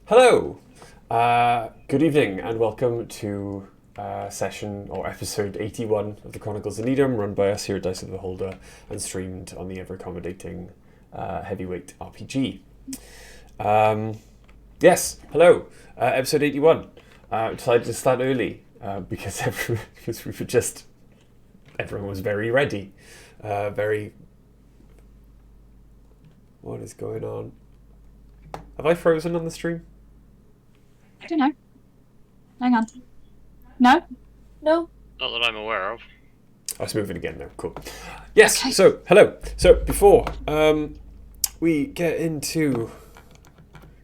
Hello, good evening, and welcome to session or episode 81 of the Chronicles of Nidum, run by us here at Dice of the Beholder and streamed on the ever-accommodating heavyweight RPG. Yes, hello, episode 81. Decided to start early because everyone was very ready. What is going on? Have I frozen on the stream? I don't know. Hang on. No? No. Not that I'm aware of. Oh, it's moving again now. Cool. Yes, Okay. So, hello. So, before we get into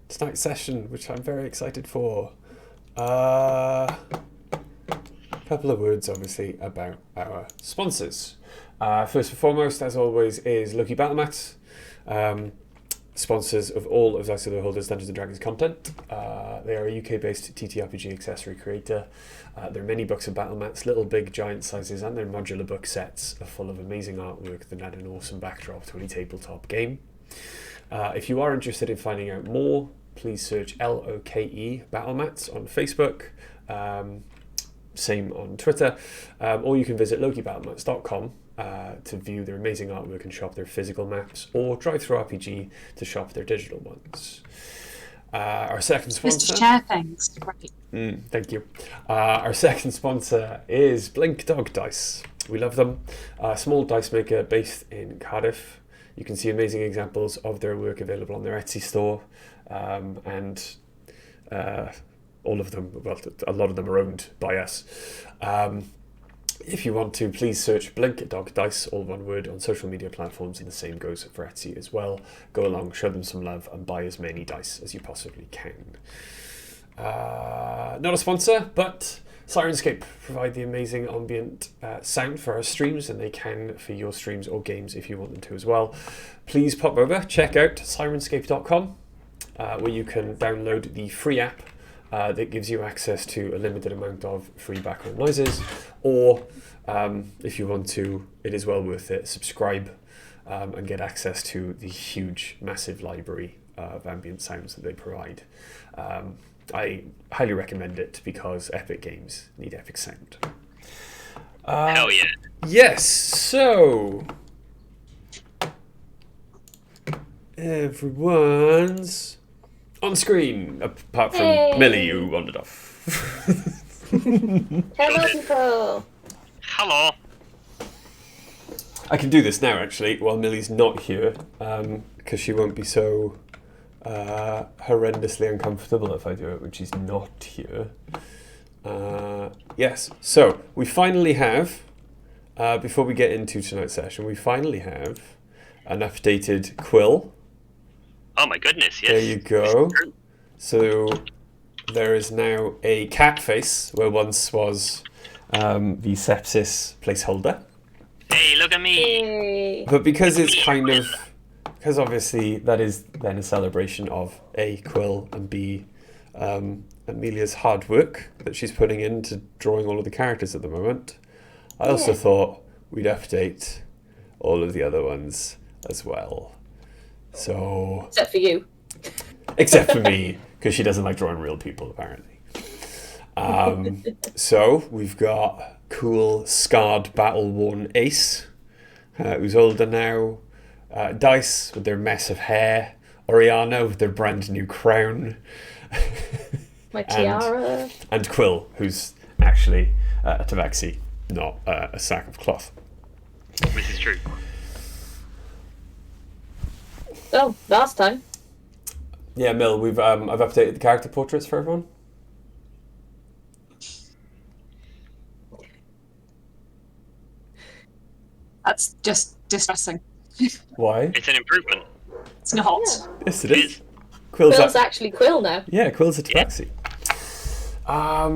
tonight's session, which I'm very excited for, a couple of words, obviously, about our sponsors. First and foremost, as always, is Loki Battlemats. Sponsors of all of Dice of the Beholder's Dungeons & Dragons content. They are a UK-based TTRPG accessory creator. Their many books of battle mats, little, big, giant sizes, and their modular book sets are full of amazing artwork that add an awesome backdrop to any tabletop game. If you are interested in finding out more, please search LOKE Battle Mats on Facebook. Same on Twitter. Or you can visit lokibattlemats.com to view their amazing artwork and shop their physical maps, or drive through RPG to shop their digital ones. Our second sponsor... Mr. Chair things. Right. Thank you. Our second sponsor is Blink Dog Dice. We love them. A small dice maker based in Cardiff. You can see amazing examples of their work available on their Etsy store. And all of them, well, a lot of them are owned by us. If you want to, please search Blink Dog Dice, all one word, on social media platforms, and the same goes for Etsy as well. Go along, show them some love, and buy as many dice as you possibly can. Not a sponsor, but Sirenscape provide the amazing ambient sound for our streams, and they can for your streams or games if you want them to as well. Please pop over, check out sirenscape.com, where you can download the free app that gives you access to a limited amount of free background noises, or if you want to, it is well worth it, subscribe and get access to the huge, massive library of ambient sounds that they provide. I highly recommend it because epic games need epic sound. Hell yeah. Yes, so everyone's on screen, apart from Hey. Millie, who wandered off. Hello, people. Hello. I can do this now, actually, while Millie's not here, because she won't be so horrendously uncomfortable if I do it when she's not here. Yes, so we finally have, before we get into tonight's session, we finally have an updated quill. Oh my goodness, yes. There you go. So there is now a cat face where once was the sepsis placeholder. Hey, look at me. Hey. But because it's kind of, because obviously that is then a celebration of A, Quill, and B, Amelia's hard work that she's putting into drawing all of the characters at the moment. I also thought we'd update all of the other ones as well. So, Except for you. except for me, because she doesn't like drawing real people, apparently. So we've got cool, scarred, battle-worn Ace, who's older now. Dice with their mess of hair. Oriana with their brand new crown. My tiara. And Quill, who's actually a tabaxi, not a sack of cloth. This is true. Oh, last time. Yeah, Mill, I've updated the character portraits for everyone. That's just distressing. Why? It's an improvement. It's not. Yeah. Yes, it It is. is. Quill's Quill's actually Quill now. Yeah, Quill's a tabaxi. I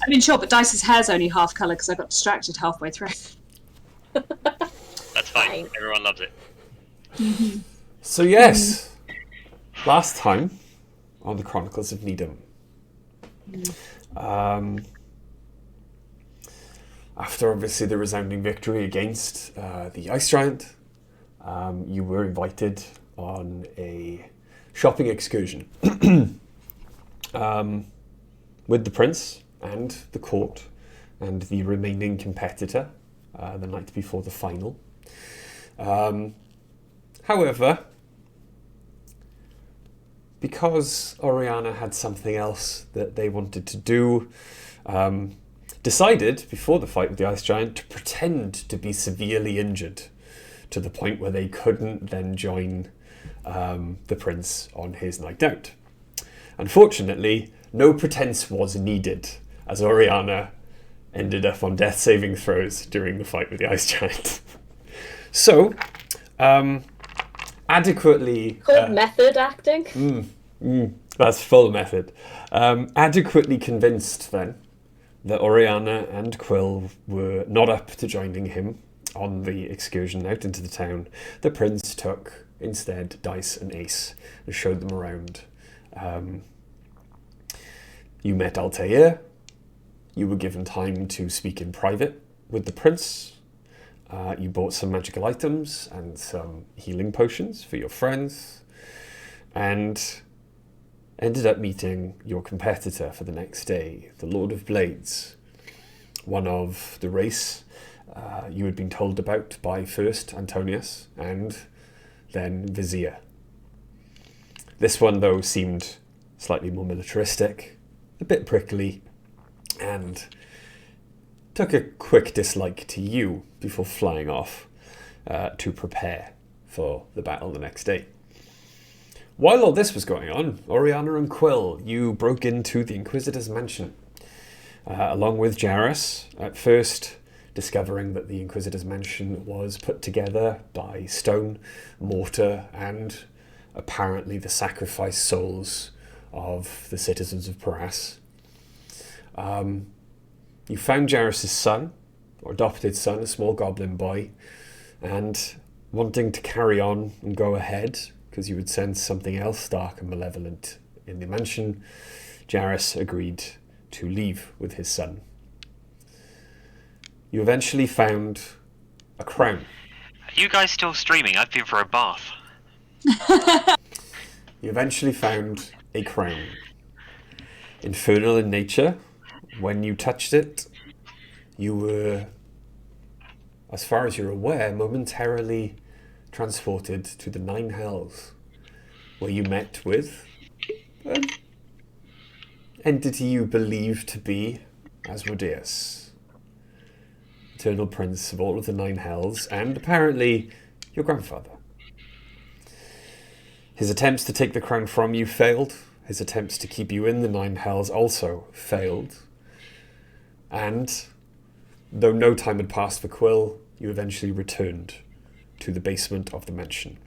mean, sure, but Dice's hair's only half colour because I got distracted halfway through. That's fine. Fine. Everyone loves it. So yes, last time on the Chronicles of Nidum, after obviously the resounding victory against the Ice Giant, you were invited on a shopping excursion with the prince and the court and the remaining competitor the night before the final. However, because Oriana had something else that they wanted to do, decided before the fight with the Ice Giant to pretend to be severely injured to the point where they couldn't then join the prince on his night out. Unfortunately, no pretense was needed, as Oriana ended up on death saving throws during the fight with the Ice Giant. So, adequately... Called method acting? That's full method. Adequately convinced, then, that Oriana and Quill were not up to joining him on the excursion out into the town, the prince took, instead, dice and ace and showed them around. You met Altair. You were given time to speak in private with the prince. You bought some magical items and some healing potions for your friends, and ended up meeting your competitor for the next day, the Lord of Blades, one of the race you had been told about by first Antonius and then Vizier. This one, though, seemed slightly more militaristic, a bit prickly, and took a quick dislike to you before flying off to prepare for the battle the next day. While all this was going on, Oriana and Quill, you broke into the Inquisitor's mansion, along with Jarrus, at first discovering that the Inquisitor's mansion was put together by stone, mortar, and apparently the sacrificed souls of the citizens of Paras. You found Jarrus' son, or adopted son, a small goblin boy, and wanting to carry on and go ahead, because you would sense something else dark and malevolent in the mansion, Jarrus agreed to leave with his son. You eventually found a crown. Are you guys still streaming? I've been for a bath. You eventually found a crown. Infernal in nature. When you touched it, you were, as far as you're aware, momentarily transported to the Nine Hells, where you met with an entity you believe to be Asmodeus, eternal prince of all of the Nine Hells, and apparently your grandfather. His attempts to take the crown from you failed. His attempts to keep you in the Nine Hells also failed. And, though no time had passed for Quill, you eventually returned to the basement of the mansion.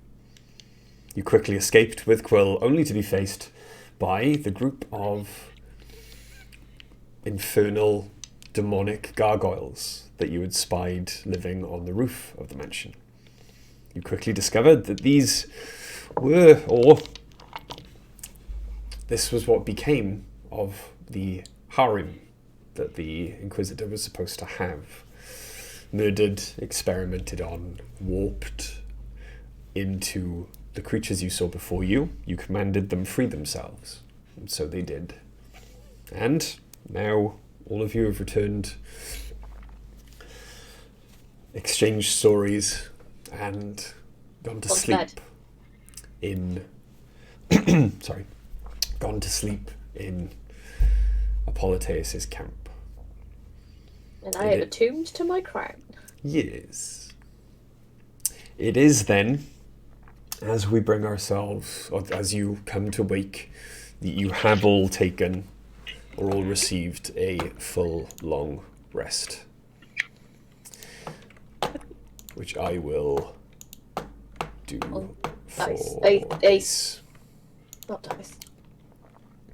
You quickly escaped with Quill, only to be faced by the group of infernal, demonic gargoyles that you had spied living on the roof of the mansion. You quickly discovered that these were, or this was what became of the harem that the Inquisitor was supposed to have. Murdered, experimented on, warped into the creatures you saw before you. You commanded them free themselves, and so they did. And now all of you have returned, exchanged stories, and gone to sleep in gone to sleep in Apolliteus' camp. And I am attuned to my crown. Yes. It is then, as we bring ourselves, or as you come to wake, that you have all taken or all received a full long rest, which I will do Dice. for Ace. Not dice.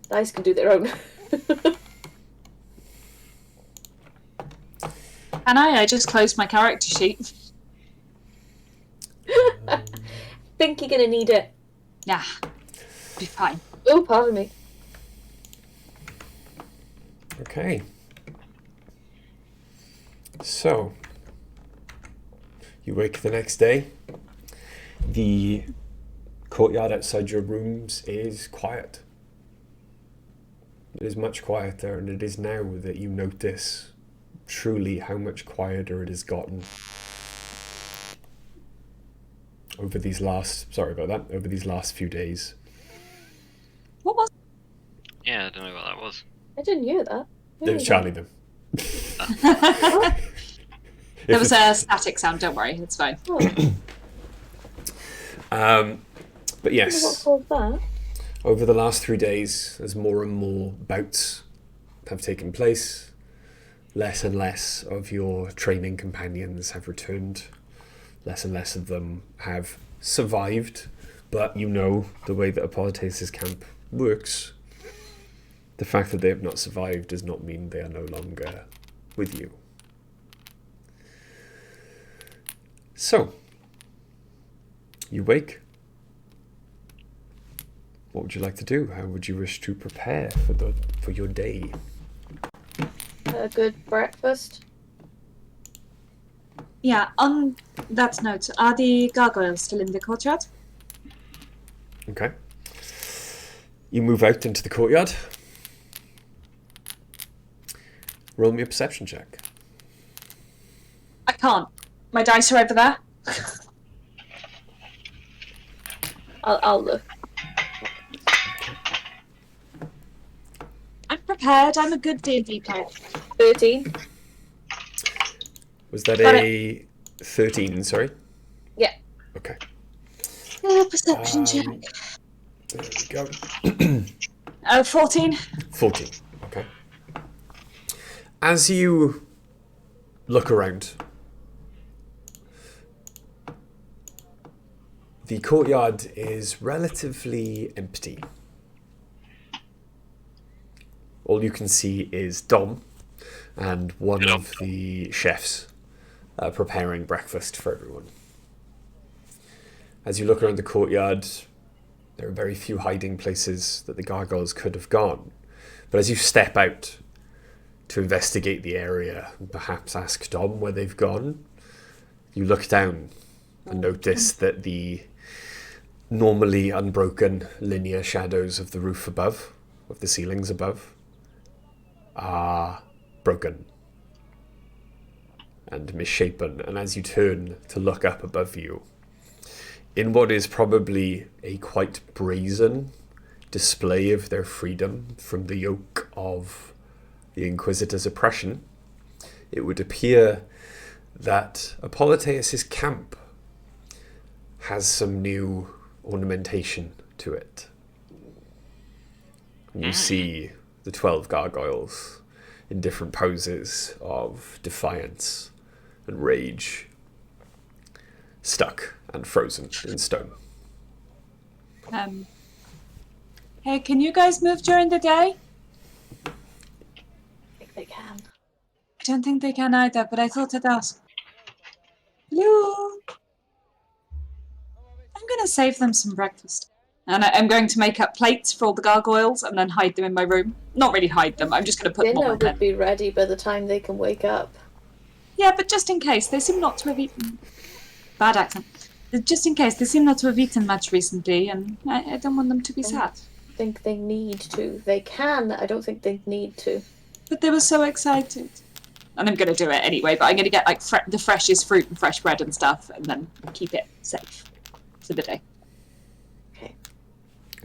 Dice can do their own. Can I just closed my character sheet. Think you're gonna need it. Yeah, be fine. Oh, pardon me. Okay. So, you wake the next day. The courtyard outside your rooms is quiet. It is much quieter, and it is now that you notice truly how much quieter it has gotten over these last few days. What was? Yeah, I don't know what that was. I didn't hear that. It was Charlie then. There was a static sound. Don't worry, it's fine. Oh, But I wonder what yes, caused that. over the last 3 days, as more and more bouts have taken place, less and less of your training companions have returned. Less and less of them have survived, but you know the way that Apollates' camp works. The fact that they have not survived does not mean they are no longer with you. So, you wake. What would you like to do? How would you wish to prepare for your day? A good breakfast. Yeah, on that note, are the gargoyles still in the courtyard? Okay. You move out into the courtyard. Roll me a perception check. I can't. My dice are over there. I'll look. I'm prepared. I'm a good D&D player. 13. Was that Got a 13, sorry? Yeah. Okay. Perception check. There we go. 14. 14. Okay. As you look around, the courtyard is relatively empty. All you can see is Dom and one of the chefs preparing breakfast for everyone. As you look around the courtyard, there are very few hiding places that the gargoyles could have gone. But as you step out to investigate the area and perhaps ask Dom where they've gone, you look down and notice that the normally unbroken linear shadows of the roof above, of the ceilings above, are broken and misshapen. And as you turn to look up above you, in what is probably a quite brazen display of their freedom from the yoke of the Inquisitor's oppression, it would appear that Apollateus' camp has some new ornamentation to it. You see the 12 gargoyles in different poses of defiance and rage, stuck and frozen in stone. Hey, can you guys move during the day? I think they can. I don't think they can either, but I thought I'd ask. Hello? I'm going to save them some breakfast. And I'm going to make up plates for all the gargoyles and then hide them in my room. Not really hide them, I'm just going to put them on Dinner my bed. would be ready by the time they can wake up. Yeah, but just in case, they seem not to have eaten... Bad accent. Just in case, they seem not to have eaten much recently, and I don't want them to be sad. I think they need to. They can. I don't think they need to. But they were so excited. And I'm going to do it anyway, but I'm going to get like the freshest fruit and fresh bread and stuff, and then keep it safe for the day.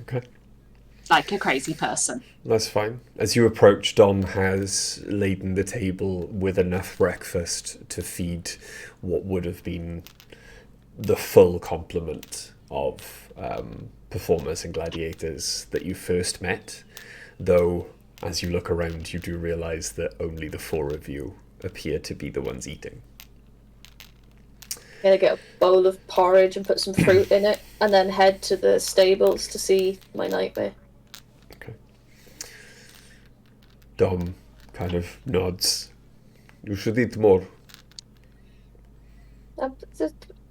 Okay. Like a crazy person. That's fine. As you approach, Dom has laden the table with enough breakfast to feed what would have been the full complement of performers and gladiators that you first met, though as you look around you do realise that only the four of you appear to be the ones eating. I'm gonna get a bowl of porridge and put some fruit in it, and then head to the stables to see my nightmare. Okay. Dom kind of nods. You should eat more.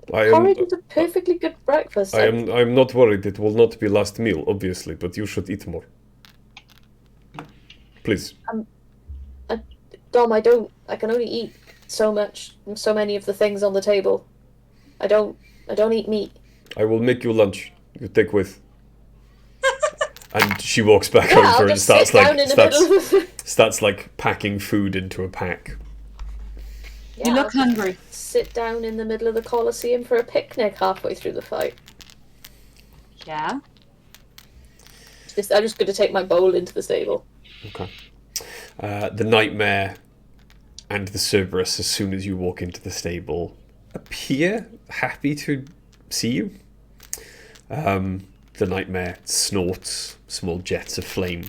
Porridge is a perfectly good breakfast. I'm not worried. It will not be last meal, obviously, but you should eat more. Please. Dom, I can only eat so many of the things on the table. I don't eat meat. I will make you lunch. You take with. And she walks back Yeah, over I'll and just starts sit down in the middle of the... starts like packing food into a pack. Yeah, You look I'll just hungry. sit down in the middle of the Colosseum for a picnic halfway through the fight. Yeah. I'm just going to take my bowl into the stable. Okay. The Nightmare and the Cerberus, as soon as you walk into the stable, appear happy to see you. The Nightmare snorts. Small jets of flame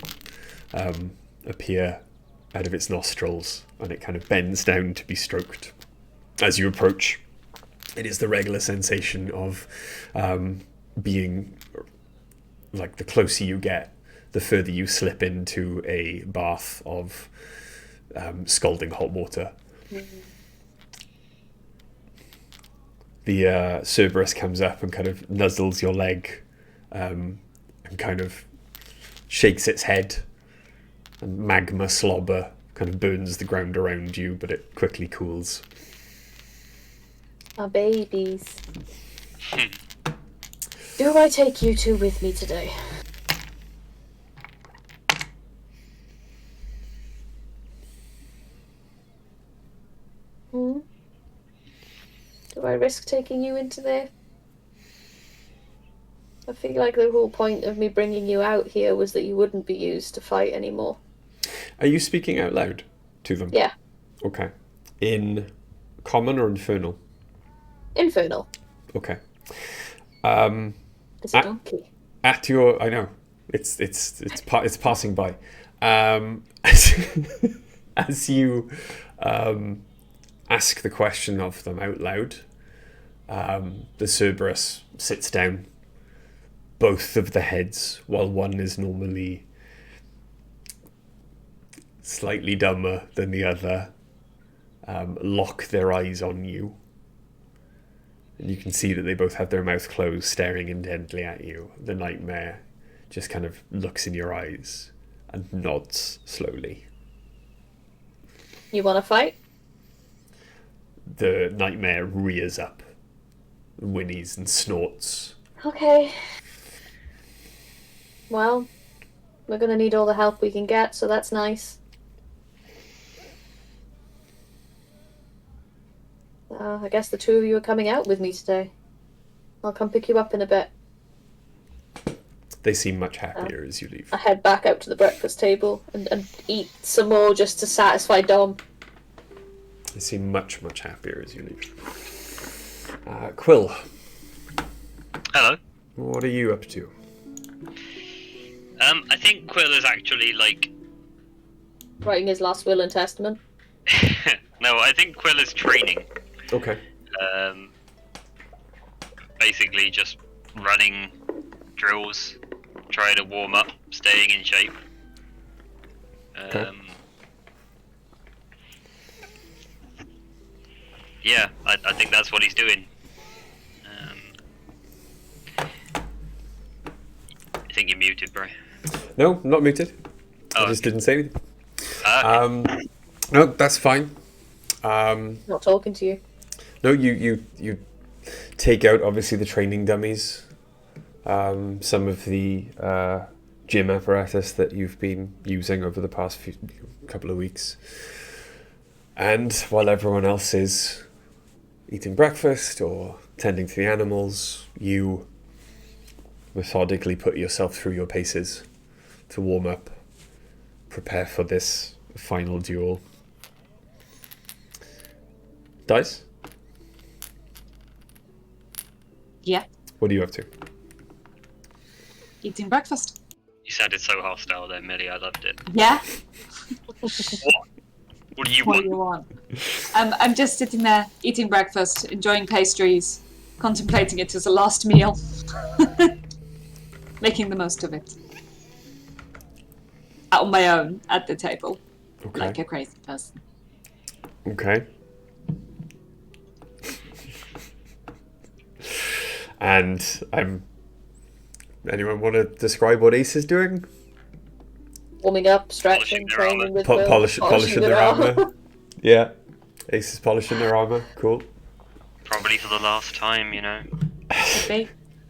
appear out of its nostrils, and it kind of bends down to be stroked. As you approach, it is the regular sensation of being, like, the closer you get, the further you slip into a bath of scalding hot water. The Cerberus comes up and kind of nuzzles your leg and kind of shakes its head, and magma slobber kind of burns the ground around you, but it quickly cools. My babies. Do I take you two with me today? Do I risk taking you into there? I feel like the whole point of me bringing you out here was that you wouldn't be used to fight anymore. Are you speaking out loud to them? Yeah. Okay. In common or infernal? Infernal. Okay. It's a donkey. At your, I know, it's passing by. As you ask the question of them out loud, the Cerberus sits down. Both of the heads, while one is normally slightly dumber than the other, lock their eyes on you. And you can see that they both have their mouth closed, staring intently at you. The Nightmare just kind of looks in your eyes and nods slowly. You want to fight? The Nightmare rears up, whinnies and snorts. Okay. Well, we're going to need all the help we can get, so that's nice. I guess the two of you are coming out with me today. I'll come pick you up in a bit. They seem much happier as you leave. I head back out to the breakfast table and eat some more just to satisfy Dom. They seem much, much happier as you leave. Quill. Hello. What are you up to? I think Quill is actually like... Writing his last will and testament. No, I think Quill is training. Okay. Basically just running drills, trying to warm up, staying in shape. Okay. Yeah, I think that's what he's doing. I think you're muted, bro. No, not muted. Oh, I just didn't say anything. okay. No, that's fine. Not talking to you. No, you take out obviously the training dummies, some of the gym apparatus that you've been using over the past couple of weeks, and while everyone else is eating breakfast or tending to the animals, you methodically put yourself through your paces to warm up, prepare for this final duel. Dice? Yeah. What are you up to? Eating breakfast. You sounded so hostile there, Millie. I loved it. Yeah. What do you What want? do you want? I'm just sitting there eating breakfast, enjoying pastries, contemplating it as a last meal, making the most of it. On my own at the table, Okay. like a crazy person. Okay. And anyone want to describe what Ace is doing? Warming up, stretching, Polishing their training armor. with Will. Polishing their armor. Yeah. Ace is polishing their armor. Cool. Probably for the last time, you know. Could be.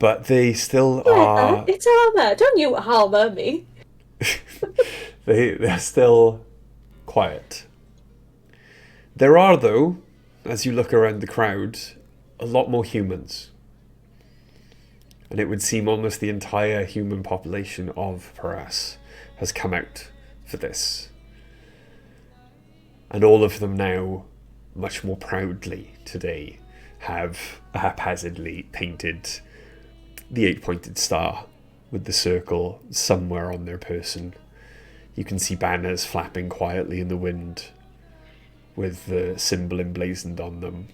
but they still Yeah, are. it's armor. Don't you harmor me. They're still quiet. There are, though, as you look around the crowd, a lot more humans. And it would seem almost the entire human population of Paras has come out for this. And all of them now, much more proudly today, have haphazardly painted the 8-pointed star with the circle somewhere on their person. You can see banners flapping quietly in the wind with the symbol emblazoned on them.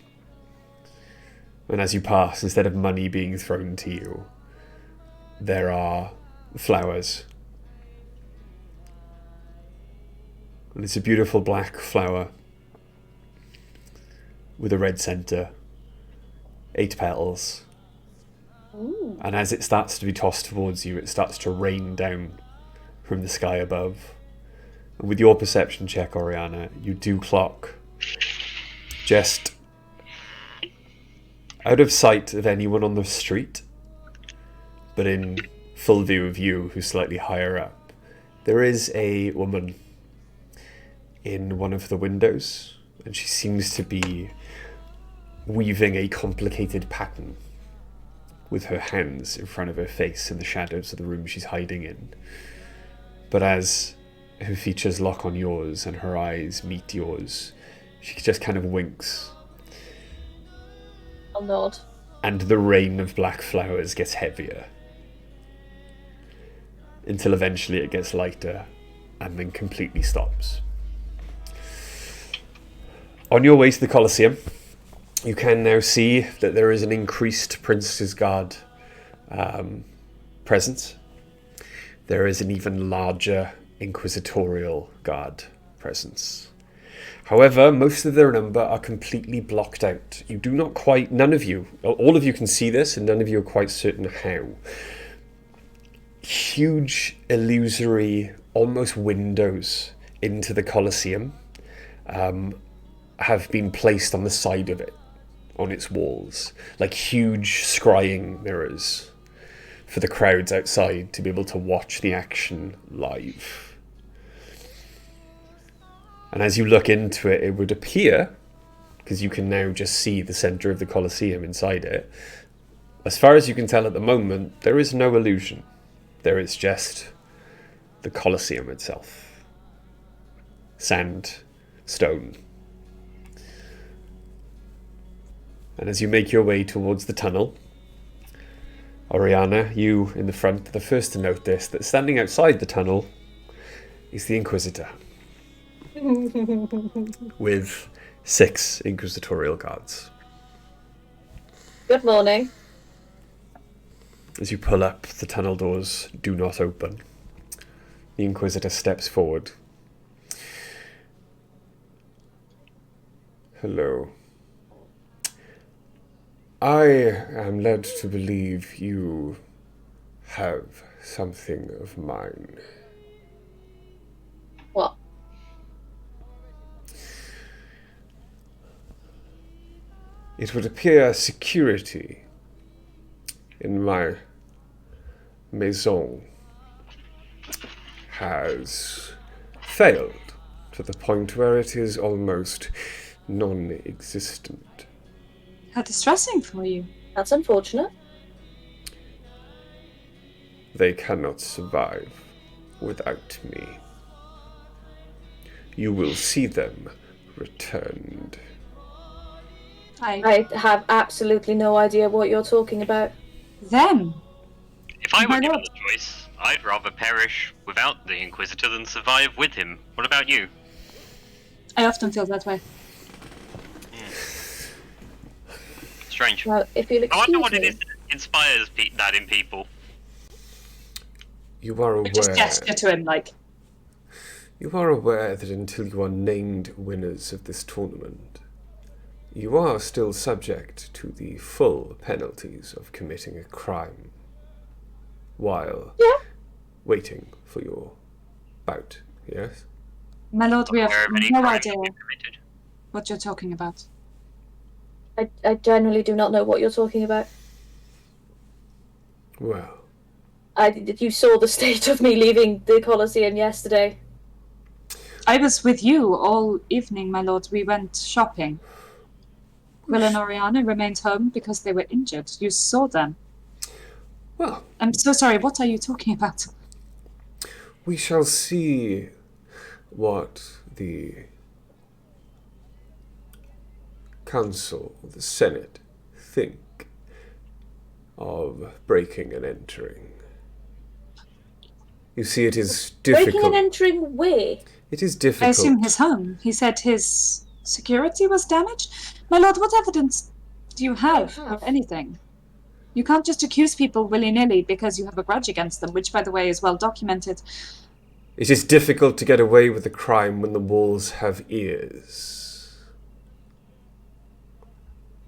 And as you pass, instead of money being thrown to you, there are flowers. And it's a beautiful black flower with a red centre, 8 petals. Ooh. And as it starts to be tossed towards you, it starts to rain down from the sky above. And with your perception check, Oriana, you do clock just out of sight of anyone on the street, but in full view of you, who's slightly higher up, there is a woman in one of the windows, and she seems to be weaving a complicated pattern with her hands in front of her face in the shadows of the room she's hiding in. But as her features lock on yours and her eyes meet yours, she just kind of winks. I'll nod. And the rain of black flowers gets heavier. Until eventually it gets lighter and then completely stops. On your way to the Colosseum, you can now see that there is an increased Prince's Guard presence. There is an even larger Inquisitorial Guard presence. However, most of their number are completely blocked out. You do not quite, none of you, all of you can see this, and none of you are quite certain how. Huge, illusory, almost windows into the Colosseum have been placed on the side of it, on its walls, like huge scrying mirrors for the crowds outside to be able to watch the action live. And as you look into it, it would appear, because you can now just see the centre of the Colosseum inside it, as far as you can tell at the moment, there is no illusion. There is just the Colosseum itself. Sand, stone. And as you make your way towards the tunnel, Oriana, you in the front, are the first to notice that standing outside the tunnel is the Inquisitor, with 6 Inquisitorial Guards. Good morning. As you pull up, the tunnel doors do not open. The Inquisitor steps forward. Hello. I am led to believe you have something of mine. What? It would appear security in my maison has failed to the point where it is almost non-existent. How distressing for you. That's unfortunate. They cannot survive without me. You will see them returned. I have absolutely no idea what you're talking about. Them? If I were Why given not? the choice, I'd rather perish without the Inquisitor than survive with him. What about you? I often feel that way. Strange. Well, if you'll I wonder excuse what it me. is that inspires that in people. You are I just aware. gesture to him like, You are aware that until you are named winners of this tournament, you are still subject to the full penalties of committing a crime while waiting for your bout, yes? my lord, we have Aware of any no crime idea you've committed. what you're talking about. I generally do not know what you're talking about. Well, You saw the state of me leaving the Colosseum yesterday. I was with you all evening, my lord. We went shopping. Will and Oriana remained home because they were injured. You saw them. well, I'm so sorry. What are you talking about? we shall see what the Council, the Senate, think of breaking and entering. You see, it is difficult. Breaking and entering where? It is I difficult. assume his home. He said his security was damaged. My lord, what evidence do you have of anything? You can't just accuse people willy-nilly because you have a grudge against them, which, by the way, is well documented. It is difficult to get away with a crime when the walls have ears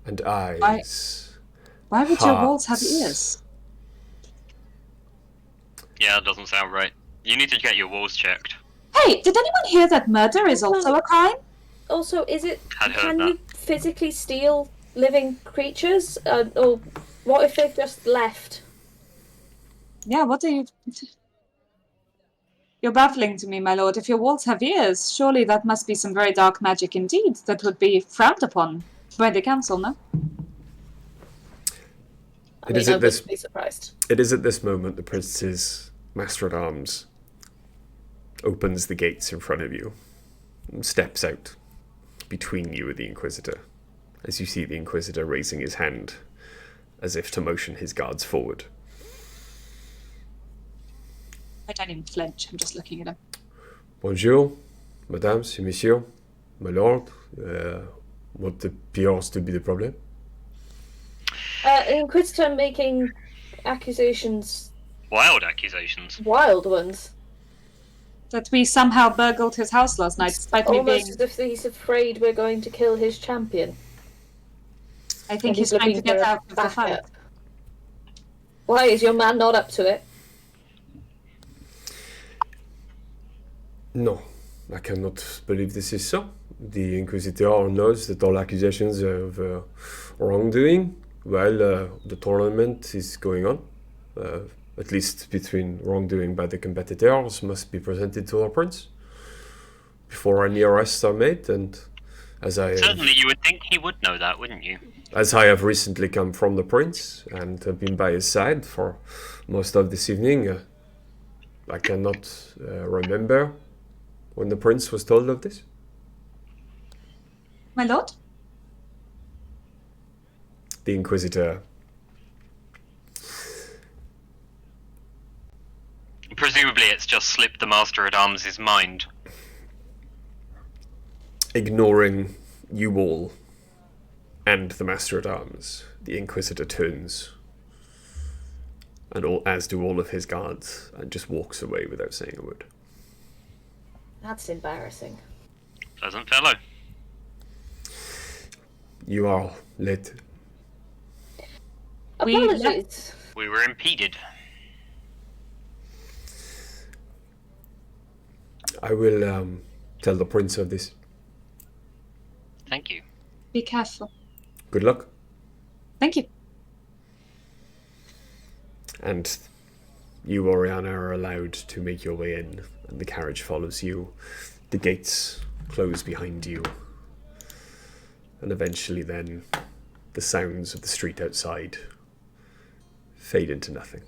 and eyes. Why would your walls have hearts. ears? Yeah, that doesn't sound right. You need to get your walls checked. Hey, did anyone hear that murder is also a crime? Also, is it? Had heard Can that. you physically steal living creatures, or what if they've just left? Yeah, what are you... You're baffling to me, my lord. If your walls have ears, surely that must be some very dark magic indeed that would be frowned upon by the council, no? I wouldn't be surprised. It is at this moment the prince's master-at-arms opens the gates in front of you and steps out between you and the Inquisitor, as you see the Inquisitor raising his hand as if to motion his guards forward. I don't even flinch, I'm just looking at him. Bonjour, mesdames et messieurs, my lord. What appears to be the problem? Inquisitor making accusations, Wild accusations. wild ones. That we somehow burgled his house last night, despite me Almost being... as if he's afraid we're going to kill his champion. I think And he's trying to looking get for a out of the fight. backup. Why is your man not up to it? No, I cannot believe this is so. The Inquisitor knows that all accusations of wrongdoing while the tournament is going on, at least between wrongdoing by the competitors, must be presented to our prince before any arrests are made. And as I Certainly, you would think he would know that, wouldn't you? as I have recently come from the prince and have been by his side for most of this evening, I cannot remember when the prince was told of this. My lord? The Inquisitor Presumably, it's just slipped the Master-at-Arms' mind. ignoring you all and the Master-at-Arms, the Inquisitor turns, and as do all of his guards, and just walks away without saying a word. That's embarrassing. Pleasant fellow. You are late. Apologies. We were impeded. I will tell the prince of this. Thank you. Be careful. Good luck. Thank you. And you, Oriana, are allowed to make your way in, and the carriage follows you. The gates close behind you. And eventually then, the sounds of the street outside fade into nothing.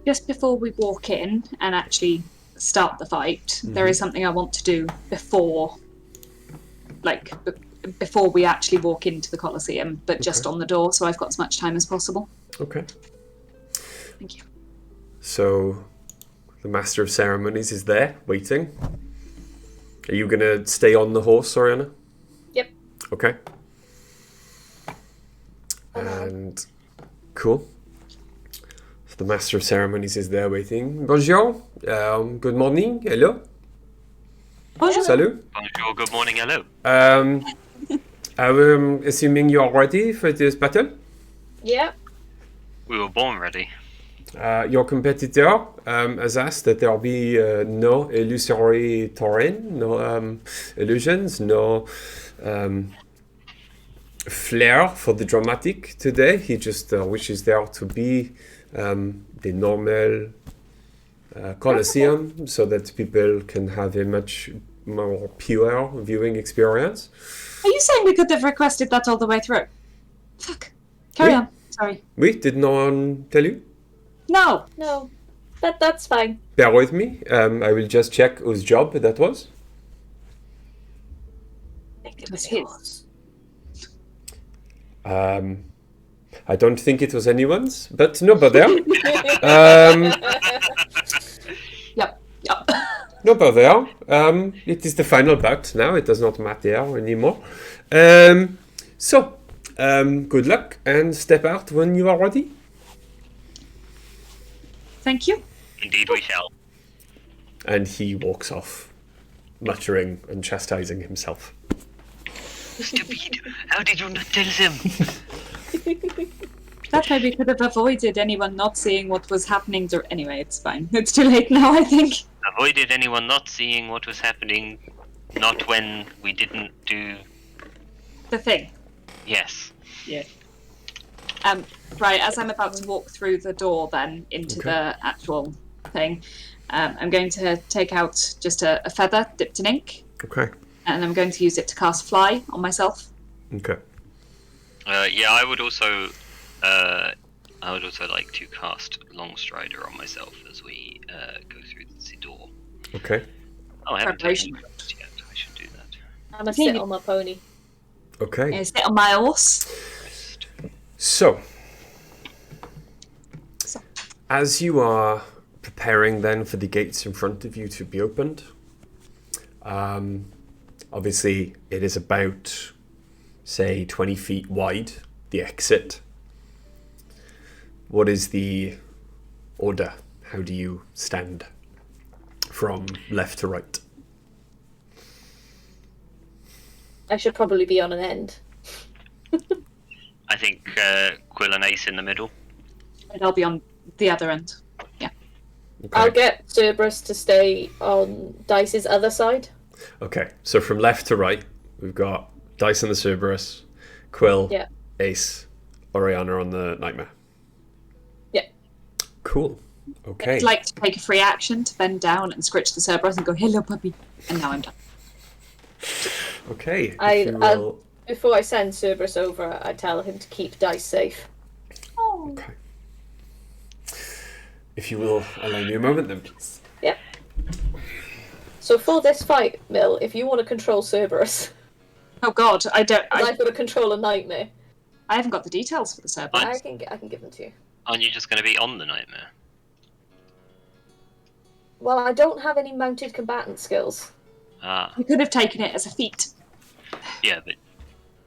Just before we walk in and actually start the fight, there is something I want to do before, before we actually walk into the Colosseum, but just on the door, so I've got as much time as possible. Okay. Thank you. So, the Master of Ceremonies is there, waiting. Are you going to stay on the horse, Oriana? Yep. Okay. And cool. So the Master of Ceremonies is there waiting. Bonjour. Good morning. Hello. Bonjour. Salut. Bonjour, good morning, hello. I'm assuming you are ready for this battle. Yep. We were born ready. Your competitor has asked that there be no illusory terrain, no illusions, no flair for the dramatic today. He just wishes there to be the normal Colosseum so that people can have a much more pure viewing experience. Are you saying we could have requested that all the way through? Fuck. Carry Oui. on. Sorry. Wait, did no one tell you? No. No, that's fine. Bear with me. I will just check whose job that was. It was his. I don't think it was anyone's, but no bother. Yep. No bother. It is the final bout now. It does not matter anymore. So, good luck and step out when you are ready. Thank you. Indeed we shall. And he walks off, muttering and chastising himself. Stupid! How did you not tell them? That maybe could have avoided anyone not seeing what was happening. Anyway, it's fine. It's too late now, I think. Avoided anyone not seeing what was happening, not when we didn't do... The thing. Yes. Yeah. Right, as I'm about to walk through the door then into the actual thing, I'm going to take out just a feather dipped in ink. Okay. And I'm going to use it to cast Fly on myself. Okay. Yeah, I would also like to cast Longstrider on myself as we go through the door. Okay. Oh, I haven't Preparation. done it yet. I should do that. I'm gonna sit on my pony. Okay. Sit on my horse. So, as you are preparing then for the gates in front of you to be opened, obviously it is about, say, 20 feet wide, the exit. What is the order? How do you stand from left to right? I should probably be on an end. I think Quill and Ace in the middle. And I'll be on the other end. Yeah. Okay. I'll get Cerberus to stay on Dice's other side. Okay, so from left to right, we've got Dice on the Cerberus, Quill, Yeah. Ace, Oriana on the Nightmare. Yeah. Cool. Okay. I'd like to take a free action to bend down and scritch the Cerberus and go, hello, puppy. And now I'm done. Okay. I- if you will- Before I send Cerberus over, I tell him to keep Dice safe. Oh. Okay. If you will allow me a moment, then please. Yep. So for this fight, Mill, if you want to control Cerberus, Oh God, I don't. I've got to control a Nightmare. I haven't got the details for the Cerberus. I can give them to you. Aren't you just going to be on the Nightmare? Well, I don't have any mounted combatant skills. Ah, You could have taken it as a feat. yeah, but...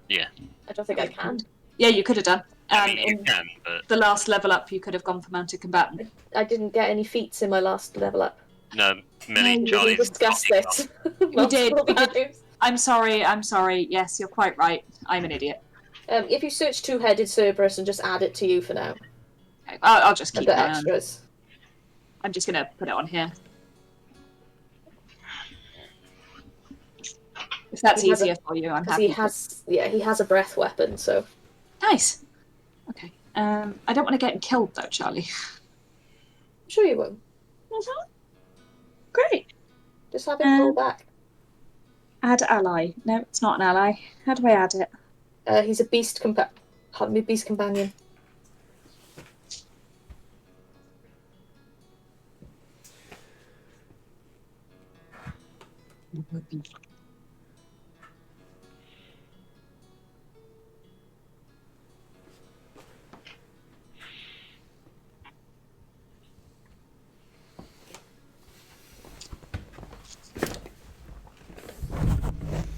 Yeah. I don't think I can. Yeah, you could have done. I mean, you In can, but... the last level up, you could have gone for mounted combatant. I didn't get any feats in my last level up. No, Millie, No, We Charlie's... discussed this. We did. multiple times. I'm sorry. Yes, you're quite right. I'm an idiot. If you search two-headed Cerberus and just add it to you for now, Okay, I'll just keep under my extras. I'm just gonna put it on here. If that's He has easier for you, I'm Because happy. he has a breath weapon, so Nice. Okay. I don't want to get him killed though, Charlie. I'm sure you won't. Great. Just have him pull back. Add ally. No, it's not an ally. How do I add it? He's a beast beast companion.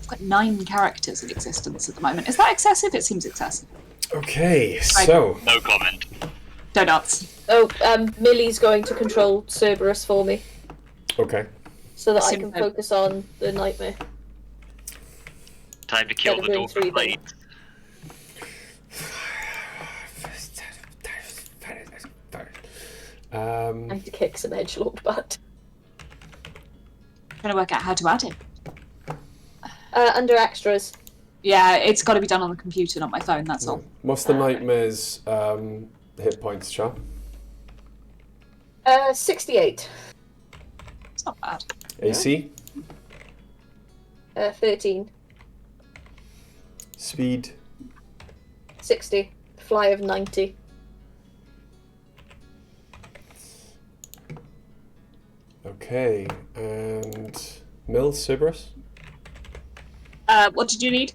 I've got 9 characters in existence at the moment. Is that excessive? It seems excessive. Okay, so No comment. Donuts. Oh, Millie's going to control Cerberus for me, okay. so that I Simple. can focus on the Nightmare. Time to kill Yeah, the they're dog doing 3 blade. I need to kick some edgelord butt. Trying to work out how to add it. Under extras, Yeah, it's got to be done on the computer, not my phone. That's all. What's the nightmare's hit points, Char? 68. It's not bad. AC? 13. Speed? 60. Fly of 90. Okay, and Mills, Cerberus? What did you need?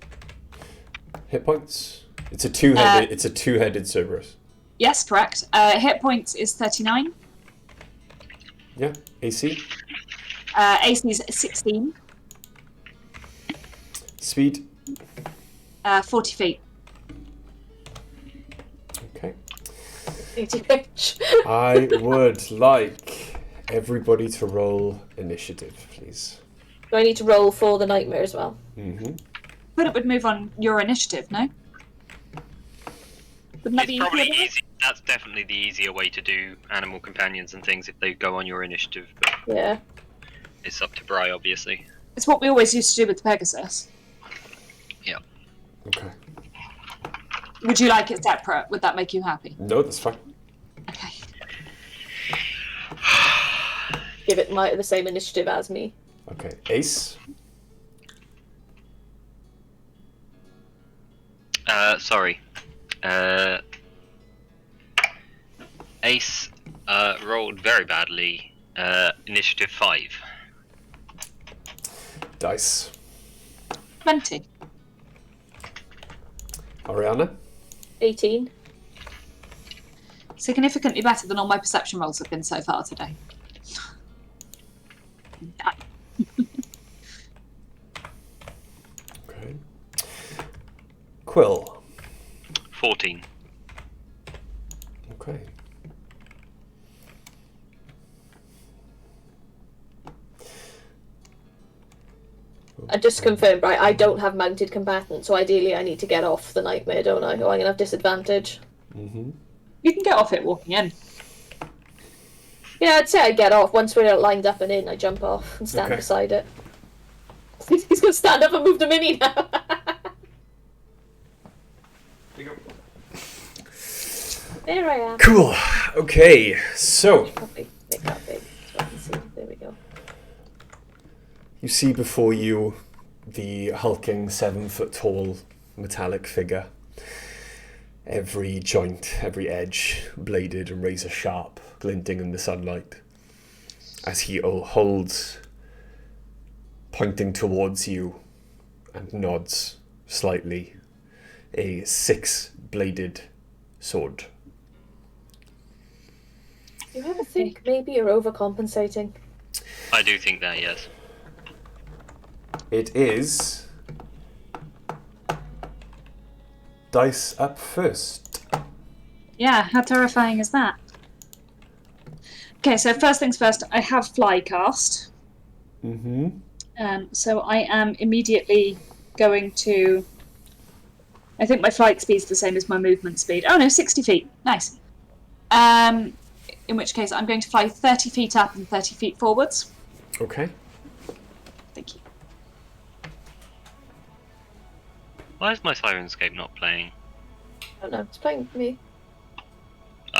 Hit points? It's a two-headed. It's a two-headed Cerberus. Yes, correct. Hit points is 39. Yeah. AC. AC is 16. Speed. 40 feet. Okay. 80 pitch. I would like everybody to roll initiative, please. Do I need to roll for the nightmare as well? Mm-hmm. But it would move on your initiative, no? Wouldn't that be It's probably easier? easy. That's definitely the easier way to do animal companions and things if they go on your initiative. But Yeah. it's up to Bri, obviously. It's what we always used to do with the Pegasus. Yeah. Okay. Would you like it separate? Would that make you happy? No, that's fine. Okay. Give it the same initiative as me. Okay. Ace. Sorry. Ace rolled very badly. Initiative 5. Dice. 20. Ariana. 18. Significantly better than all my perception rolls have been so far today. Okay. Quill. 14. Okay. I just confirmed, right? I don't have mounted combatant, so ideally I need to get off the nightmare, don't I? Or I'm going to have disadvantage. Mm-hmm. You can get off it walking in. Yeah, I'd say I get off. Once we're lined up and in, I jump off and stand Okay. beside it. He's going to stand up and move the mini now. There I am. Cool. Okay. So Probably make that big so I can see. There we go. you see before you the hulking 7-foot-tall metallic figure. Every joint, every edge, bladed and razor sharp, glinting in the sunlight, as he holds, pointing towards you, and nods slightly, a 6-bladed sword. You ever think maybe you're overcompensating? I do think that, yes. It is dice up first. Yeah, how terrifying is that? Okay, so first things first, I have fly cast. Mm-hmm. So I am immediately going to... I think my flight speed's the same as my movement speed. Oh no, 60 feet. Nice. In which case I'm going to fly 30 feet up and 30 feet forwards. Okay. Thank you. Why is my Sirenscape not playing? I don't know. It's playing for me.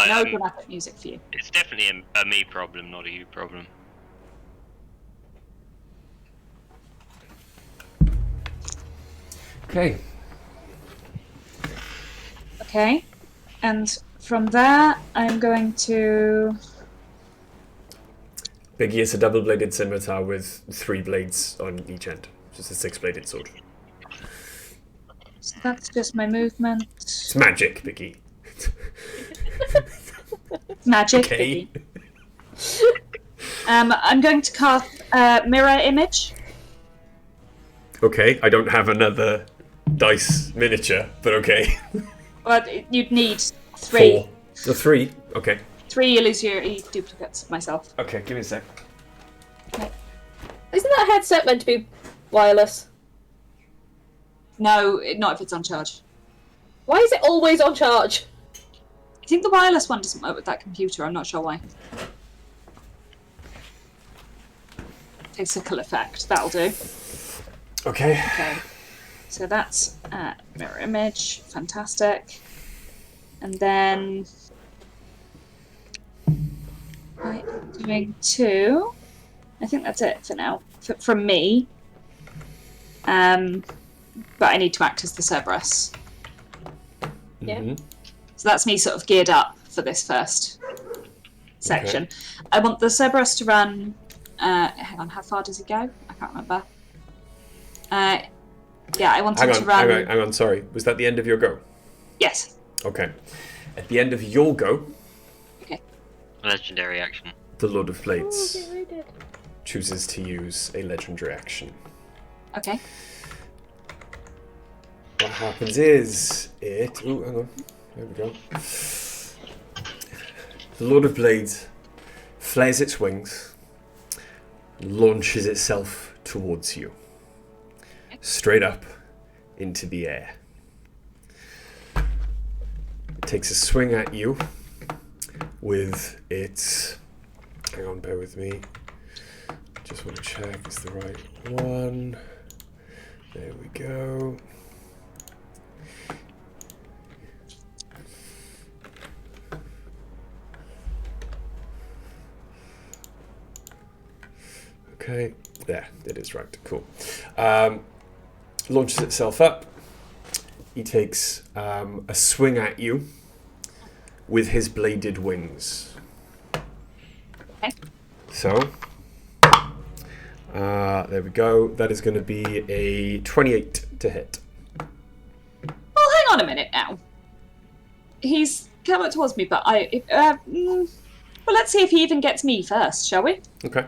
No dramatic music for you. It's definitely a me problem, not a you problem. Okay. Okay. And from there, I'm going to... Biggie is a double-bladed scimitar with 3 blades on each end. Just a 6-bladed sword. So that's just my movement. It's magic, Biggie. Magic. Okay. Biggie. I'm going to cast Mirror Image. Okay, I don't have another dice miniature, but okay. But you'd need 3. 4. The 3? Okay. 3 illusory duplicates of myself. Okay, give me a sec. Isn't that headset meant to be wireless? No, not if it's on charge. Why is it always on charge? I think the wireless one doesn't work with that computer. I'm not sure why. Physical effect. That'll do. Okay. Okay. So that's mirror image. Fantastic. And then I'm doing 2. I think that's it for now from me. But I need to act as the Cerberus. Yeah. Mm-hmm. So that's me sort of geared up for this first section. Okay. I want the Cerberus to run. Hang on, how far does he go? I can't remember. Yeah, I want him to run. Hang on, sorry. Was that the end of your go? Yes. Okay. At the end of your go. Okay. Legendary action. The Lord of Blades chooses to use a legendary action. Okay. What happens is it... Ooh, hang on. There we go. The Lord of Blades flares its wings, launches itself towards you. Straight up into the air. It takes a swing at you with its... Hang on, bear with me. Just want to check it's the right one. There we go. Okay, there, it is right, cool. Launches itself up. He takes a swing at you with his bladed wings. Okay. So, there we go. That is going to be a 28 to hit. Well, hang on a minute now. He's coming towards me, but well, let's see if he even gets me first, shall we? Okay.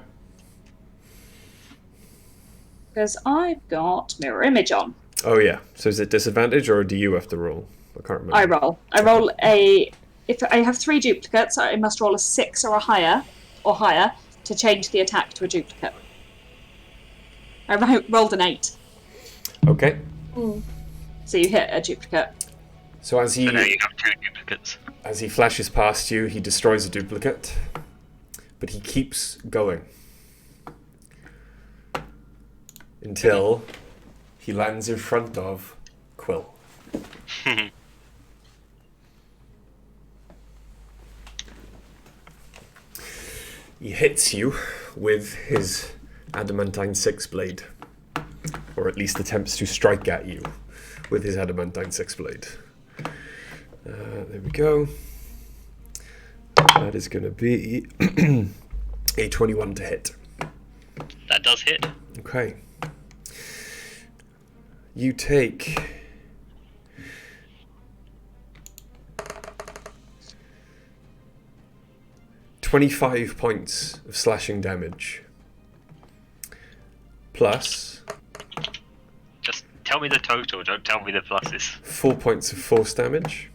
Because I've got mirror image on. Oh yeah. So is it disadvantage or do you have to roll? I can't remember. I roll. I roll a... If I have 3 duplicates, I must roll a 6 or higher to change the attack to a duplicate. I rolled an 8. Okay. So you hit a duplicate. So as he... So now you have 2 duplicates. As he flashes past you, he destroys a duplicate. But he keeps going. Until he lands in front of Quill. He hits you with his adamantine 6 blade. Or at least attempts to strike at you with his adamantine 6 blade. There we go. That is going to be a 21 to hit. That does hit. Okay. You take 25 points of slashing damage. Plus... Just tell me the total, don't tell me the pluses. 4 points of force damage.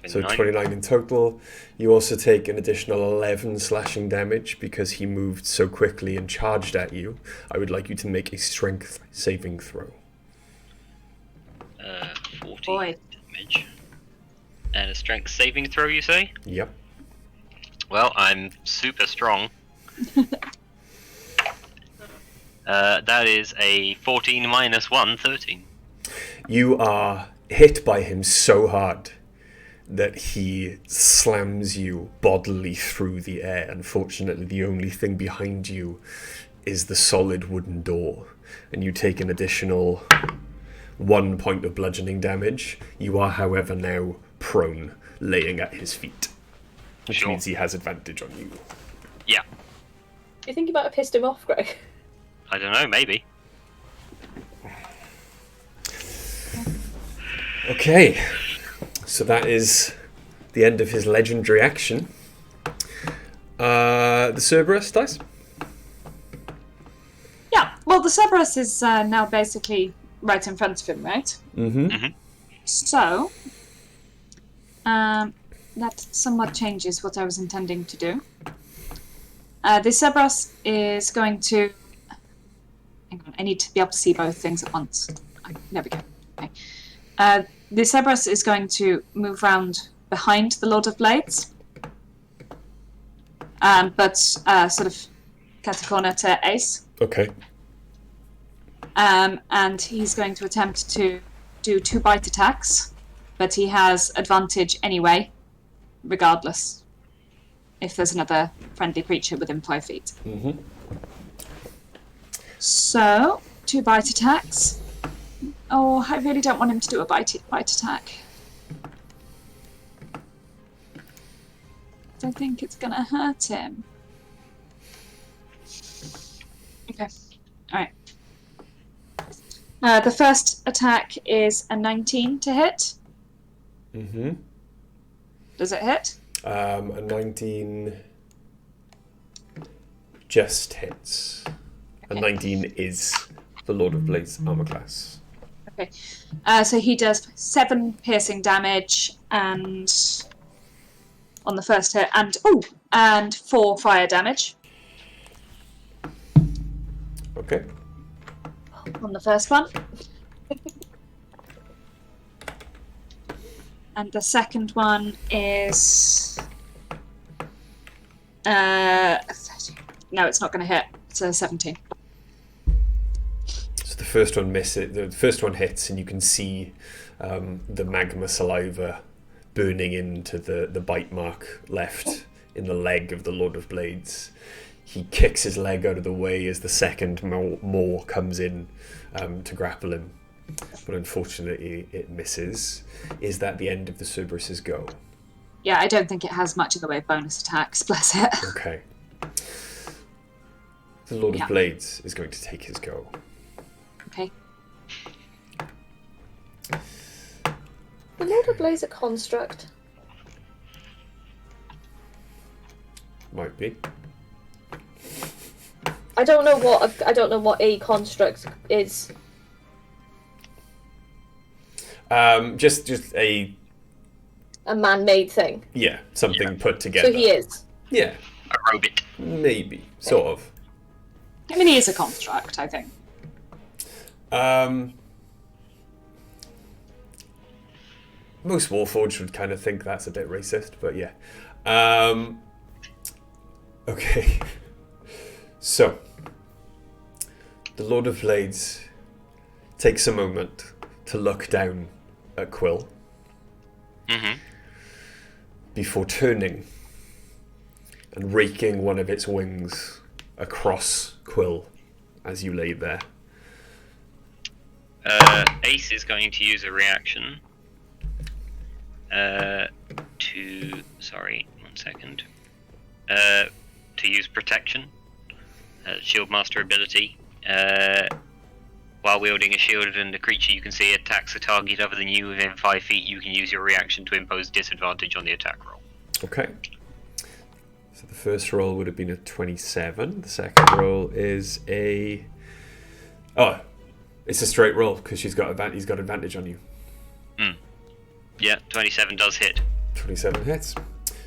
So 29. 29 in total. You also take an additional 11 slashing damage because he moved so quickly and charged at you. I would like you to make a strength saving throw. 40 Boy. damage. And a strength saving throw, you say? Yep. Well, I'm super strong. That is a 14 minus 1, 13. You are hit by him so hard that he slams you bodily through the air. Unfortunately, the only thing behind you is the solid wooden door, and you take an additional 1 point of bludgeoning damage. You are, however, now prone, laying at his feet, which means he has advantage on you. Yeah. Do you think you might have pissed him off, Greg? I don't know, maybe. Okay, so that is the end of his legendary action. The Cerberus dice? Yeah, well, the Cerberus is now basically right in front of him, right? Mm-hmm. So, that somewhat changes what I was intending to do. The Cerberus is going to... Hang on, I need to be able to see both things at once. There we go. Okay. The Cerberus is going to move round behind the Lord of Blades, but sort of cut a corner to Ace. Okay. and he's going to attempt to do 2 bite attacks, but he has advantage anyway, regardless, if there's another friendly creature within 5 feet. Mm-hmm. So, 2 bite attacks. Oh, I really don't want him to do a bite attack. I think it's gonna hurt him. Okay, alright. The first attack is a 19 to hit. Mm-hmm. Does it hit? A 19 just hits. A 19 is the Lord of Blades armor class. Okay. So he does 7 piercing damage and on the first hit, and 4 fire damage. Okay. On the first one. And the second one is... no, it's not going to hit. It's a 17. So the first one misses. The first one hits, and you can see the magma saliva burning into the bite mark left in the leg of the Lord of Blades. He kicks his leg out of the way as the second maw comes in to grapple him. But unfortunately, it misses. Is that the end of the Cerberus's go? Yeah, I don't think it has much in the way of bonus attacks, bless it. Okay. The Lord of Blades is going to take his go. Okay. The Lord of Blades a construct? Might be. I don't know what a construct is. Just a man-made thing. Yeah, something put together. So he is. Yeah, A robot. maybe, sort of. I mean, he is a construct, I think. Most Warforged would kind of think that's a bit racist, but yeah. Okay. So, the Lord of Blades takes a moment to look down at Quill Mm-hmm. before turning and raking one of its wings across Quill as you lay there. Ace is going to use a reaction to use protection, shield master ability. While wielding a shield and the creature you can see attacks a target other than you within 5 feet, you can use your reaction to impose disadvantage on the attack roll. Okay. So the first roll would have been a 27. The second roll is a... Oh, it's a straight roll because he's got advantage on you. Yeah, 27 does hit. 27 hits.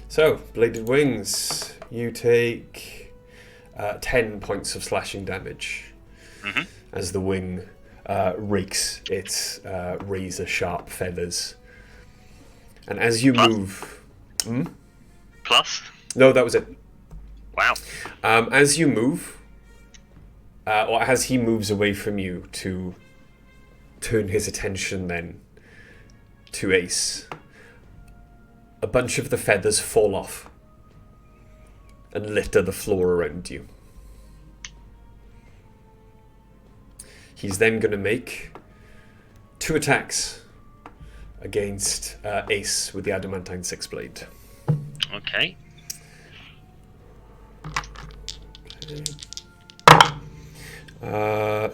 So, Bladed Wings, you take 10 points of slashing damage as the wing rakes its razor-sharp feathers. And as you move... Plus? No, that was it. Wow. As you move, or as he moves away from you to turn his attention then to Ace, a bunch of the feathers fall off and litter the floor around you. He's then going to make 2 attacks against Ace with the Adamantine 6-blade. Okay.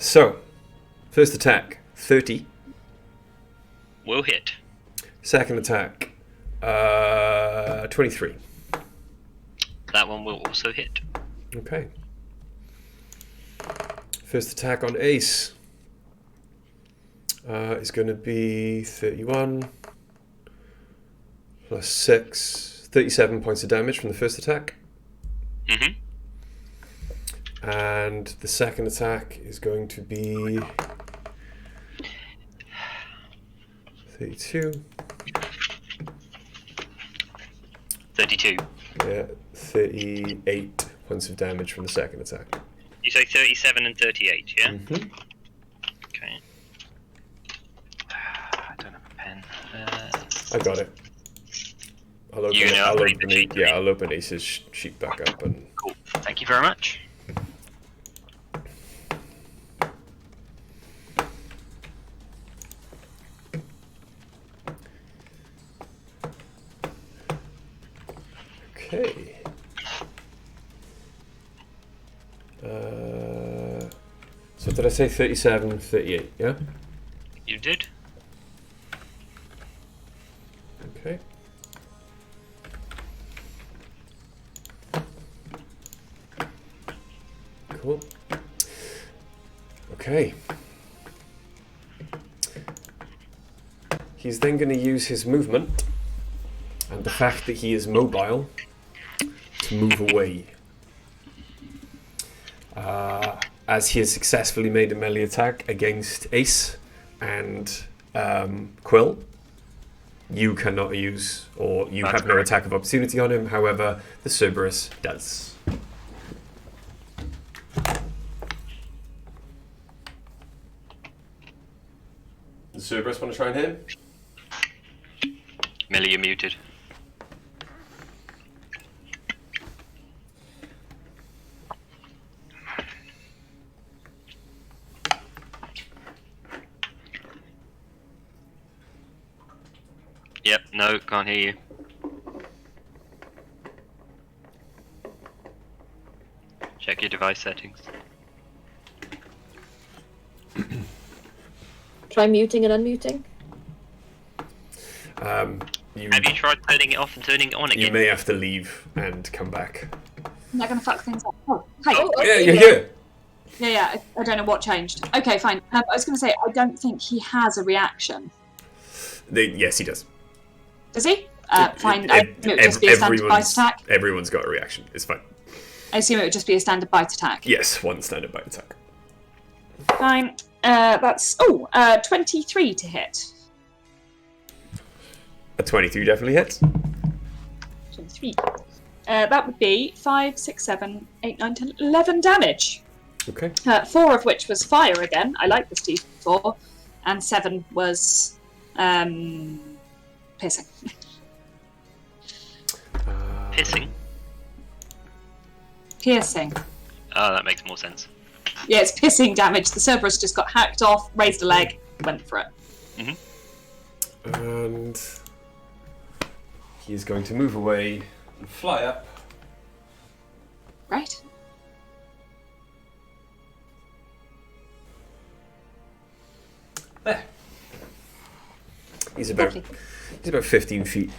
So, first attack, 30. Will hit. Second attack, 23. That one will also hit. Okay. First attack on Ace is going to be 31 plus 6, 37 points of damage from the first attack. Mm-hmm. And the second attack is going to be 32. 32. Yeah, 38 points of damage from the second attack. You say 37 and 38, yeah? Mm-hmm. I got it. I'll open, You know, I'll I'll open, read the sheet. yeah, I'll open Ace's sheet back up and. Cool. Thank you very much. Okay. So did I say 37, 38? Yeah. You did. Okay. Cool. Okay. He's then going to use his movement and the fact that he is mobile to move away. As he has successfully made a melee attack against Ace and Quill, you cannot use, or you have no attack of opportunity on him. However, the Cerberus does. The Cerberus want to try and hit him? Millie, you're muted. Yep, no, can't hear you. Check your device settings. Try muting and unmuting. Have you tried turning it off and turning it on again? You may have to leave and come back. I'm not going to fuck things up. Oh, hi. Oh, Yeah, okay, you're here. Yeah. I don't know what changed. Okay, fine. I was going to say, I don't think he has a reaction. Yes, he does. Does he? Fine. I assume it would just be a standard bite attack. Everyone's got a reaction. It's fine. I assume it would just be a standard bite attack. Yes, one standard bite attack. Fine. That's 23 to hit. A 23 definitely hits. 23. That would be 5, 6, 7, 8, 9, 10, 11 damage. Okay. 4 of which was fire again. I like this D4. And 7 was piercing. Pissing? Piercing. Oh, that makes more sense. Yeah, it's pissing damage. The Cerberus just got hacked off, raised a leg, went for it. Mm-hmm. And he's going to move away and fly up. Right. There. He's about 15 feet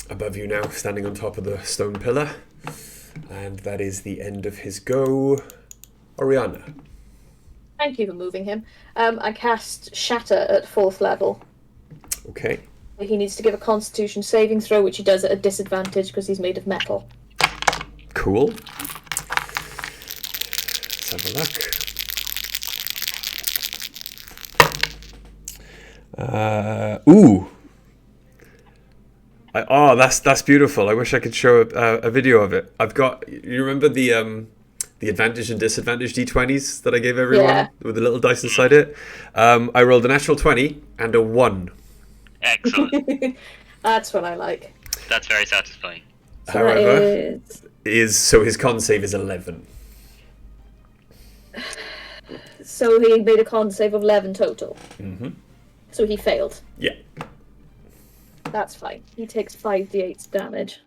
above you now, standing on top of the stone pillar. And that is the end of his go. Oriana. Thank you for moving him. I cast Shatter at 4th level. Okay. He needs to give a Constitution saving throw, which he does at a disadvantage because he's made of metal. Cool. Let's have a look. That's beautiful. I wish I could show a video of it. I've got. You remember the advantage and disadvantage d20s that I gave everyone, Yeah, with the little dice inside it? I rolled a natural 20 and a 1. Excellent. that's what I like. That's very satisfying. So However, that is... so his con save is 11. So he made a con save of 11 total. Mm-hmm. So he failed. Yeah. That's fine. He takes 5d8 damage.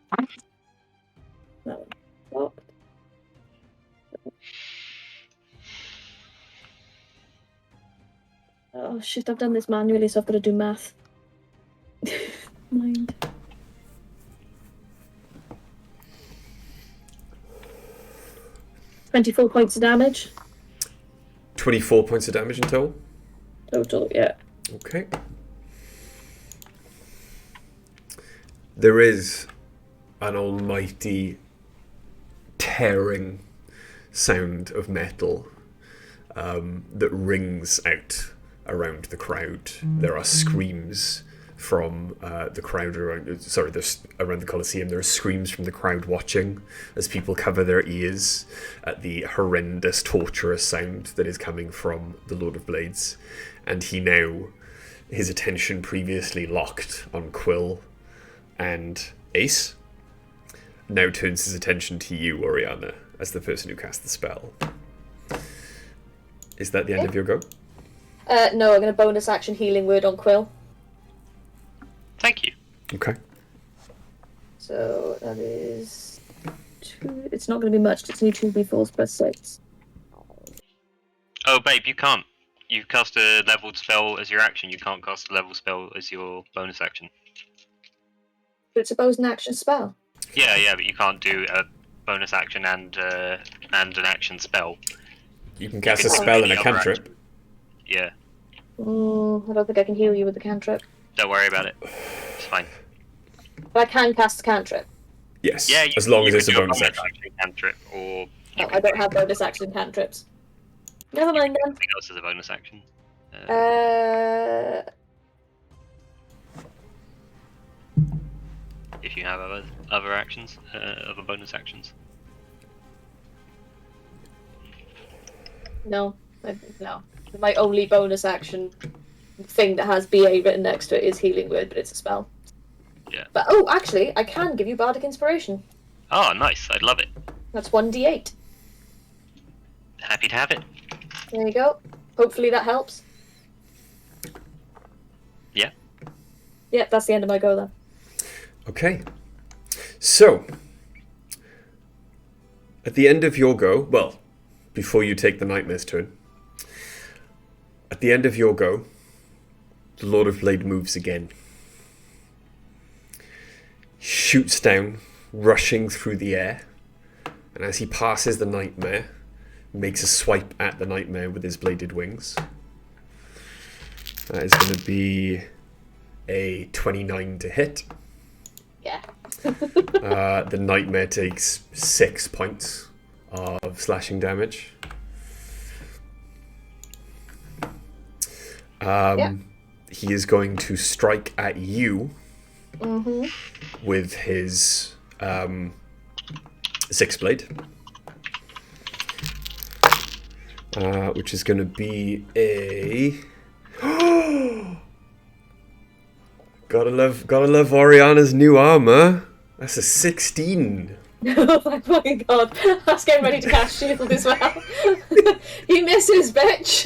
That one blocked. Oh shit, I've done this manually, so I've got to do math. Mind. $24 points of damage. 24 points of damage in total. Total, yeah. Okay. There is an almighty tearing sound of metal that rings out around the crowd. There are screams from the crowd around the Colosseum. There are screams from the crowd watching as people cover their ears at the horrendous, torturous sound that is coming from the Lord of Blades. And he now his attention previously locked on Quill and Ace now turns his attention to you, Oriana, as the person who cast the spell. Is that the end of your go? No, I'm going to bonus action healing word on Quill. Thank you. Okay. So that is 2. It's not going to be much. It's only 2d4s plus 6. Oh, babe, you can't. You cast a leveled spell as your action. You can't cast a level spell as your bonus action. But it's a bonus action spell. Yeah, but you can't do a bonus action and an action spell. You can cast You a can spell do and a any other cantrip. action. Yeah, I don't think I can heal you with the cantrip. don't worry about it. It's fine. But I can cast a cantrip. Yes, Yeah, as long as you it's a can do bonus action. cantrip, or Oh, I don't have bonus action cantrips. Never mind then. something else as a bonus action. If you have other actions, other bonus actions. No. My only bonus action thing that has BA written next to it is healing word, but it's a spell. Yeah. But actually, I can give you bardic inspiration. Oh, nice! I'd love it. That's 1d8. Happy to have it. There you go. Hopefully that helps. Yeah. Yeah, that's the end of my go then. Okay. So, at the end of your go, well, before you take the Nightmare's turn, at the end of your go, the Lord of Blade moves again. Shoots down, rushing through the air, and as he passes the Nightmare, makes a swipe at the Nightmare with his bladed wings. That is going to be a 29 to hit. Yeah. The Nightmare takes 6 points of slashing damage. He is going to strike at you with his six blade, which is going to be a gotta love Oriana's new armor. That's a 16. Oh my fucking god. I was getting ready to cast shield as well. He misses, bitch.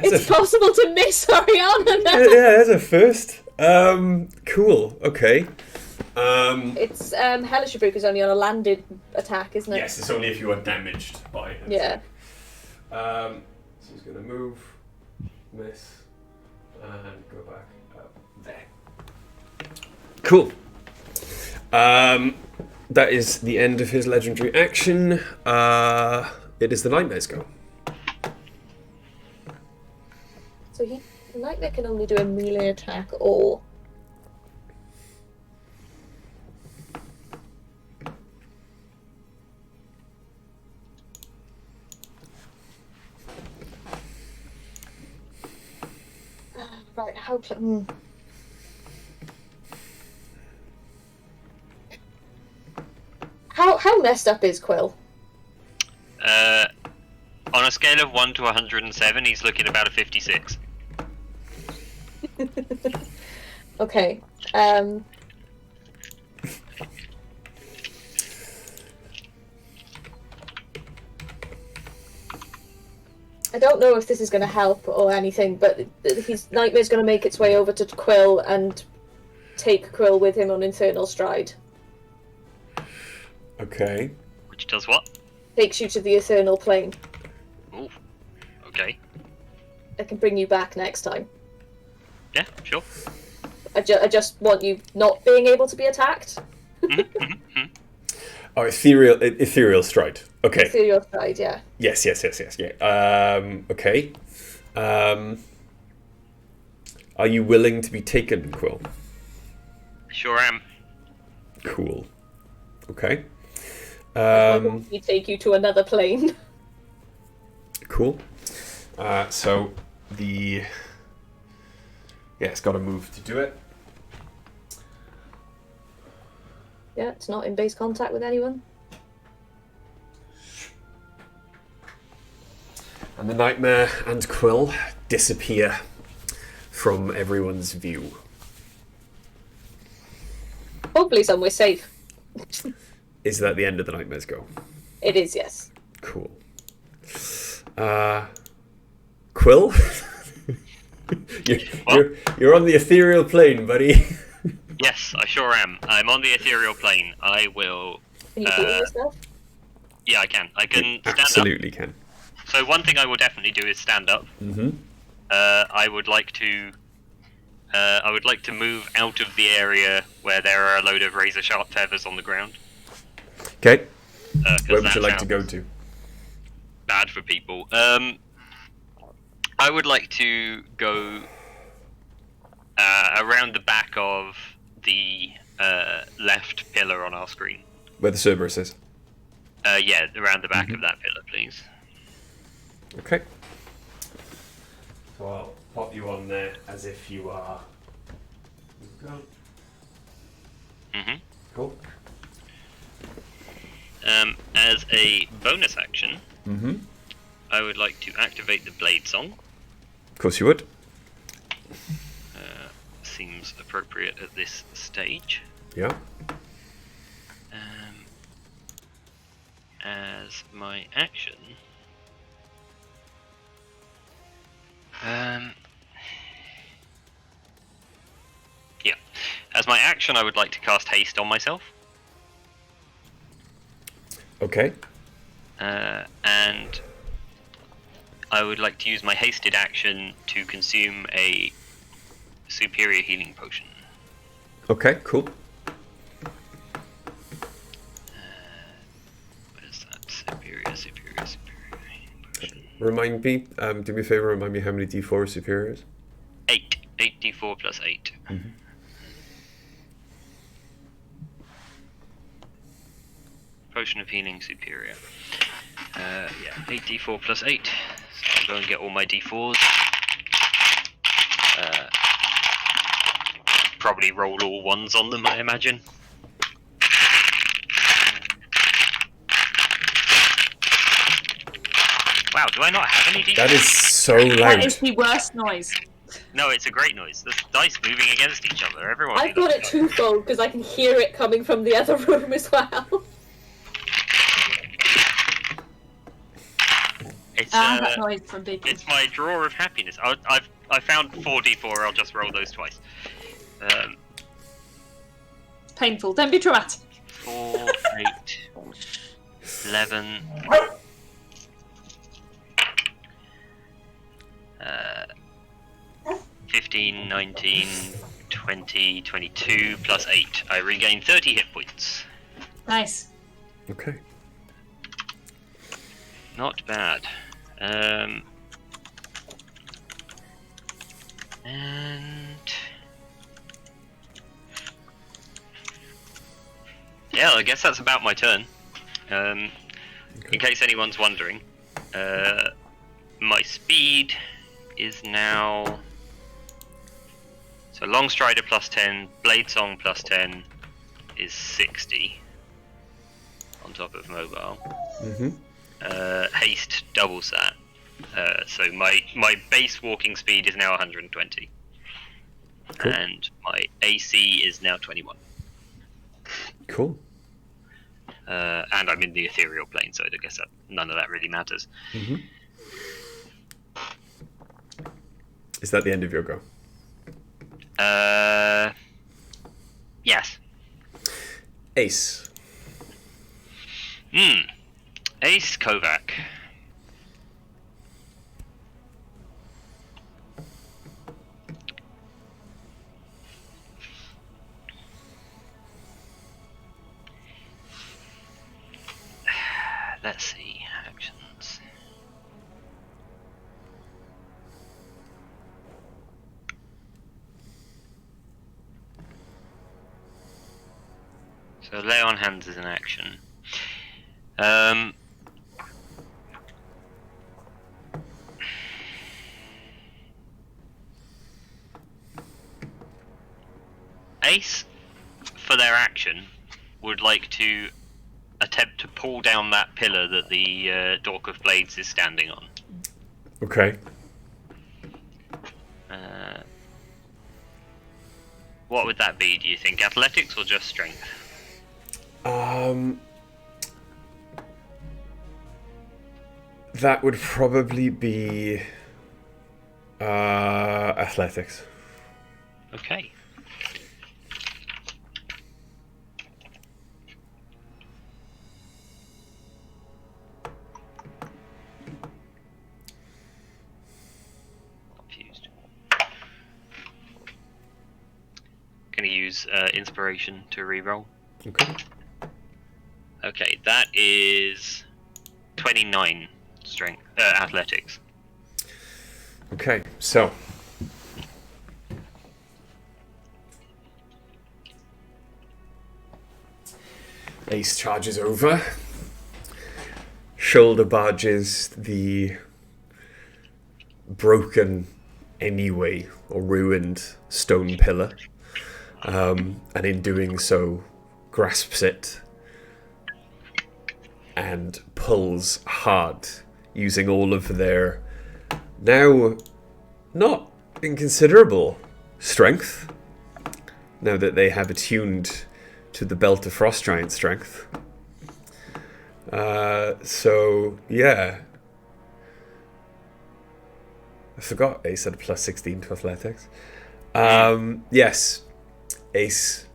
It's possible to miss Oriana now. Yeah, that's a first. Cool. Okay. It's Hellish Rebuke is only on a landed attack, isn't it? Yes, it's only if you are damaged by it. Yeah. So he's gonna move, miss, and go back up there. Cool. That is the end of his legendary action. It is the Nightmare's go. So the Nightmare can only do a melee attack or... Right, How messed up is Quill? On a scale of 1 to 107, he's looking about a 56. Okay. I don't know if this is going to help or anything, but his Nightmare's going to make its way over to Quill and take Quill with him on Infernal Stride. Okay. Which does what? Takes you to the Eternal Plane. Ooh. Okay. I can bring you back next time. Yeah, sure. I just want you not being able to be attacked. Oh, ethereal stride. Okay. Ethereal Stride, yeah. Yes. Yeah. Okay. Are you willing to be taken, Quill? Sure am. Cool. Okay. We take you to another plane. Cool. So the it's got to move to do it. Yeah, it's not in base contact with anyone. And the Nightmare and Quill disappear from everyone's view. Hopefully somewhere safe. Is that the end of the Nightmares Go? It is, yes. Cool. Quill? you're on the ethereal plane, buddy. Yes, I sure am. I'm on the ethereal plane. I will... Can you heal yourself? Yeah, I can. I can stand Absolutely up. can. So one thing I will definitely do is stand up. Mm-hmm. I would like to move out of the area where there are a load of razor sharp feathers on the ground. Okay. Where would that you like to sounds go to? Bad for people. I would like to go around the back of the left pillar on our screen. Where the Cerberus is. Yeah, around the back of that pillar, please. Okay. So I'll pop you on there as if you are... Mm-hmm. Cool. As a bonus action, Mm-hmm. I would like to activate the Blade Song. Of course you would. Seems appropriate at this stage. Yeah. As my action, yeah. As my action, I would like to cast Haste on myself. Okay. And I would like to use my hasted action to consume a superior healing potion. Okay, cool. What is that? Superior healing potion. Remind me, do me a favor, remind me how many D4 superior is? 8. 8d4 plus 8. Mm-hmm. Potion of healing superior. Yeah, 8d4 plus 8. So I'll go and get all my d4s. Probably roll all ones on them, I imagine. Wow, do I not have any d4s? That is so That loud. is the worst noise. No, it's a great noise. There's dice moving against each other. Everyone. I've got it twofold because I can hear it coming from the other room as well. It's that noise from Bacon. it's my drawer of happiness. I found 4d4. I'll just roll those twice. Painful. Don't be dramatic. 4, 8, 11. 15, 19, 20, 22, plus 8. I regain 30 hit points. Nice. Okay. Not bad. And... yeah, I guess that's about my turn. In case anyone's wondering, my speed is now... So Long Strider plus 10, Blade Song plus 10 is 60 on top of Mobile. Mm-hmm. Haste doubles that. So my base walking speed is now 120. Cool. And my AC is now 21. Cool. And I'm in the ethereal plane, so I guess that none of that really matters. Mm-hmm. Is that the end of your go? Yes. Ace. Ace Kovac. Let's see, actions. So lay on hands is an action. Ace, for their action, would like to attempt to pull down that pillar that the Dork of Blades is standing on. Okay. What would that be, do you think? Athletics or just strength? That would probably be athletics. Okay. Confused. Gonna use inspiration to reroll. Okay. Okay, that is 29 strength athletics. Okay, so Ace charges over, shoulder barges the broken anyway or ruined stone pillar, and in doing so grasps it and pulls hard, using all of their now not inconsiderable strength, now that they have attuned to the belt of frost giant strength. So yeah, I forgot Ace had a plus 16 to athletics. Yes, Ace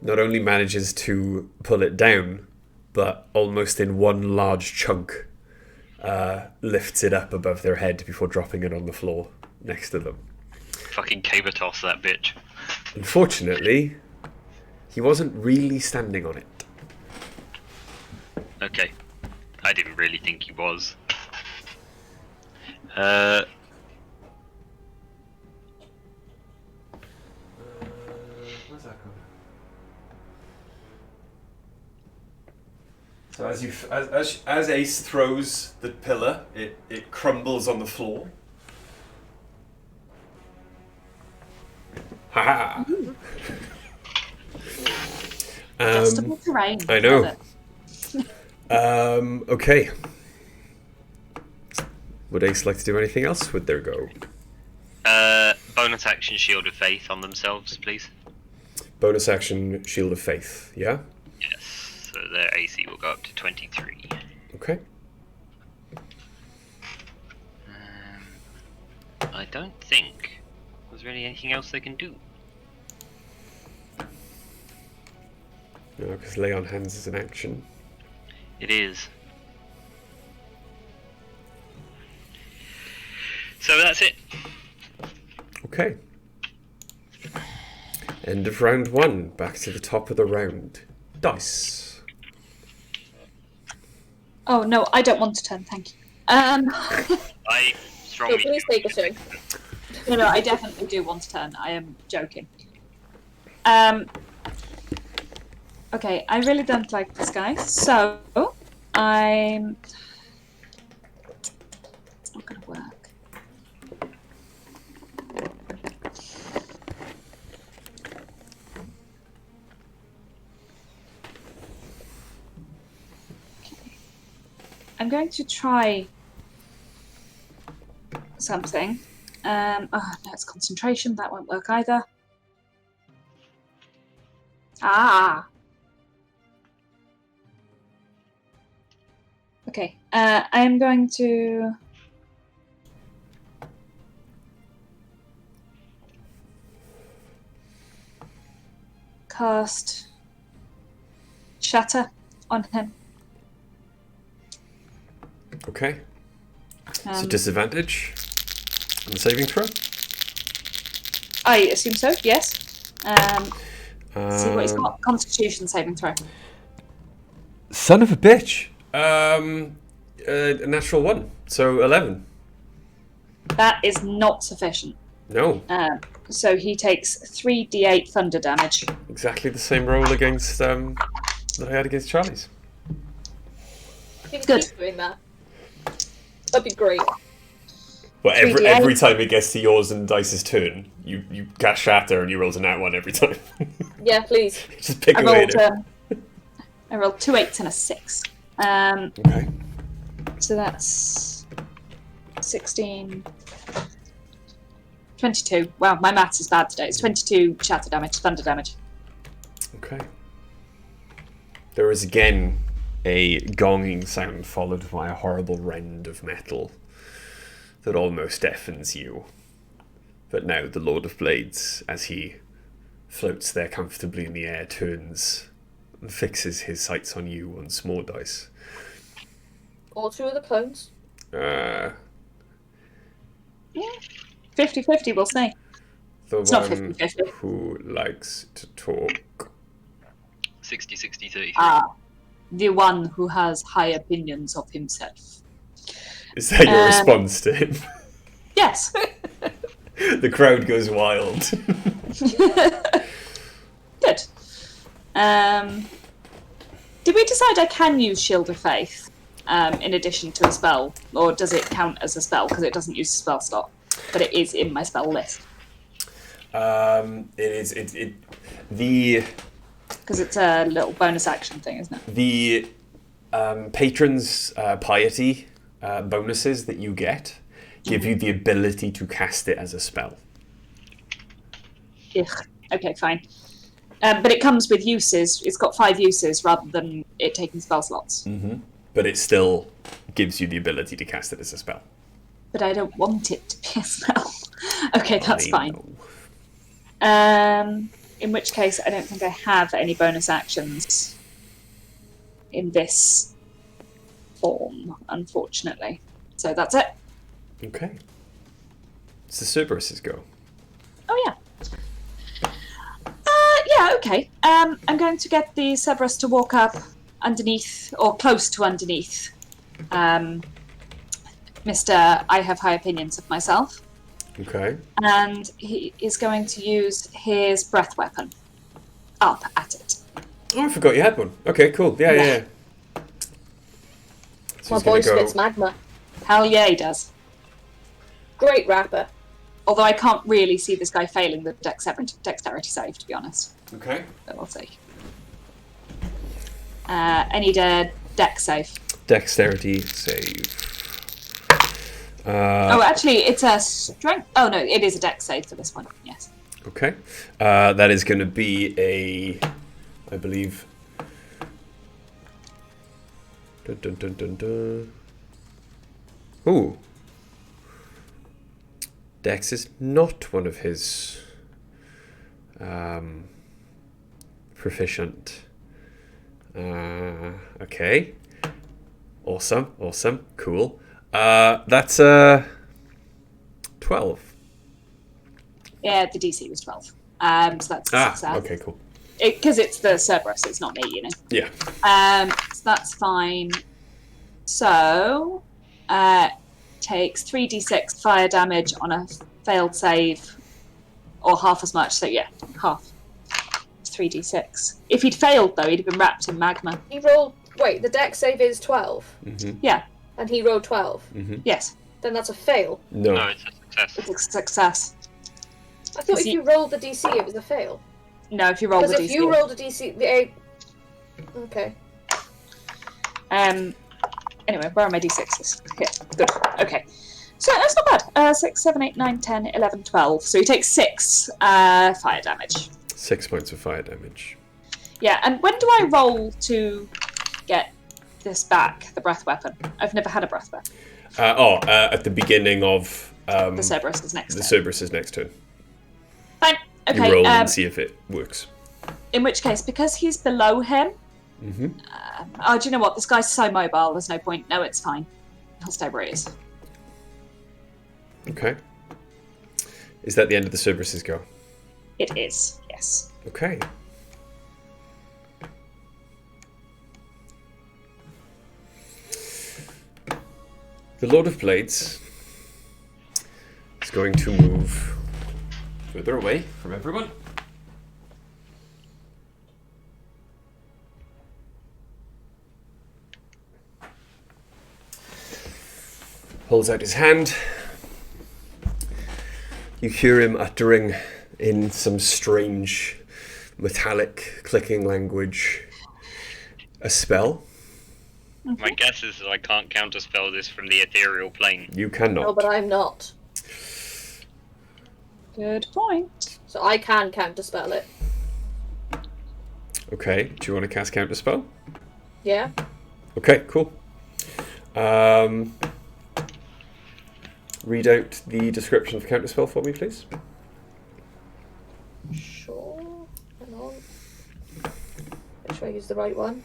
not only manages to pull it down, but almost in one large chunk lifts it up above their head before dropping it on the floor next to them. Fucking caber toss that bitch. Unfortunately, he wasn't really standing on it. Okay. I didn't really think he was. Where's that going? So as Ace throws the pillar, it crumbles on the floor. Ha ha! Adjustable terrain. I know. Love it. Okay. Would Ace like to do anything else with their go? Bonus action Shield of Faith on themselves, please. Bonus action, Shield of Faith, yeah? Yes. So their AC will go up to 23. Okay. I don't think there's really anything else they can do. No, because lay on hands is an action. It is. So that's it. Okay. End of round one. Back to the top of the round. Dice. Oh no, I don't want to turn. Thank you. I strongly. So please take a turn. No, I definitely do want to turn. I am joking. Okay, I really don't like this guy, so I'm. It's not gonna work. I'm going to try something. Oh, no, it's concentration. That won't work either. Ah. Okay. I'm going to cast Shatter on him. Okay. So disadvantage on the saving throw? I assume so, yes. See what he's got. Constitution saving throw. Son of a bitch. A natural 1, so 11. That is not sufficient. No. So he takes 3d8 thunder damage. Exactly the same roll against that I had against Charlie's. Keep Good. doing that. That'd be great. Well, 3d8. every time it gets to yours and Dice's turn, you cast Shatter and you roll a nat 1 every time. Yeah, please. Just pick I away rolled, at it. I rolled 2 8s and a 6. Okay. So that's 16, 22. Wow, my maths is bad today. It's 22 shatter damage, thunder damage. Okay. There is again a gonging sound followed by a horrible rend of metal that almost deafens you. But now the Lord of Blades, as he floats there comfortably in the air, turns and fixes his sights on you once more, Dice. All two of the clones. 50-50, we'll see. The It's not one 50-50. who likes to talk. 60-60-33. The one who has high opinions of himself. Is that your response to him? Yes. The crowd goes wild. Good. Did we decide I can use Shield of Faith in addition to a spell? Or does it count as a spell because it doesn't use a spell slot? But it is in my spell list. Because it's a little bonus action thing, isn't it? the patron's piety bonuses that you get give you the ability to cast it as a spell. Ugh. Okay, fine. But it comes with uses. It's got 5 uses rather than it taking spell slots. Mm-hmm. But it still gives you the ability to cast it as a spell. But I don't want it to be a spell. Okay, that's I fine. know. In which case, I don't think I have any bonus actions in this form, unfortunately. So that's it. Okay. It's the Cerberus's go. Oh, yeah. Yeah, okay. I'm going to get the Cerberus to walk up underneath, or close to underneath, Mr. I have high opinions of myself. Okay. And he is going to use his breath weapon up at it. Oh, I forgot you had one. Okay, cool. Yeah. So My he's boy gonna go. spits magma. Hell yeah, he does. Great rapper. Although I can't really see this guy failing the dexterity save, to be honest. Okay. But we'll see. I need a dex save. Dexterity save. Oh, actually, it's a strength. Oh, no, it is a dex save for this one, yes. Okay. That is going to be I believe. Dun, dun, dun, dun, dun. Ooh. Dex is not one of his proficient. Okay. Awesome. Cool. That's 12. Yeah, the DC was 12. So that's a success. Okay, cool. Because it's the Cerberus, it's not me, you know. Yeah. So that's fine. So, takes 3d6 fire damage on a failed save, or half as much. So yeah, half. It's 3d6. If he'd failed though, he'd have been wrapped in magma. He rolled. Wait, the dex save is 12, Mm-hmm. Yeah. and he rolled 12. Mm-hmm. Yes. Then that's a fail. No. No, it's a success. It's a success. I thought Is if you rolled the DC, it was a fail. No, if you roll the Because DC. if you rolled a DC, okay. Anyway, where are my d6s? Here. Good. Okay. So that's not bad. 6, 7, 8, 9, 10, 11, 12. So he takes 6 fire damage. 6 points of fire damage. Yeah, and when do I roll to get this back, the breath weapon? I've never had a breath weapon. At the beginning of The Cerberus is next the turn. Cerberus's next turn. Fine. Okay. You roll and see if it works. In which case, because he's below him, Mm-hmm. oh, do you know what? This guy's so mobile, there's no point. No, it's fine. He'll stay where he is. Okay. Is that the end of the Cerberus's go? It is, yes. Okay. The Lord of Blades is going to move further away from everyone. Holds out his hand. You hear him uttering in some strange metallic clicking language a spell. My guess is that I can't counterspell this from the ethereal plane. You cannot. No, but I'm not. Good point. So I can counterspell it. Okay, do you want to cast Counterspell? Yeah. Okay, cool. Read out the description of Counterspell for me, please. Sure. Hang on. Make sure I use the right one.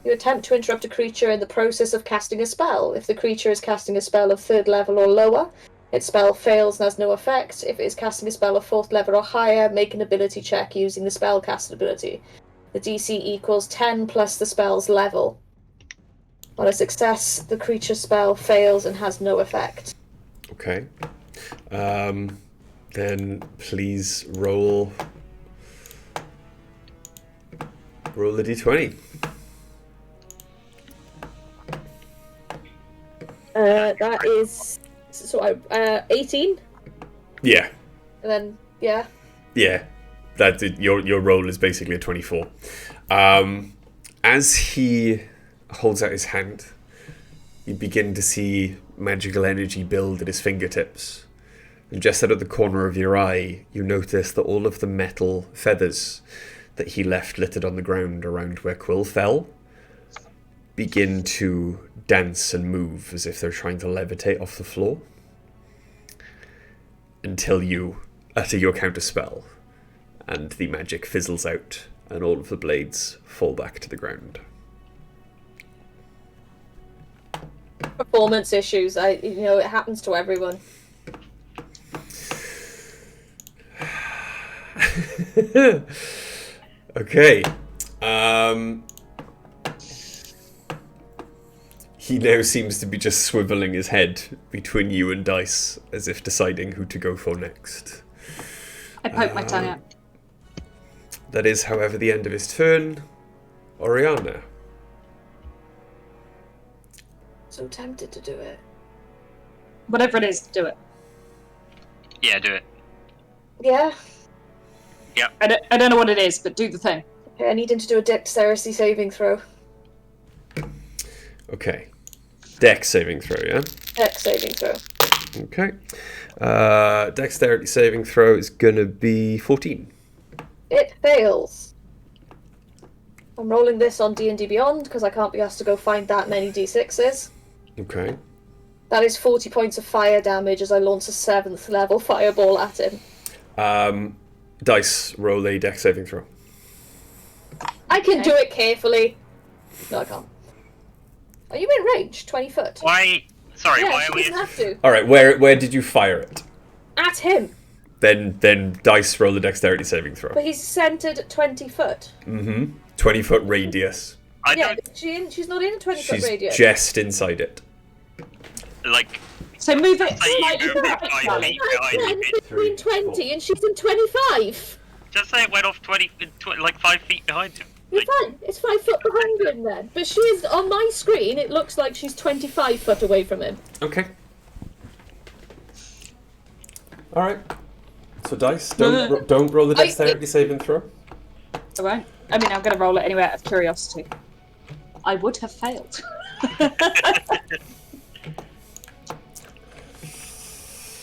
You attempt to interrupt a creature in the process of casting a spell. If the creature is casting a spell of 3rd level or lower, its spell fails and has no effect. If it is casting a spell of 4th level or higher, make an ability check using the spellcasting ability. The DC equals 10 plus the spell's level. On a success, the creature's spell fails and has no effect. Okay. Then please roll a d20. That is 18, Yeah. and then yeah. Yeah. That's it. Your roll is basically a 24. As he holds out his hand, you begin to see magical energy build at his fingertips. And just out of the corner of your eye, you notice that all of the metal feathers that he left littered on the ground around where Quill fell begin to dance and move as if they're trying to levitate off the floor. Until you utter your counterspell, and the magic fizzles out, and all of the blades fall back to the ground. Performance issues. It happens to everyone. Okay. He now seems to be just swiveling his head between you and Dice, as if deciding who to go for next. I poke my tongue out. That is, however, the end of his turn. Oriana. So tempted to do it. Whatever it is, do it. Yeah, do it. Yeah. I don't know what it is, but do the thing. Okay, I need him to do a dexterity saving throw. Okay. Dex saving throw, yeah? Dex saving throw. Okay. Dexterity saving throw is going to be 14. It fails. I'm rolling this on D&D Beyond because I can't be asked to go find that many D6s. Okay. That is 40 points of fire damage as I launch a 7th level fireball at him. Dice, roll a dex saving throw. I can do it carefully. No, I can't. Are you in range? 20 foot? Why? Sorry, Yeah, why she are we? doesn't have to. Alright, where did you fire it? At him. Then Dice, roll a dexterity saving throw. But he's centered at 20 foot. 20-foot radius. I Yeah, don't she's not in a 20 foot She's radius. just inside it. like. So move it Say you slightly go back, 5 Charlie. feet behind I'm you. between 20 and she's in 25. Just say it went off 5 feet behind him. You're fine. It's 5 foot behind him then. But she is, on my screen, it looks like she's 25 foot away from him. Okay. Alright. So Dice, don't roll the dexterity saving throw. I won't. I mean, I'm going to roll it anyway out of curiosity. I would have failed.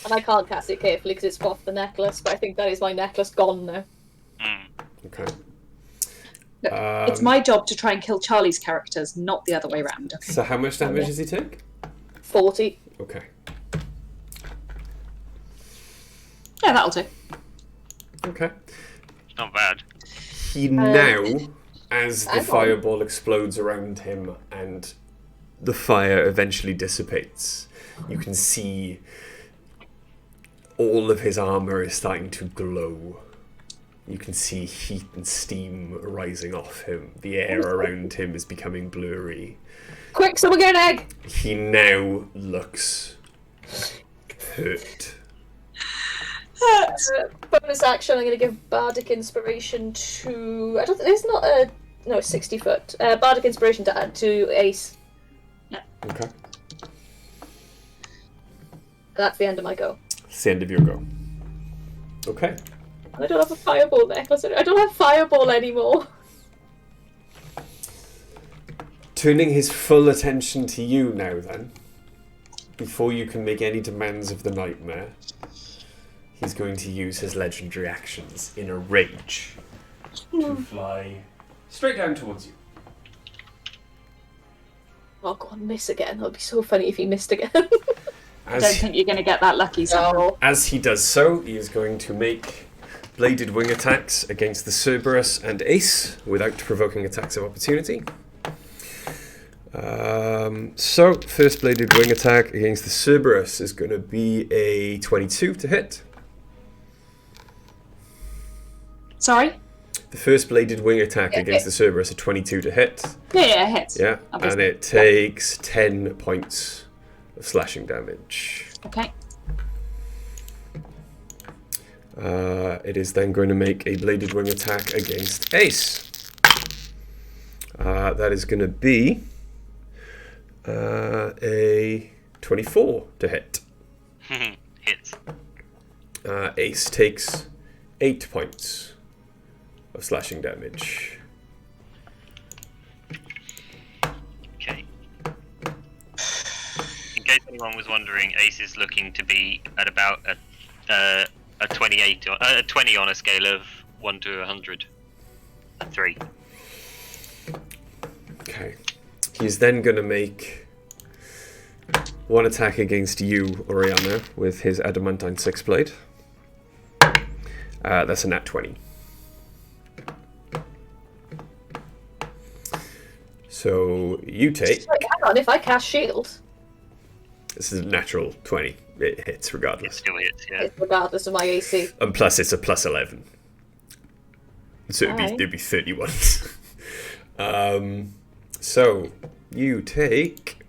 And I can't cast it carefully because it's off the necklace, but I think that is my necklace gone now. Okay. Look, it's my job to try and kill Charlie's characters, not the other way around. Okay. So how much damage does he take? 40. Okay. Yeah, that'll do. Okay. Not bad. He now, as the hang on. fireball explodes around him and the fire eventually dissipates, you can see all of his armor is starting to glow. You can see heat and steam rising off him. The air around him is becoming blurry. Quick, someone get an egg! He now looks hurt. Bonus action, I'm going to give Bardic Inspiration to... I don't think... There's not a... No, 60 foot. Bardic Inspiration to add to Ace. Okay. That's the end of my go. It's the end of your go. Okay. I don't have a fireball necklace. I don't have fireball anymore. Turning his full attention to you now then, before you can make any demands of the nightmare, is going to use his legendary actions in a rage to fly straight down towards you. Oh, go on, miss again. That would be so funny if he missed again. I don't think you're going to get that lucky. No. As he does so, he is going to make bladed wing attacks against the Cerberus and Ace without provoking attacks of opportunity. So, first bladed wing attack against the Cerberus is going to be a 22 to hit. Sorry? The first bladed wing attack against the Cerberus, a 22 to hit. Yeah, it hits. Yeah, Obviously. and it takes 10 points of slashing damage. Okay. It is then going to make a bladed wing attack against Ace. That is going to be a 24 to hit. Hits. Ace takes 8 points of slashing damage. Okay. In case anyone was wondering, Ace is looking to be at about a 28 or a 20 on a scale of 1 to 100. A 3. Okay. He's then going to make one attack against you, Oriana, with his adamantine 6-blade. That's a nat 20. So you take... Wait, hang on, if I cast shield, This is a natural 20. It hits It regardless. still hits, yeah. it's regardless of my AC. And plus it's a plus 11. So it'd be 31. So you take...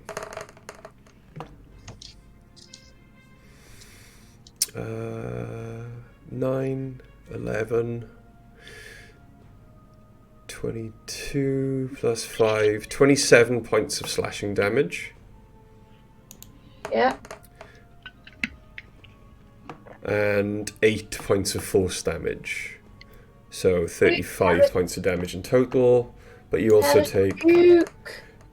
9, 11, 22 plus 5, 27 points of slashing damage. Yeah. And 8 points of force damage. So 35 points of damage in total. But you also take...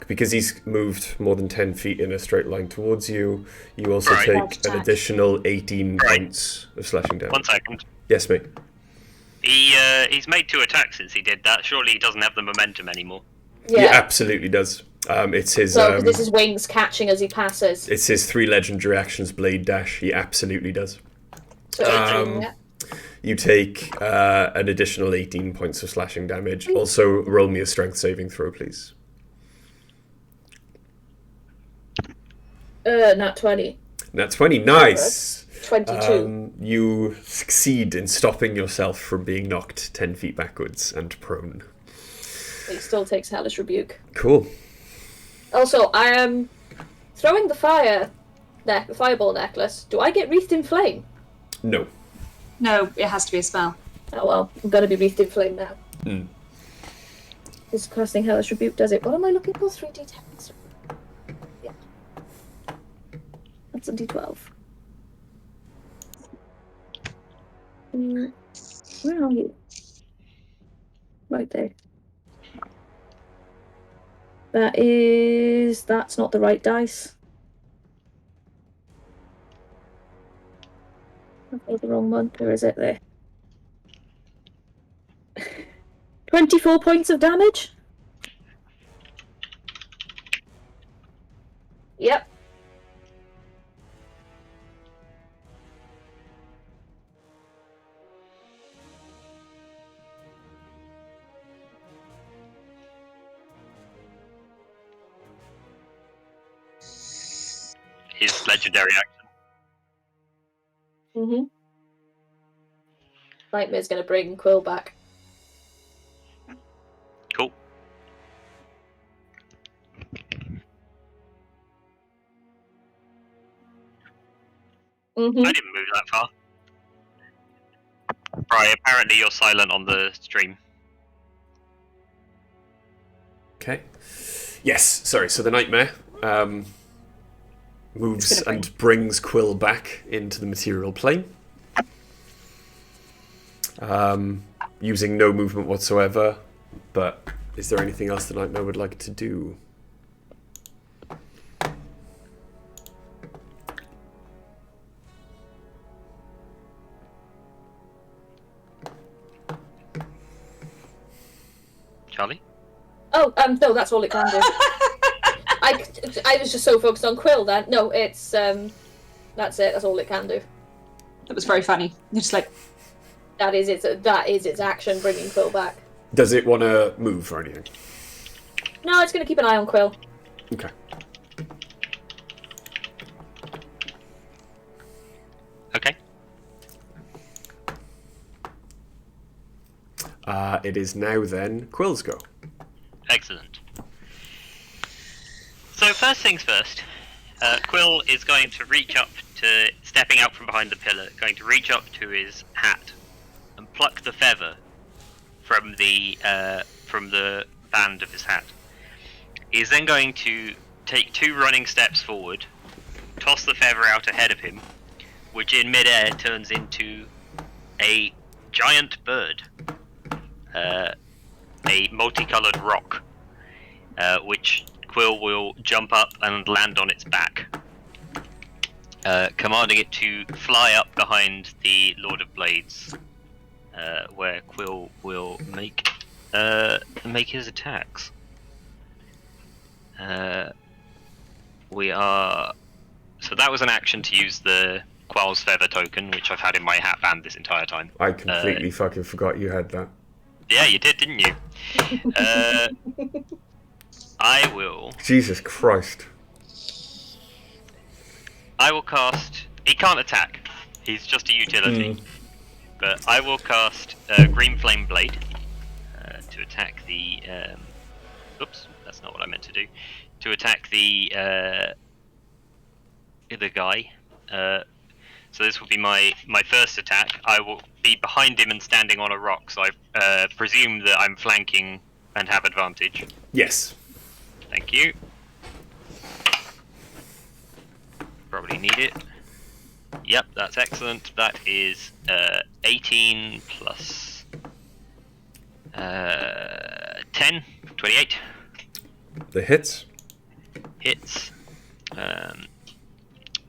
Because he's moved more than 10 feet in a straight line towards you, you also take an additional 18 points of slashing damage. 1 second. Yes, mate. He's made 2 attacks since he did that. Surely he doesn't have the momentum anymore. He absolutely does. It's his... So this is wings catching as he passes. It's his 3 legendary actions, Blade Dash. He absolutely does. So 18, yeah. You take an additional 18 points of slashing damage. Also, roll me a strength saving throw, please. Nat 20. Nat 20, nice! 22. You succeed in stopping yourself from being knocked 10 feet backwards and prone. He still takes Hellish Rebuke. Cool. Also, I am throwing the fireball necklace. Do I get wreathed in flame? No. No, it has to be a spell. Oh well, I'm gonna be wreathed in flame now. This casting Hellish Rebuke does it. What am I looking for? 3d10. Yeah. That's a d12. Where are you? Right there. That's not the right dice. I've got the wrong one. Where is it there? 24 points of damage? Yep. His legendary action. Mm-hmm. Nightmare's gonna bring Quill back. Cool. Mm-hmm. I didn't move that far. Right, apparently you're silent on the stream. Okay. Yes, sorry, so the nightmare moves and brings Quill back into the material plane. Using no movement whatsoever, but is there anything else the nightmare would like to do? Charlie? Oh, no, that's all it can do. I was just so focused on Quill then. No, it's that's it. That's all it can do. That was very funny. You're just like, That is its action, bringing Quill back. Does it want to move or anything? No, it's going to keep an eye on Quill. Okay. Okay. It is now then Quill's go. Excellent. So first things first, Quill is going to reach up to, stepping out from behind the pillar, going to reach up to his hat and pluck the feather from the band of his hat. He is then going to take 2 running steps forward, toss the feather out ahead of him, which in midair turns into a giant bird, a multicolored rock, which Quill will jump up and land on its back, commanding it to fly up behind the Lord of Blades, where Quill will make his attacks. So that was an action to use the Quell's Feather token, which I've had in my hat band this entire time. I completely fucking forgot you had that. Yeah, you did, didn't you? I will. Jesus Christ. I will cast. He can't attack. He's just a utility. But I will cast Green Flame Blade to attack the. Oops, that's not what I meant to do. To attack the guy. So this will be my first attack. I will be behind him and standing on a rock, so I presume that I'm flanking and have advantage. Yes. Thank you. Probably need it. Yep, that's excellent. That is 18 plus 10, 28. The hits. Hits.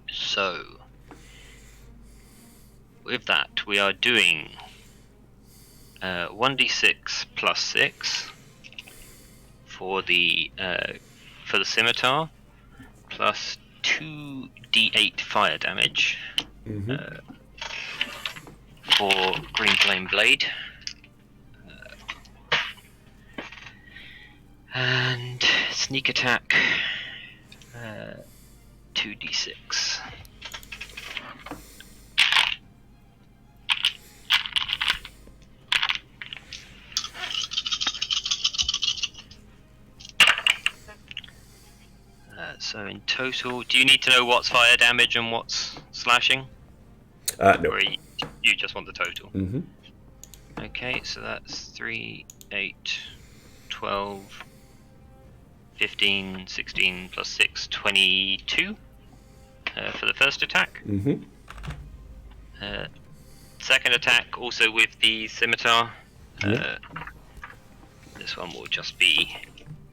So, with that, we are doing 1d6 plus 6 for the scimitar, plus 2d8 fire damage for Green Flame Blade, and sneak attack 2d6. So in total, do you need to know what's fire damage and what's slashing? No. Or you just want the total? Mm-hmm. Okay, so that's 3, 8, 12, 15, 16 plus 6, 22 for the first attack. Mm-hmm. Second attack, also with the scimitar. Yeah. This one will just be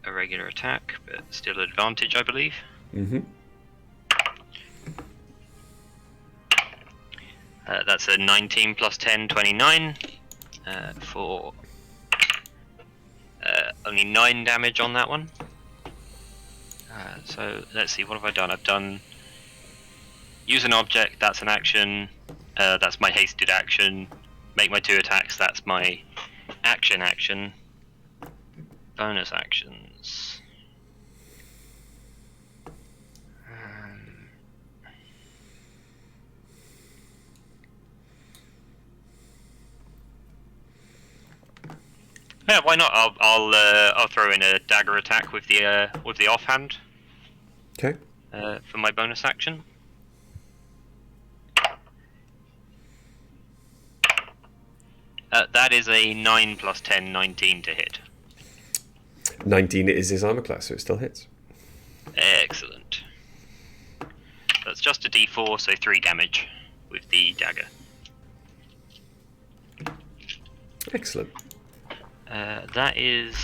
a regular attack, but still advantage, I believe. Mm-hmm. That's a 19 plus 10, 29 for only 9 damage on that one. So let's see, what have I done? I've done use an object, that's an action, that's my hasted action, make my 2 attacks, that's my action. Bonus actions. Yeah, why not? I'll throw in a dagger attack with the offhand. Okay. For my bonus action. That is a 9 plus 10, 19 to hit. 19 is his armor class, so it still hits. Excellent. That's just a d4, so 3 damage with the dagger. Excellent. That is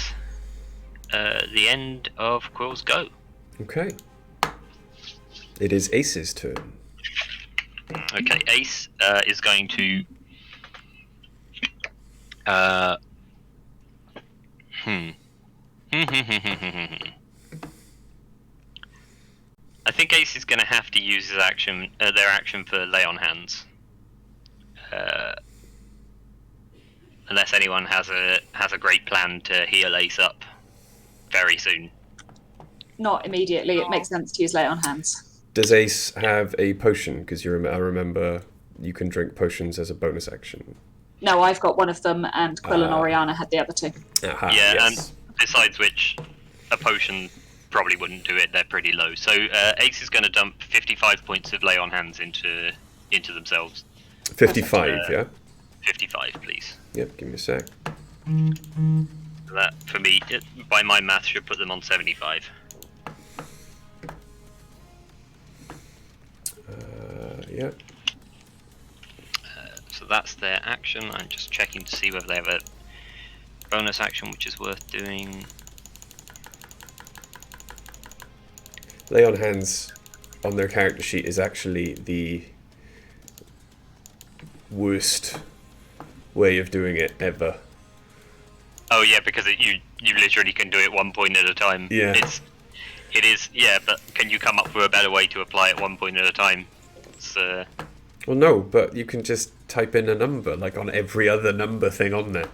the end of Quill's go. Okay. It is Ace's turn. Okay, Ace is going to I think Ace is going to have to use his action, their action for lay on hands. Unless anyone has a great plan to heal Ace up very soon. Not immediately. It makes sense to use lay on hands. Does Ace have a potion? Because I remember you can drink potions as a bonus action. No, I've got one of them, and Quill and Oriana had the other two. Aha, Yeah, yes. and besides which, a potion probably wouldn't do it. They're pretty low. So Ace is going to dump 55 points of lay on hands into themselves. 55, yeah? 55, please. Yep, give me a sec. That, for me, by my math, should put them on 75. Yep. So that's their action. I'm just checking to see whether they have a bonus action which is worth doing. Lay on hands on their character sheet is actually the worst way of doing it ever. Oh yeah, because you literally can do it 1 point at a time. Yeah. It is, yeah, but can you come up with a better way to apply it 1 point at a time? It's, Well, no, but you can just type in a number, like on every other number thing on there.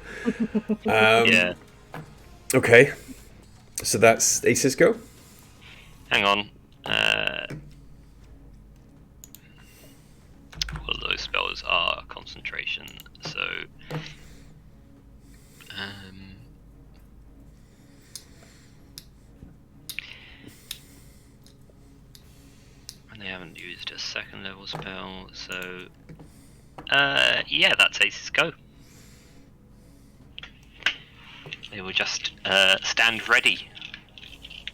yeah. Okay. So that's Ace's go? Hang on. All those spells are concentration, so... and they haven't used a second level spell, so... yeah, that's Ace's go. They will just stand ready.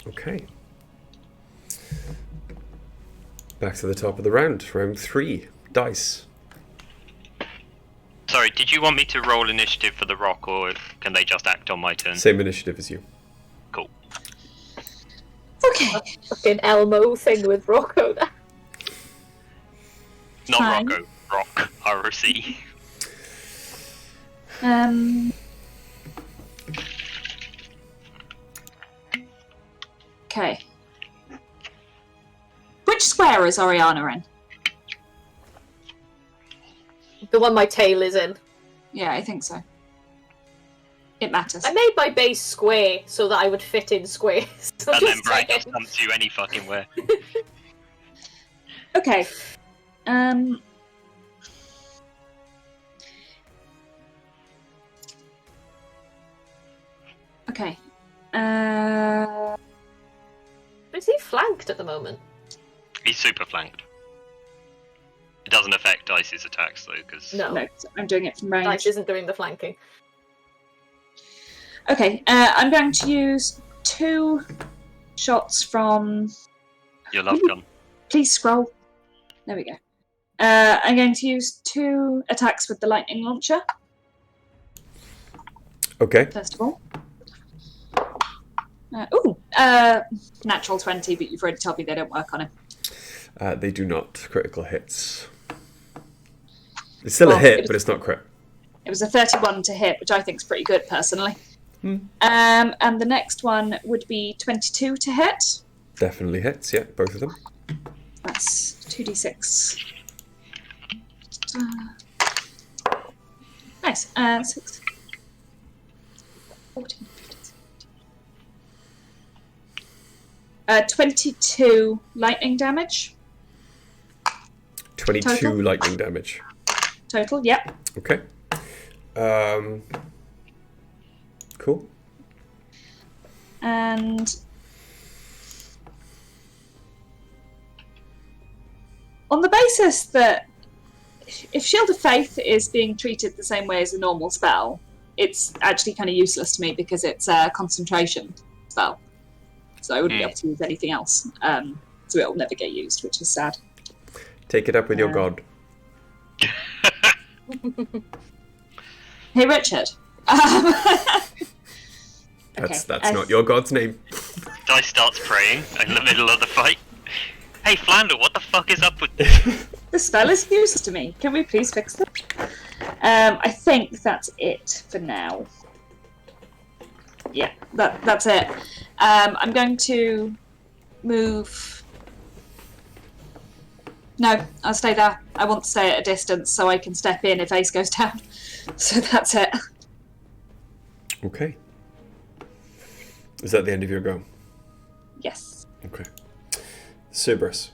Okay. Back to the top of the round. Round 3. Dice. Sorry, did you want me to roll initiative for the rock, or can they just act on my turn? Same initiative as you. Cool. Okay. Fucking Elmo thing with Rocco there. Not Fine. Rocco, Rock, ROC. Okay. Which square is Oriana in? The one my tail is in. Yeah, I think so. It matters. I made my base square so that I would fit in squares. So And then just Brad saying. just dumps you any fucking where. Okay. Okay. Is he flanked at the moment? He's super flanked. It doesn't affect Dice's attacks though, because No. No, I'm doing it from range. Dice isn't doing the flanking. Okay, I'm going to use 2 shots from... your love gun. Please scroll. There we go. I'm going to use 2 attacks with the lightning launcher, Okay. first of all. Natural 20, but you've already told me they don't work on him. They do not. Critical hits. It's still a Well, hit, but it's not crit. It was a 31 to hit, which I think is pretty good, personally. Hmm. And the next one would be 22 to hit. Definitely hits, yeah, both of them. That's 2d6. Nice. 6. 14. 22 lightning damage 22 Total? lightning damage. total. Yep. Okay. Cool. And on the basis that if Shield of Faith is being treated the same way as a normal spell, it's actually kind of useless to me because it's a concentration spell. So I wouldn't be able to use anything else. So it'll never get used, which is sad. Take it up with your god. Hey, Richard. That's not your god's name. Dice starts praying in the middle of the fight. Hey Flander, what the fuck is up with this? The spell is useless to me. Can we please fix that? I think that's it for now. Yeah, that's it. I'm going to move. No, I'll stay there. I want to stay at a distance so I can step in if Ace goes down. So that's it. Okay. Is that the end of your go? Yes. Okay. Cerberus.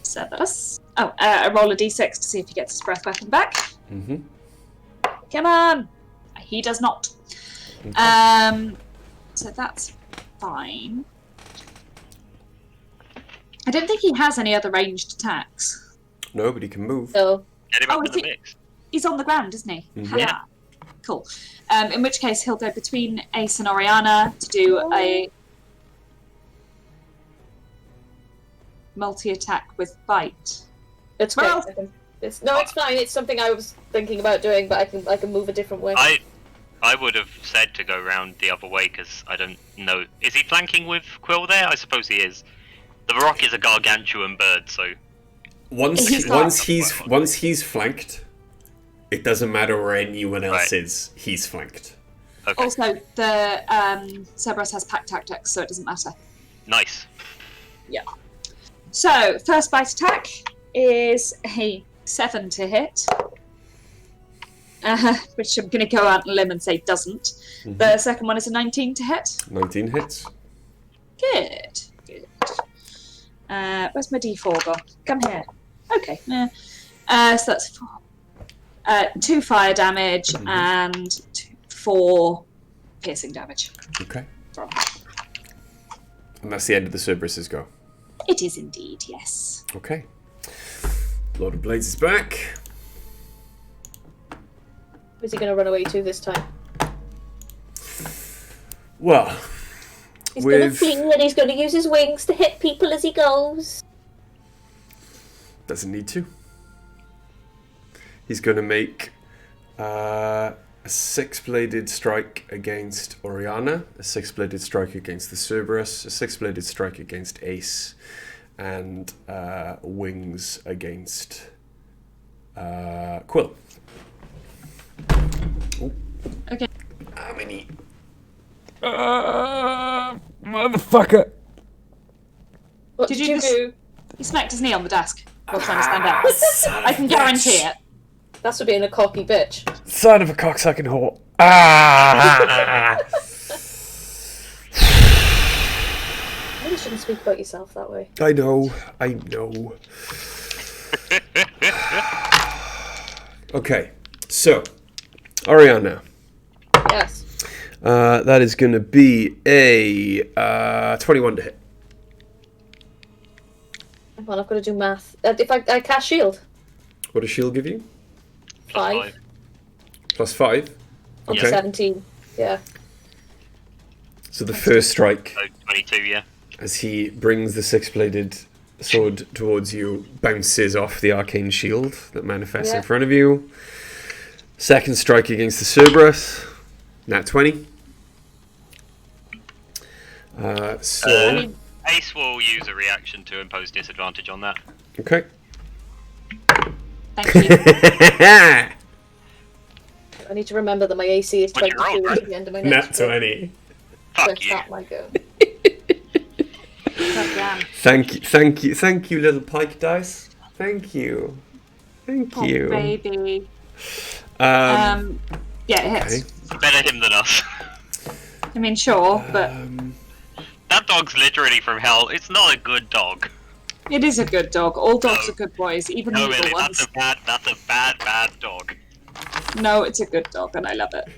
Cerberus. Oh, I roll a d6 to see if he gets his breath weapon back. Mm-hmm. Come on! He does not. Okay. So that's fine. I don't think he has any other ranged attacks. No, but he can move. So, Get him up in the mix. He's on the ground, isn't he? Mhm. Yeah. Cool. In which case, he'll go between Ace and Oriana to do a multi-attack with bite. it's Well- okay. It's fine. It's something I was thinking about doing, but I can move a different way. I would have said to go round the other way because I don't know. Is he flanking with Quill there? I suppose he is. The Rock is a gargantuan bird, so Once He's he's flanked, it doesn't matter where anyone else is. He's flanked. okay, Also, the Cerberus has pack tactics, so it doesn't matter. nice. So, first bite attack is a 7 to hit. Which I'm going to go out on a limb and say doesn't. Mhm. The second one is a 19 to hit. 19 hits. Good. Where's my d4 gone? Come here. Okay. So that's 4. 2 fire damage and 4 piercing damage. Okay. From. And that's the end of the Cerberus's go. It is indeed, yes. Okay. Lord of Blades is back. Where's he going to run away to this time? Well, He's going to with... flee and he's going to use his wings to hit people as he goes. Doesn't need to. He's going to make a 6-bladed strike against Oriana, a 6-bladed strike against the Cerberus, a 6-bladed strike against Ace, and wings against Quill. Oh. Okay. How many? Motherfucker. What Did did you you just- do? He smacked his knee on the desk while trying to stand up. I can guarantee it. That's for being a cocky bitch. Son of a cocksucking whore. Ah! Maybe you shouldn't speak about yourself that way. I know. Okay, so Oriana. Yes. That is going to be a 21 to hit. Well, I've got to do math. If I cast shield. What does shield give you? Five. +5. On Okay. 17. Yeah. So the first strike, So 22, yeah. as he brings the 6-bladed sword towards you, bounces off the arcane shield that manifests in Yeah. front of you. Second strike against the Cerberus, nat 20. So, Ace will use a reaction to impose disadvantage on that. okay. Thank you. I need to remember that my AC is What'd you 22 roll, at the end of my next Nat turn. 20. So Fuck you. that might go. Goddamn. Thank you, little pike dice. Thank you. Oh, you. baby. Um, Yeah, it hits. okay. Better him than us. I mean, sure, but That dog's literally from hell. It's not a good dog. it is a good dog. All dogs No. are good boys, even No, the evil really, ones. that's a bad dog. No, it's a good dog, and I love it.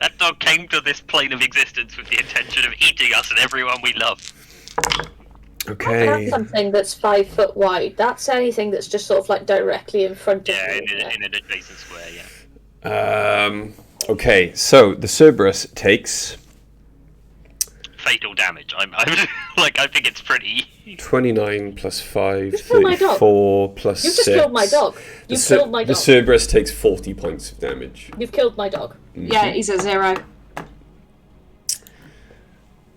That dog came to this plane of existence with the intention of eating us and everyone we love. Okay. That's something that's 5 foot wide. That's anything that's just sort of like directly in front of Yeah, you. in an adjacent square, yeah. Okay, so the Cerberus takes Fatal damage. I'm like, I think it's pretty. 29 plus 5, killed my dog. 34 plus You've 6. just killed my dog. You've killed my The dog. Cerberus takes 40 points of damage. You've killed my dog. Yeah, he's a 0.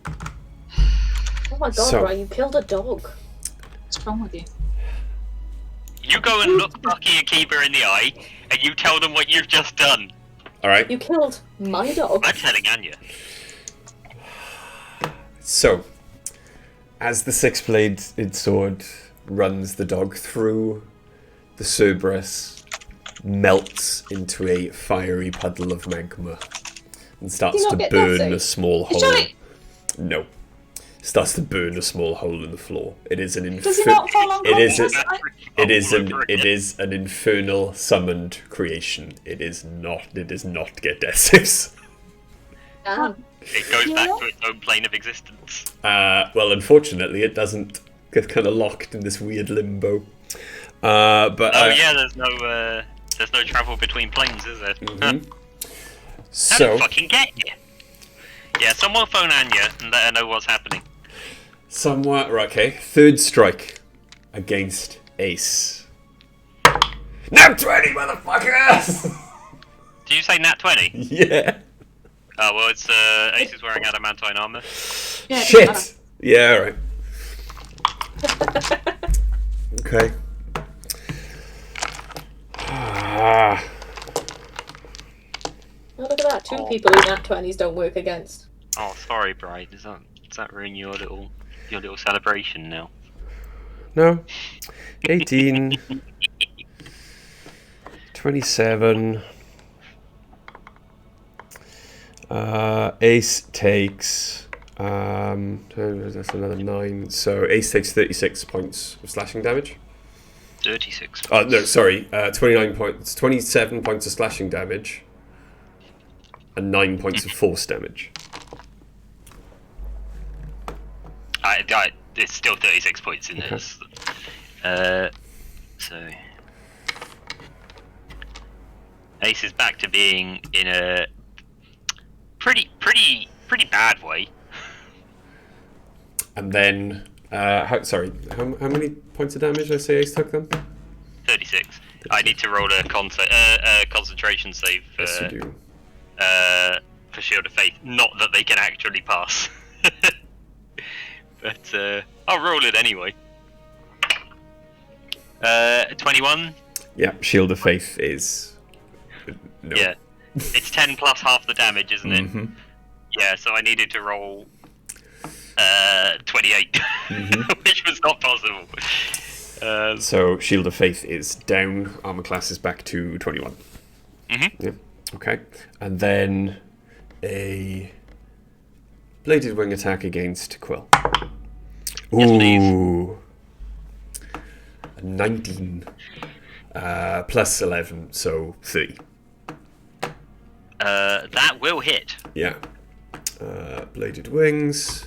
Oh my god, So- Ryan, you killed a dog. What's wrong with you? You go and look Bucky and Keeper in the eye, and you tell them what you've just done. All right. You killed my dog. I'm telling Anya. So, as the six-bladed sword runs the dog through, the Cerberus melts into a fiery puddle of magma and starts not to get burn dirty? a small hole. No. Starts to burn a small hole in the floor. It is an Does he not fall unconscious? it is an infernal summoned creation. It is not get death saves. Damn. It goes back to its own plane of existence. Well, unfortunately, it doesn't get kind of locked in this weird limbo. But Yeah, there's no travel between planes, is there? mhm. How So did fucking get here? Yeah, someone phone Anya and let her know what's happening. somewhat right, okay. Third strike against Ace. Nat 20, motherfuckers! Did you say nat 20? Yeah. Oh, well, it's Ace is wearing adamantine armor. Yeah, Shit. Yeah. All right. Okay. Ah. Oh, look at that. Two people who nat 20s don't work against. Oh, sorry, Bride. Does that ruin your little celebration now? No. 18. 27. Ace takes. That's another 9. So Ace takes 36 points of slashing damage. 36. No, sorry. 29 points. 27 points of slashing damage. And 9 points of force damage. It's still 36 points in this. So Ace is back to being in a pretty bad way. And then, how many points of damage did I say Ace took them? 36. I need to roll a concentration save Yes, you do. for Shield of Faith. Not that they can actually pass. But I'll roll it anyway. 21? Yeah, Shield of Faith is... No. Yeah. It's 10 plus half the damage, isn't it? Mhm. Yeah, so I needed to roll 28, Mhm. which was not possible. So Shield of Faith is down, armor class is back to 21. Mhm. Yeah, okay. And then a bladed wing attack against Quill. Yes, please. Ooh. A 19. Plus 11, so 30. That will hit. Yeah. Bladed wings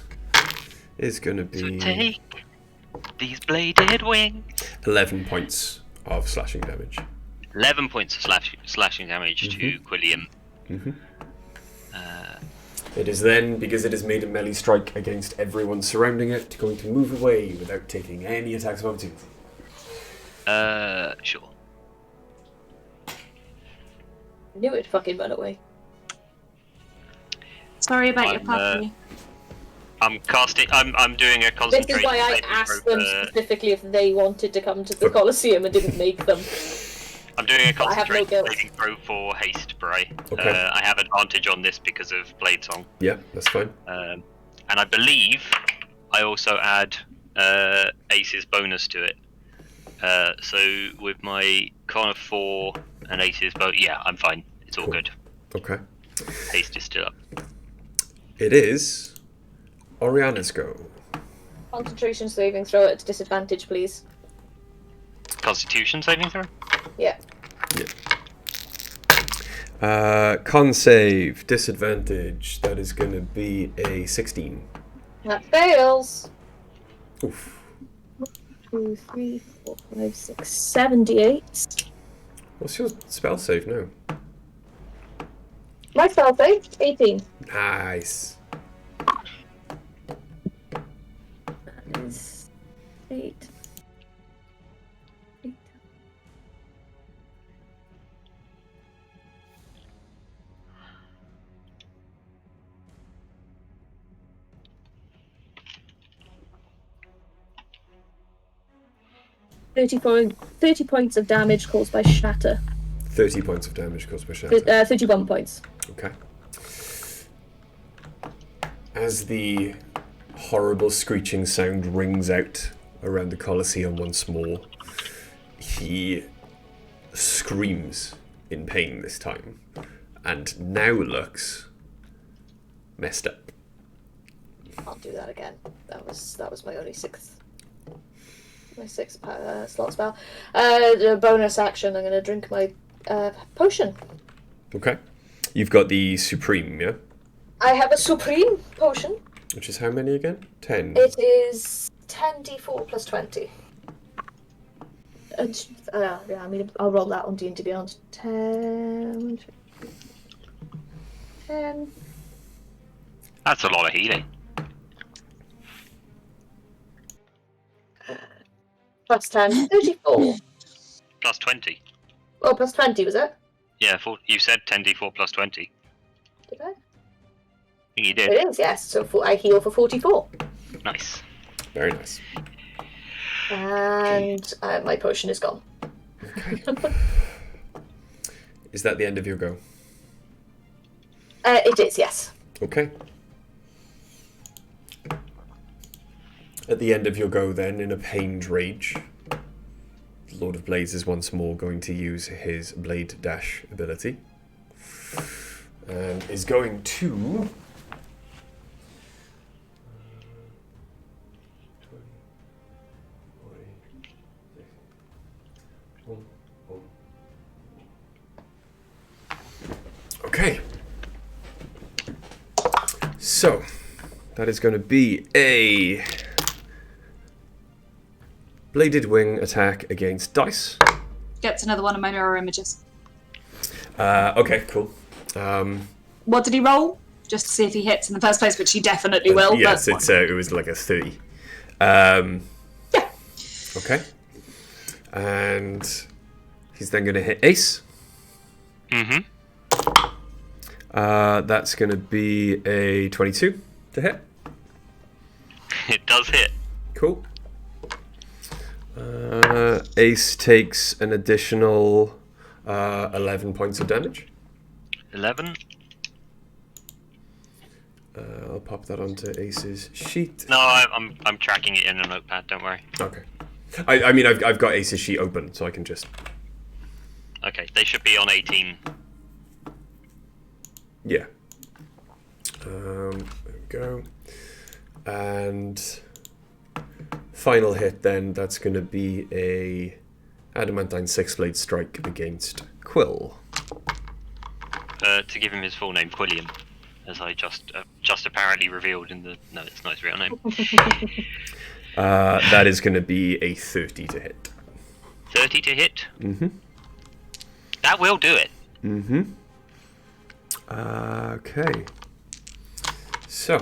is going to So be take these bladed wings. 11 points of slashing damage. 11 points of slashing damage to Quilliam. Mhm. It is then, because it has made a melee strike against everyone surrounding it, going to move away without taking any attacks of opportunity. Sure. Knew it'd fucking run away. Sorry about your I'm, puppy. I'm doing a This concentration. is why I saving asked throw them for- specifically if they wanted to come to the Colosseum and didn't make them. I'm doing a I have no concentration guilt. saving throw for haste, Bri. Okay. I have advantage on this because of Blade Song. Yeah, that's fine. And I believe I also add Ace's bonus to it. So with my con of 4 and Ace's bonus, yeah, I'm fine. It's all Cool. good. Okay. Haste is still up. It is Oriana's go. Concentration saving throw at disadvantage, please. Constitution saving throw? Yeah. Con save, disadvantage. That is going to be a 16. That fails. Oof. 2, 3, 4, 5, 6, 78. What's your spell save now? My spell save, 18. Nice. That is 8. 8. $30 points of damage caused by shatter. 30 points of damage caused by shatter. 31 points. Okay. As the horrible screeching sound rings out around the Colosseum once more, he screams in pain this time, and now looks messed up. I'll do that again. That was my only sixth slot spell. Bonus action. I'm gonna drink my potion. Okay. You've got the Supreme, yeah? I have a Supreme potion. Which is how many again? 10. It is 10d4 plus 20. And, yeah, I mean, I'll roll that on D&D Beyond. 10. That's a lot of healing. Plus 10. 34. Plus 20. Oh, plus 20, was it? Yeah, you said 10d4 plus 20. Did I? I think you did. It is, yes. So I heal for 44. Nice. Very nice. And my potion is gone. Okay. Is that the end of your go? It is, yes. Okay. At the end of your go then, in a pained rage, the Lord of Blades is once more going to use his Blade Dash ability. And is going to... Okay. So, that is going to be a bladed wing attack against dice. Gets another one of my mirror images. Okay, cool. What did he roll? Just to see if he hits in the first place, which he definitely will. Yes, but it was like a 30. Yeah. Okay. And he's then going to hit Ace. Mm-hmm. That's going to be a 22 to hit. It does hit. Cool. Ace takes an additional 11 points of damage. 11. I'll pop that onto Ace's sheet. No, I'm tracking it in a notepad. Don't worry. Okay. I mean, I've got Ace's sheet open, so I can just... Okay, they should be on 18. Yeah. There we go. And final hit then, that's going to be a Adamantine Six-Blade Strike against Quill. To give him his full name, Quilliam, as I just apparently revealed in the... No, it's not his real name. That is going to be a 30 to hit. 30 to hit? Mm-hmm. That will do it. Mm-hmm. Okay. So,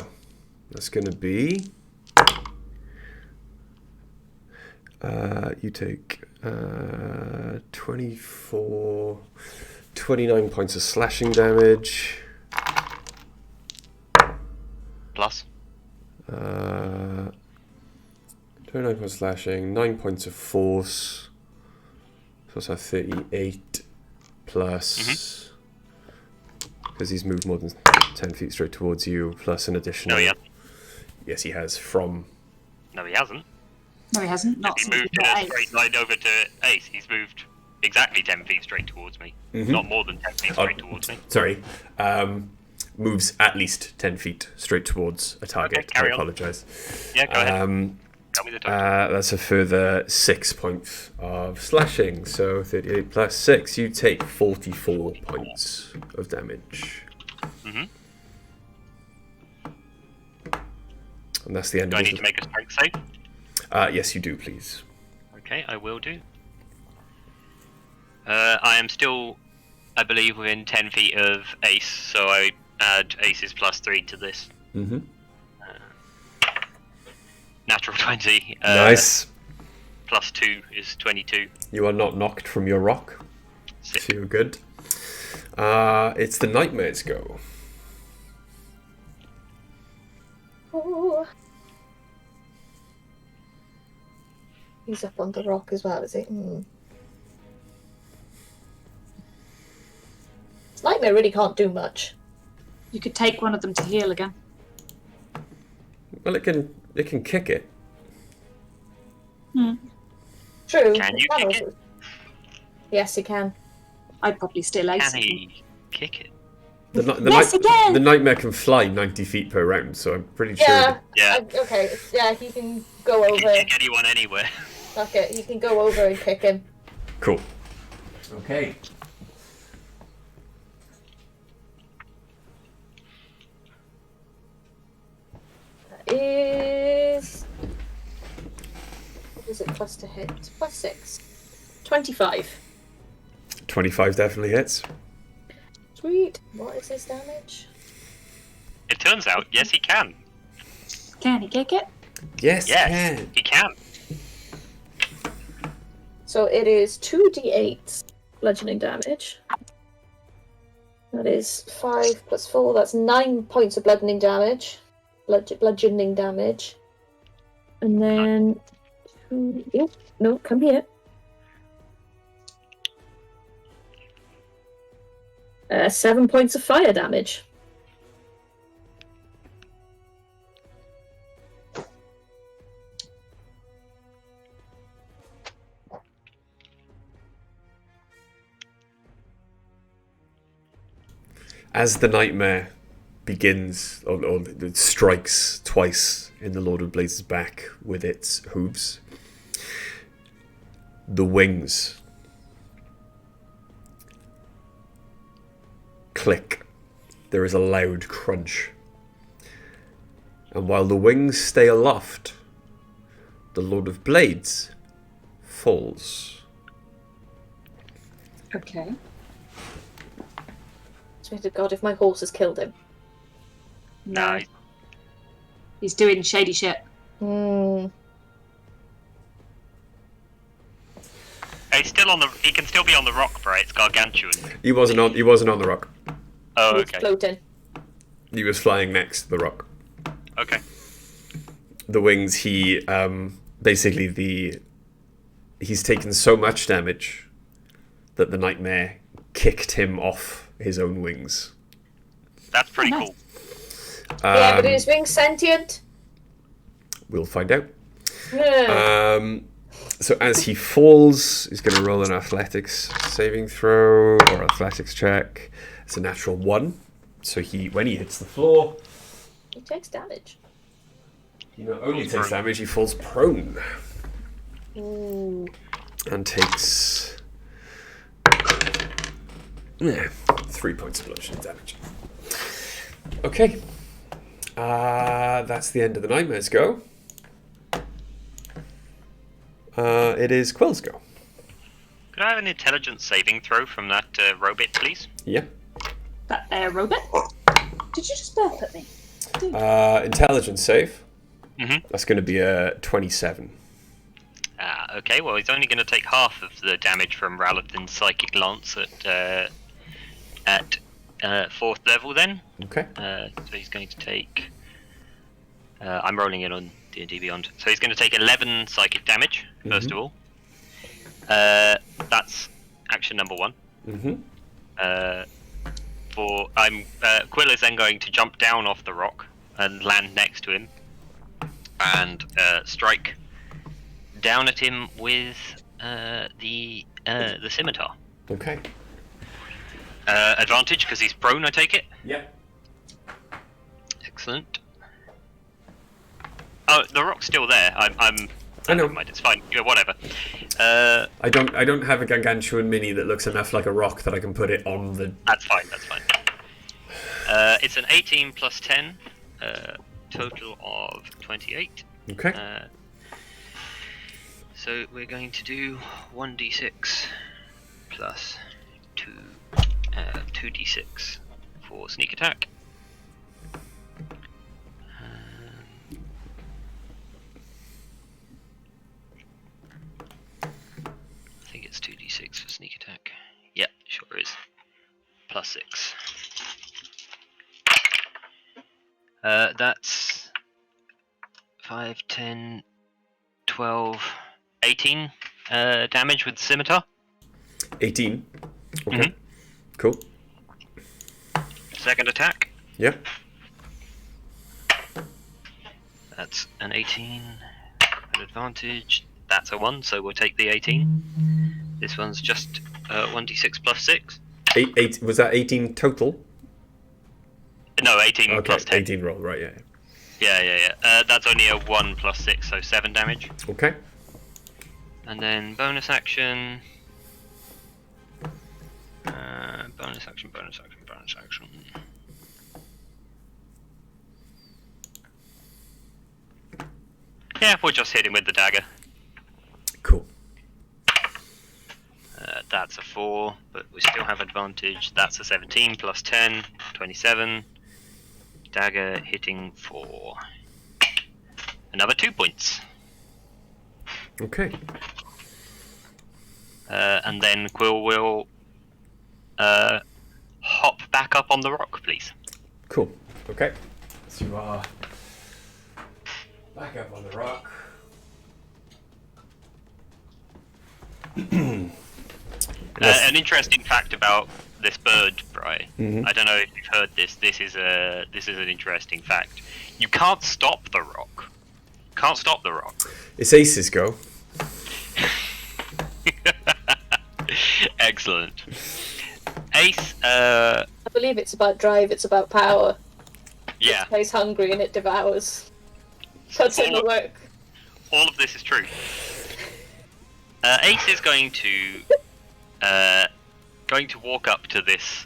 that's going to be... you take 29 points of slashing damage. Plus? 29 points of slashing, 9 points of force. So that's a 38 plus... Because he's moved more than 10 feet straight towards you, plus an additional... No, yeah. Yes, he has, from... No, he hasn't. No, he hasn't. Not He moved in a straight line over to Ace. He's moved exactly 10 feet straight towards me. Mm-hmm. Not more than 10 feet straight towards me. Sorry. Moves at least 10 feet straight towards a target. Okay, carry I on. apologise. Yeah, go ahead. Tell me the total. That's a further 6 points of slashing. So 38 plus 6, you take 44 points of damage. Mm-hmm. And that's the end Do of I need to make a strength save? Yes, you do, please. Okay, I will do. I am still, I believe, within 10 feet of Ace, so I add Ace's plus 3 to this. Mm-hmm. Natural 20. Nice. Plus 2 is 22. You are not knocked from your rock. Sick. So you're good. It's the Nightmare's go. Oh. He's up on the rock as well, is he? Nightmare really can't do much. You could take one of them to heal again. Well, it can kick it. True. Can you kick it? Yes, he can. I'd probably still ace Can it. he kick it? Yes, he can! The nightmare can fly 90 feet per round, so I'm pretty sure. Yeah. Okay. Yeah, he can go He over. can kick anyone anywhere. Okay, he can go over and kick him. Cool. Okay. That is. What is it plus to hit? Plus 6. 25. 25 definitely hits. Sweet. What is his damage? It turns out, yes, he can. Can he kick it? Yes, Yes, he can. So it is 2d8 bludgeoning damage. That is 5 plus 4. That's 9 points of bludgeoning damage. Bludgeoning damage. And then. Oh, no, come here. 7 points of fire damage. As the nightmare begins, or it strikes twice in the Lord of Blades' back with its hooves, the wings click. There is a loud crunch. And while the wings stay aloft, the Lord of Blades falls. Okay. Swear to God, if my horse has killed him. No. He's doing shady shit. He's still on the. He can still be on the rock, right? It's gargantuan. He wasn't on the rock. Oh, He's okay. floating. He was flying next to the rock. Okay. The wings, he basically he's taken so much damage that the nightmare kicked him off his own wings. That's pretty nice. cool. Yeah, but is wings sentient? We'll find out. Yeah. So as he falls, he's going to roll an athletics saving throw or athletics check. It's a natural 1. So when he hits the floor, He takes damage. he not only takes damage, he falls prone. Ooh. And takes 3 points of bludgeoning damage. Okay. That's the end of the nightmares go. It is Quill's go. Could I have an intelligence saving throw from that robot, please? Yeah. That robot? Did you just burp at me? Intelligence save. Mm-hmm. That's going to be a 27. Okay, well, he's only going to take half of the damage from Ralathan's Psychic Lance at 4th level then. Okay. So he's going to take... I'm rolling it on D&D Beyond. So he's going to take 11 psychic damage, first of all. That's action number 1. Mm-hmm. Quill is then going to jump down off the rock and land next to him and strike down at him with the scimitar. Okay. Advantage because he's prone, I take it. Yeah. Excellent. Oh, the rock's still there. I know. Never mind, it's fine. Yeah, whatever. I don't have a gargantuan mini that looks enough like a rock that I can put it on the. That's fine. It's an 18 plus 10, total of 28. Okay. So we're going to do 1d6 plus 2d6 for sneak attack. I think it's 2d6 for sneak attack. Yeah, sure is. Plus 6. That's 5, 10, 12, 18 damage with the scimitar. 18. Okay. Cool. second attack. Yep. That's an 18 at advantage. That's a 1, so we'll take the 18. This one's just 1d6 plus 6. Eight. Was that 18 total? No, 18 Okay, plus 10. 18 roll, right, yeah. Yeah. That's only a 1 plus 6, so 7 damage. Okay. And then bonus action. Bonus action. Yeah, we'll just hit him with the dagger. Cool. That's a 4, but we still have advantage. That's a 17 plus 10, 27. Dagger hitting for another 2 points. Okay. And then Quill will hop back up on the rock, please. Cool. Okay. So you are back up on the rock. An interesting fact about this bird, Bri. Mhm. I don't know if you've heard this. This is an interesting fact. You can't stop the rock. Can't stop the rock. It's Ace's go. Excellent. Ace. I believe it's about drive, it's about power. Yeah. It stays hungry and it devours. Puts in the work. All of this is true. Ace is going to walk up to this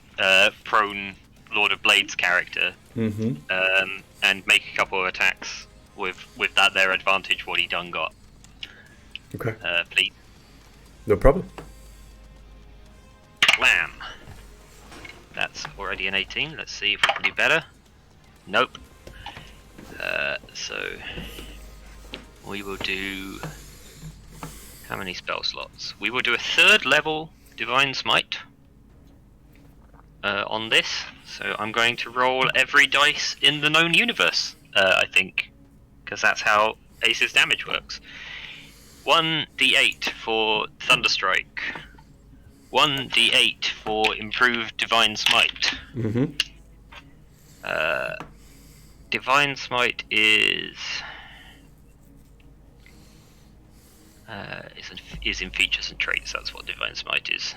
prone Lord of Blades character Mm-hmm. and make a couple of attacks with that their advantage what he done got. Okay. Please. No problem. Blam. That's already an 18. Let's see if we can do better. Nope. So we will do. How many spell slots? We will do a 3rd level Divine Smite on this. So I'm going to roll every dice in the known universe, I think, because that's how Ace's damage works. 1d8 for Thunderstrike. 1d8 for improved Divine Smite. Mm-hmm. Divine Smite is in features and traits. That's what Divine Smite is.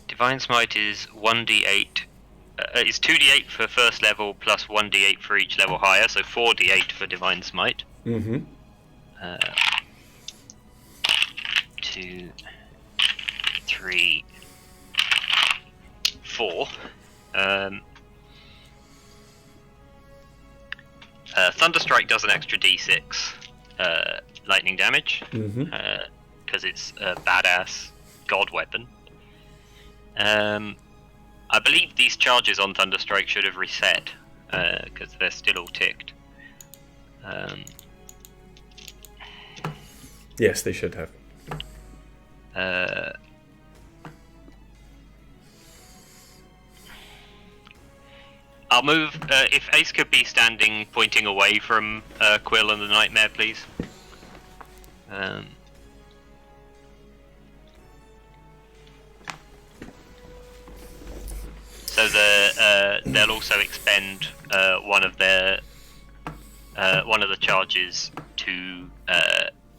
Divine Smite is 1d8. It's 2d8 for first level plus 1d8 for each level higher, so 4d8 for Divine Smite. Mm-hmm. 2, 3, 4. Thunderstrike does an extra d6 lightning damage Mm-hmm. because it's a badass god weapon. I believe these charges on Thunderstrike should have reset because they're still all ticked. Yes, they should have. I'll move. If Ace could be standing, pointing away from Quill and the Nightmare, please. So they'll also expend one of the charges to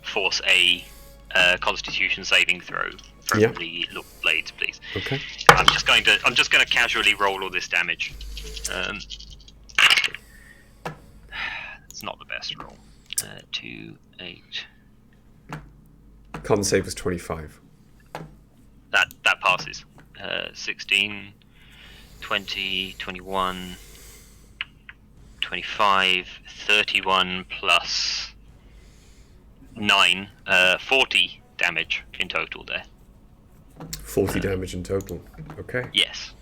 force a Constitution saving throw from Yeah. the Lord of Blades, please. Okay. I'm just going to casually roll all this damage. It's not the best roll. 2, 8. Con save was 25. That passes. 16, 20, 21, 25, 31 plus 9, 40 damage in total there. 40 damage in total. Okay. Yes.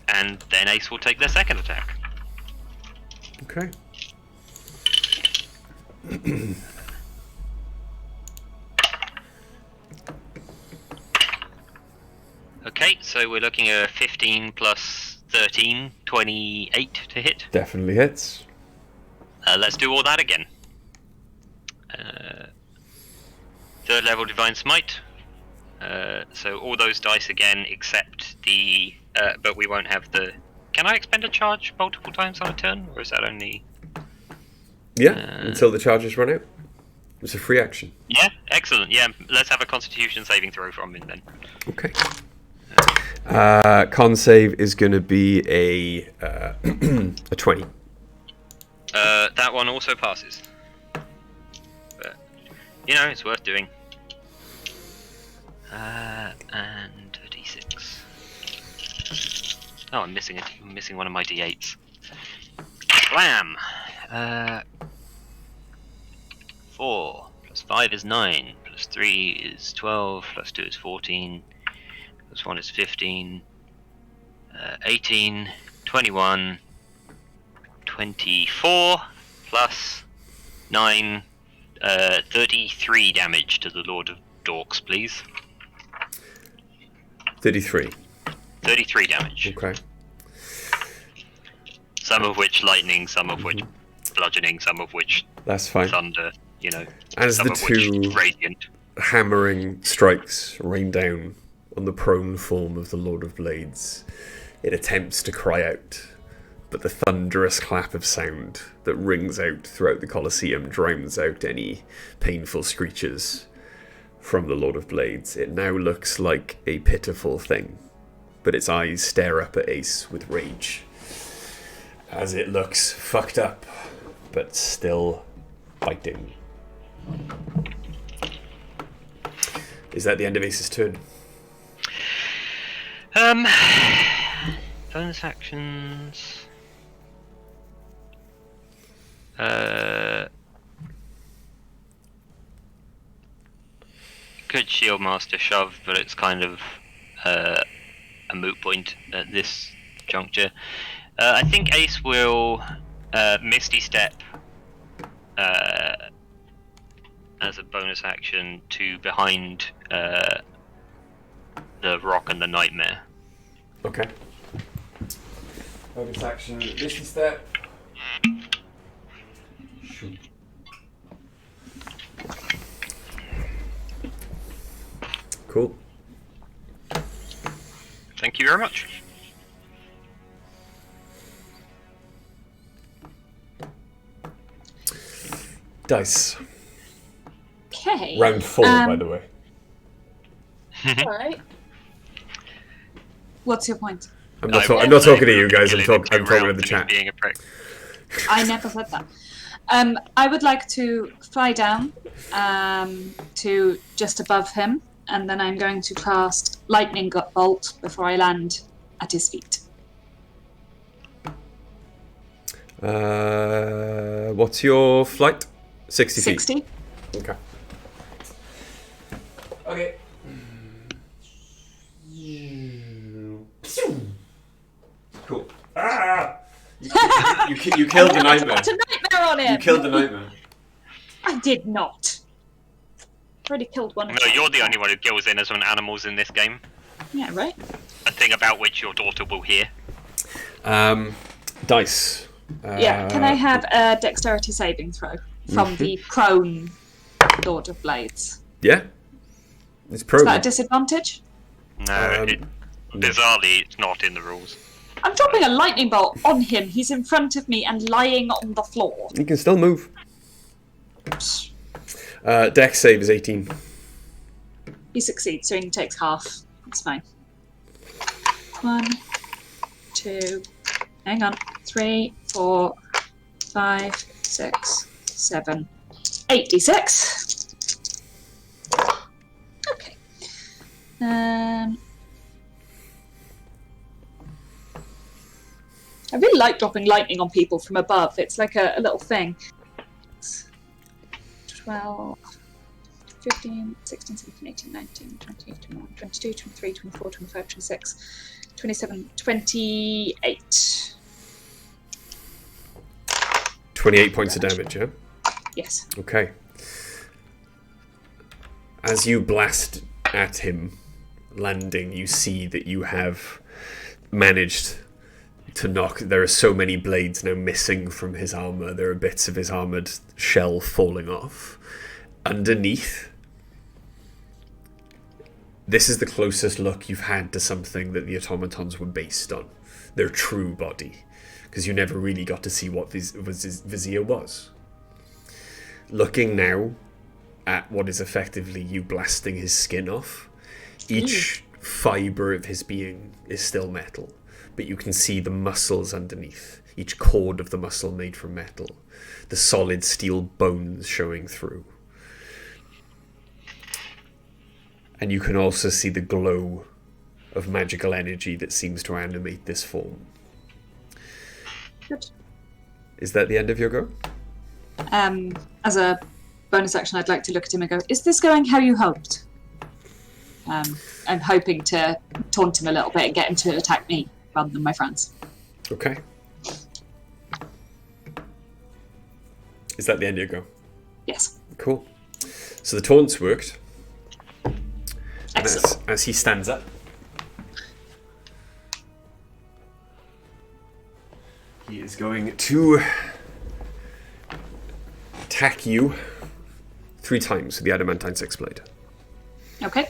And then Ace will take their second attack. Okay. Okay, so we're looking at 15 plus 13, 28 to hit. Definitely hits. Let's do all that again. 3rd level Divine Smite. So all those dice again, except the but we won't have the... Can I expend a charge multiple times on a turn, or is that only... Yeah, until the charges run out. It's a free action. Yeah, excellent. Yeah, let's have a Constitution saving throw from him then. Okay. Con save is going to be a 20. That one also passes. But, it's worth doing. And a d6. Oh, I'm missing one of my d8s. Blam! 4 plus 5 is 9, plus 3 is 12, plus 2 is 14, plus 1 is 15, 18, 21, 24, plus 9, 33 damage to the Lord of Dorks, please. 33. 33 damage. Okay. Some of which lightning, some of which bludgeoning, some of which That's fine. thunder, As some the of which two radiant. hammering strikes rain down on the prone form of the Lord of Blades, it attempts to cry out, but the thunderous clap of sound that rings out throughout the Colosseum drowns out any painful screeches from the Lord of Blades. It now looks like a pitiful thing, but its eyes stare up at Ace with rage as it looks fucked up, but still biting. Is that the end of Ace's turn? Bonus actions. Could Shield Master shove, but it's kind of a moot point at this juncture. I think Ace will Misty Step as a bonus action to behind the rock and the nightmare. Okay. Bonus action, Misty Step. Shoot. Cool. Thank you very much. Dice. Okay. Round 4, by the way. Alright. What's your point? I'm not talking to you guys. I'm talking to the chat. Being a prick. I never said that. I would like to fly down to just above him, and then I'm going to cast Lightning Bolt before I land at his feet. What's your flight? 60 feet. 60. Okay. Okay. Cool. Ah! You killed the nightmare. Put a nightmare on him. You killed the nightmare. I did not. I've already killed one. No, you're the only one who kills innocent animals in this game. Yeah, right. A thing about which your daughter will hear. Dice. Yeah, can I have a dexterity saving throw from the prone Lord of Blades? Yeah. It's Is prone. that a disadvantage? No, bizarrely, it's not in the rules. I'm dropping a lightning bolt on him. He's in front of me and lying on the floor. You can still move. Dex save is 18. He succeeds, so he takes half. That's fine. 1, 2, hang on. 3, 4, 5, 6, 7, 86. Okay. I really like dropping lightning on people from above. It's like a little thing. 12, 15, 16, 17, 18, 19, 20, 21, 22, 23, 24, 25, 26, 27, 28. 28 points of damage, yeah? Yes. Okay. As you blast at him, landing, you see that you have managed to knock. There are so many blades now missing from his armor. There are bits of his armored shell falling off. Underneath This is the closest look you've had to something that the automatons were based on. Their true body. Because you never really got to see what his vizier was. Looking now at what is effectively you blasting his skin off, each fibre of his being is still metal, but you can see the muscles underneath, each cord of the muscle made from metal, the solid steel bones showing through. And you can also see the glow of magical energy that seems to animate this form. Good. Is that the end of your go? As a bonus action, I'd like to look at him and go, is this going how you hoped? I'm hoping to taunt him a little bit and get him to attack me rather than my friends. Okay. Is that the end of your go? Yes. Cool. So the taunts worked. And Excellent. as he stands up, he is going to attack you 3 times with the adamantine 6-blade. Okay.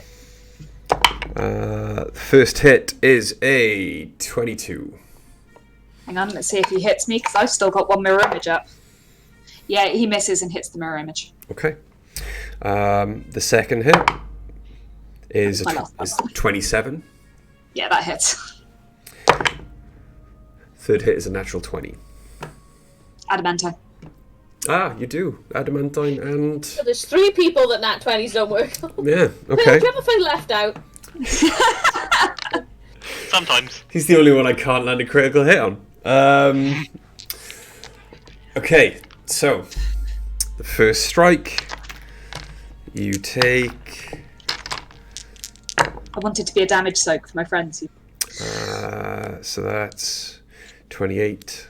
The first hit is a 22. Hang on, let's see if he hits me, because I've still got one mirror image up. Yeah, he misses and hits the mirror image. Okay. The second hit is is 27. Yeah, that hits. Third hit is a natural 20. Adamantine. Ah, you do. Adamantine and... So there's 3 people that nat 20s don't work on. Yeah, okay. Do you ever feel left out? Sometimes. He's the only one I can't land a critical hit on. Okay, so the first strike, you take... I wanted to be a damage soak for my friends. so that's 28.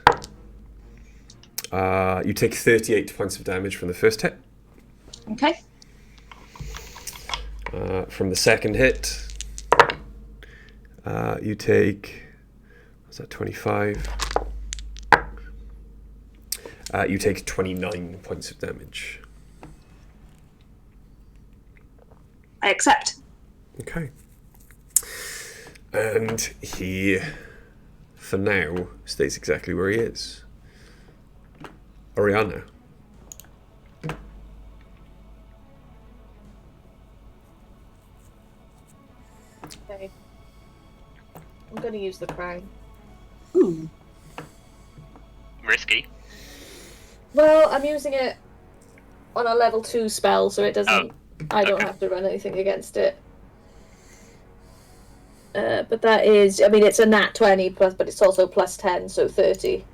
You take 38 points of damage from the first hit. Okay. From the second hit, you take... What's that, 25? You take 29 points of damage. I accept. Okay. And he, for now, stays exactly where he is. Oriana. Okay. I'm going to use the crown. Ooh. Risky. Well, I'm using it on a level 2 spell, so it doesn't... I don't okay. have to run anything against it. But that is... I mean, it's a nat 20, plus, but it's also plus 10, so 30.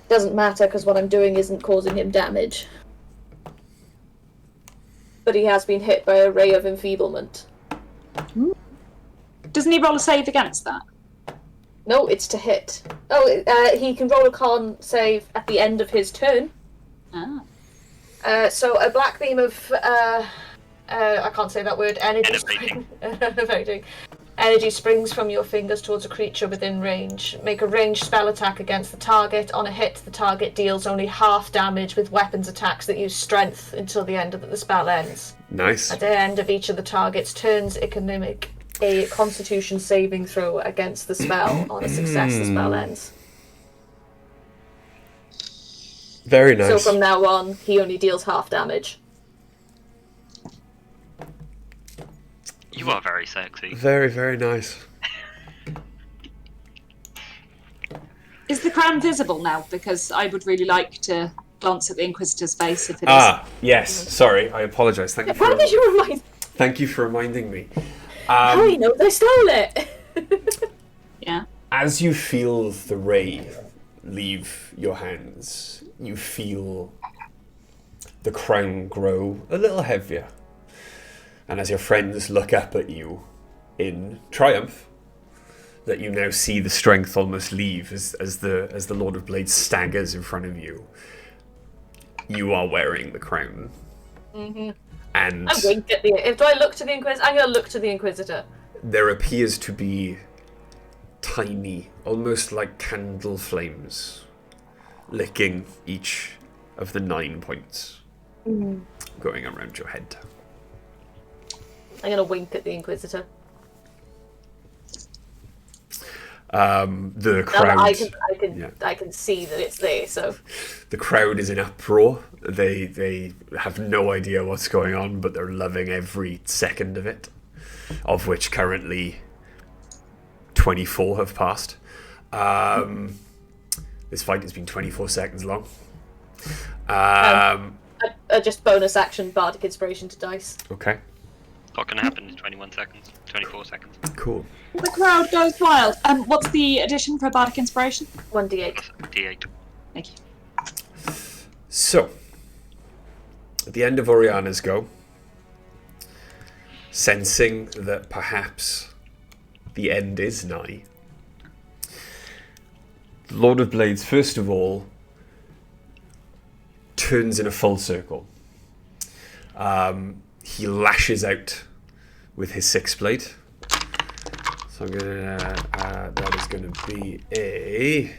Doesn't matter, because what I'm doing isn't causing him damage. But he has been hit by a ray of enfeeblement. Doesn't he roll a save against that? No, it's to hit. Oh, he can roll a con save at the end of his turn. Ah. So a black beam of... I can't say that word. Enervating. Enervating. Energy springs from your fingers towards a creature within range. Make a ranged spell attack against the target. On a hit, the target deals only half damage with weapons attacks that use strength until the end of the spell ends. Nice. At the end of each of the target's turns, it can make a Constitution saving throw against the spell. On a success, the spell ends. Very nice. So from now on, he only deals half damage. You are very sexy. Very, very nice. Is the crown visible now? Because I would really like to glance at the Inquisitor's face if it is. Ah, yes. Sorry, I apologise. Thank you How did you remind? Thank you for reminding me. How do you know they stole it? Yeah. As you feel the ray leave your hands, you feel the crown grow a little heavier. And as your friends look up at you in triumph, that you now see the strength almost leave as the Lord of Blades staggers in front of you. You are wearing the crown. Mm-hmm. And I wink at the... Do I look to the Inquisitor? I'm going to look to the Inquisitor. there appears to be tiny, almost like candle flames, licking each of the 9 points going around your head. I'm gonna wink at the Inquisitor. The crowd. I can see that it's there. So The crowd is in uproar. They have no idea what's going on, but they're loving every second of it, of which currently 24 have passed. This fight has been 24 seconds long. just bonus action bardic inspiration to dice. Okay. Not going to happen in 21 seconds. 24 seconds. Cool. The crowd goes wild. What's the addition for bardic inspiration? 1d8. Plus D8. Thank you. So, at the end of Oriana's go, sensing that perhaps the end is nigh, the Lord of Blades, first of all, turns in a full circle. He lashes out with his sixth blade. So I'm gonna, that is gonna be a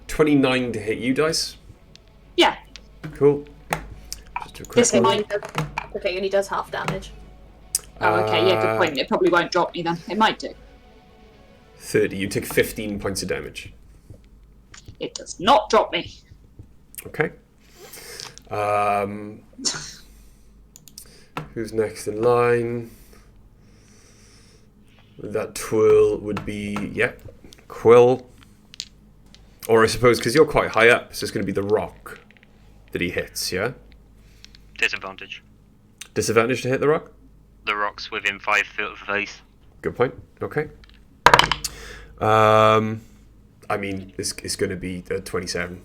29 to hit you, dice. Yeah. Cool. Just a quick This one. might. Okay, and he does half damage. Oh, okay. Yeah, good point. It probably won't drop me then. It might do. 30. You take 15 points of damage. It does not drop me. Okay. Who's next in line? That twirl would be, Quill. Or I suppose, because you're quite high up, so it's going to be the rock that he hits, yeah? Disadvantage. Disadvantage to hit the rock? The rock's within 5 foot of the face. Good point. Okay. I mean, it's going to be 27.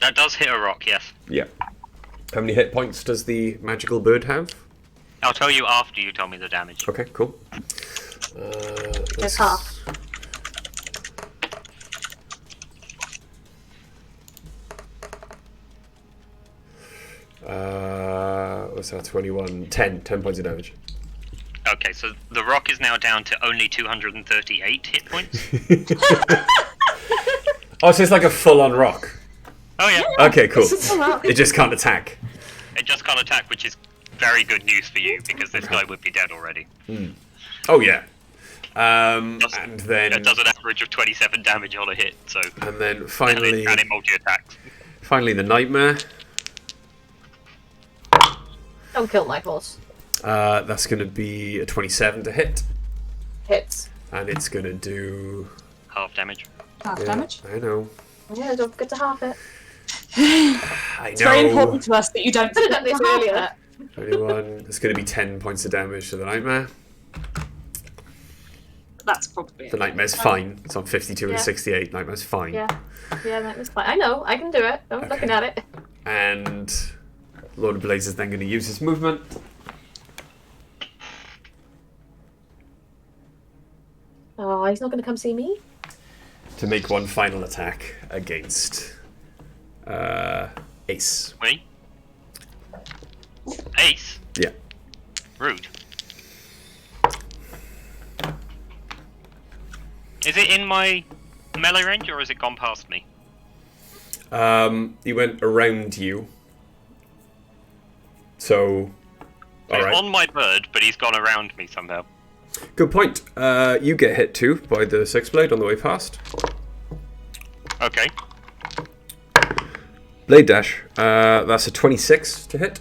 That does hit a rock, yes. Yeah. How many hit points does the magical bird have? I'll tell you after you tell me the damage. Okay, cool. It's half. What's that? 21. 10 points of damage. Okay, so the rock is now down to only 238 hit points. Oh, so it's like a full-on rock. Oh yeah. Okay, cool. This is a lot. It just can't attack. It just can't attack, which is very good news for you, because this guy would be dead already. Oh, yeah. And then... It does an average of 27 damage on a hit, so... And then finally... And it multi-attacks. Finally, the nightmare. Don't kill my horse. That's going to be a 27 to hit. Hits. And it's going to do... Half damage. Half damage. I know. Yeah, don't forget to half it. I know. It's very important to us that you don't Could have done forget this to half earlier. 21. It's going to be 10 points of damage to the nightmare. it. That's probably The it. nightmare's fine. It's on 52 Yeah. and 68. Nightmare's fine. Yeah, that was fine. I know, I can do it. I'm looking at it. And Lord of Blades is then going to use his movement. Oh, he's not going to come see me? To make one final attack against Ace. Me? Ace? Yeah. Rude. Is it in my melee range, or has it gone past me? He went around you. So, So he's alright. on my bird, but he's gone around me somehow. Good point. You get hit too by the six blade on the way past. Okay. Blade dash. That's a 26 to hit.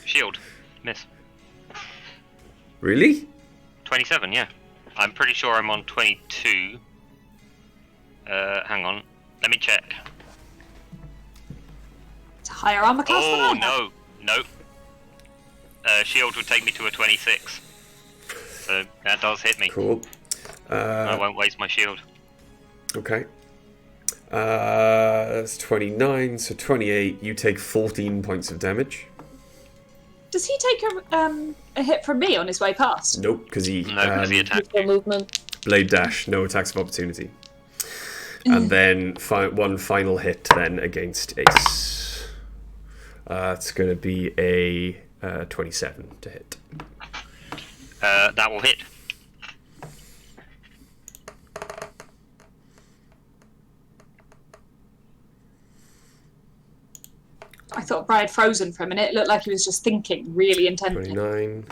Shield. Miss. Really? 27, yeah. I'm pretty sure I'm on 22. Hang on. Let me check. It's a higher armor class than I Oh, have. no. Nope. Shield would take me to a 26. So that does hit me. Cool. I won't waste my shield. Okay. That's 29, so 28. You take 14 points of damage. Does he take a hit from me on his way past? Nope, because he No, because he attacked Full you. movement. blade dash, no attacks of opportunity. And then one final hit then against Ace. It's going to be a 27 to hit. That will hit. I thought Bri had frozen for a minute. It looked like he was just thinking really intently. 29.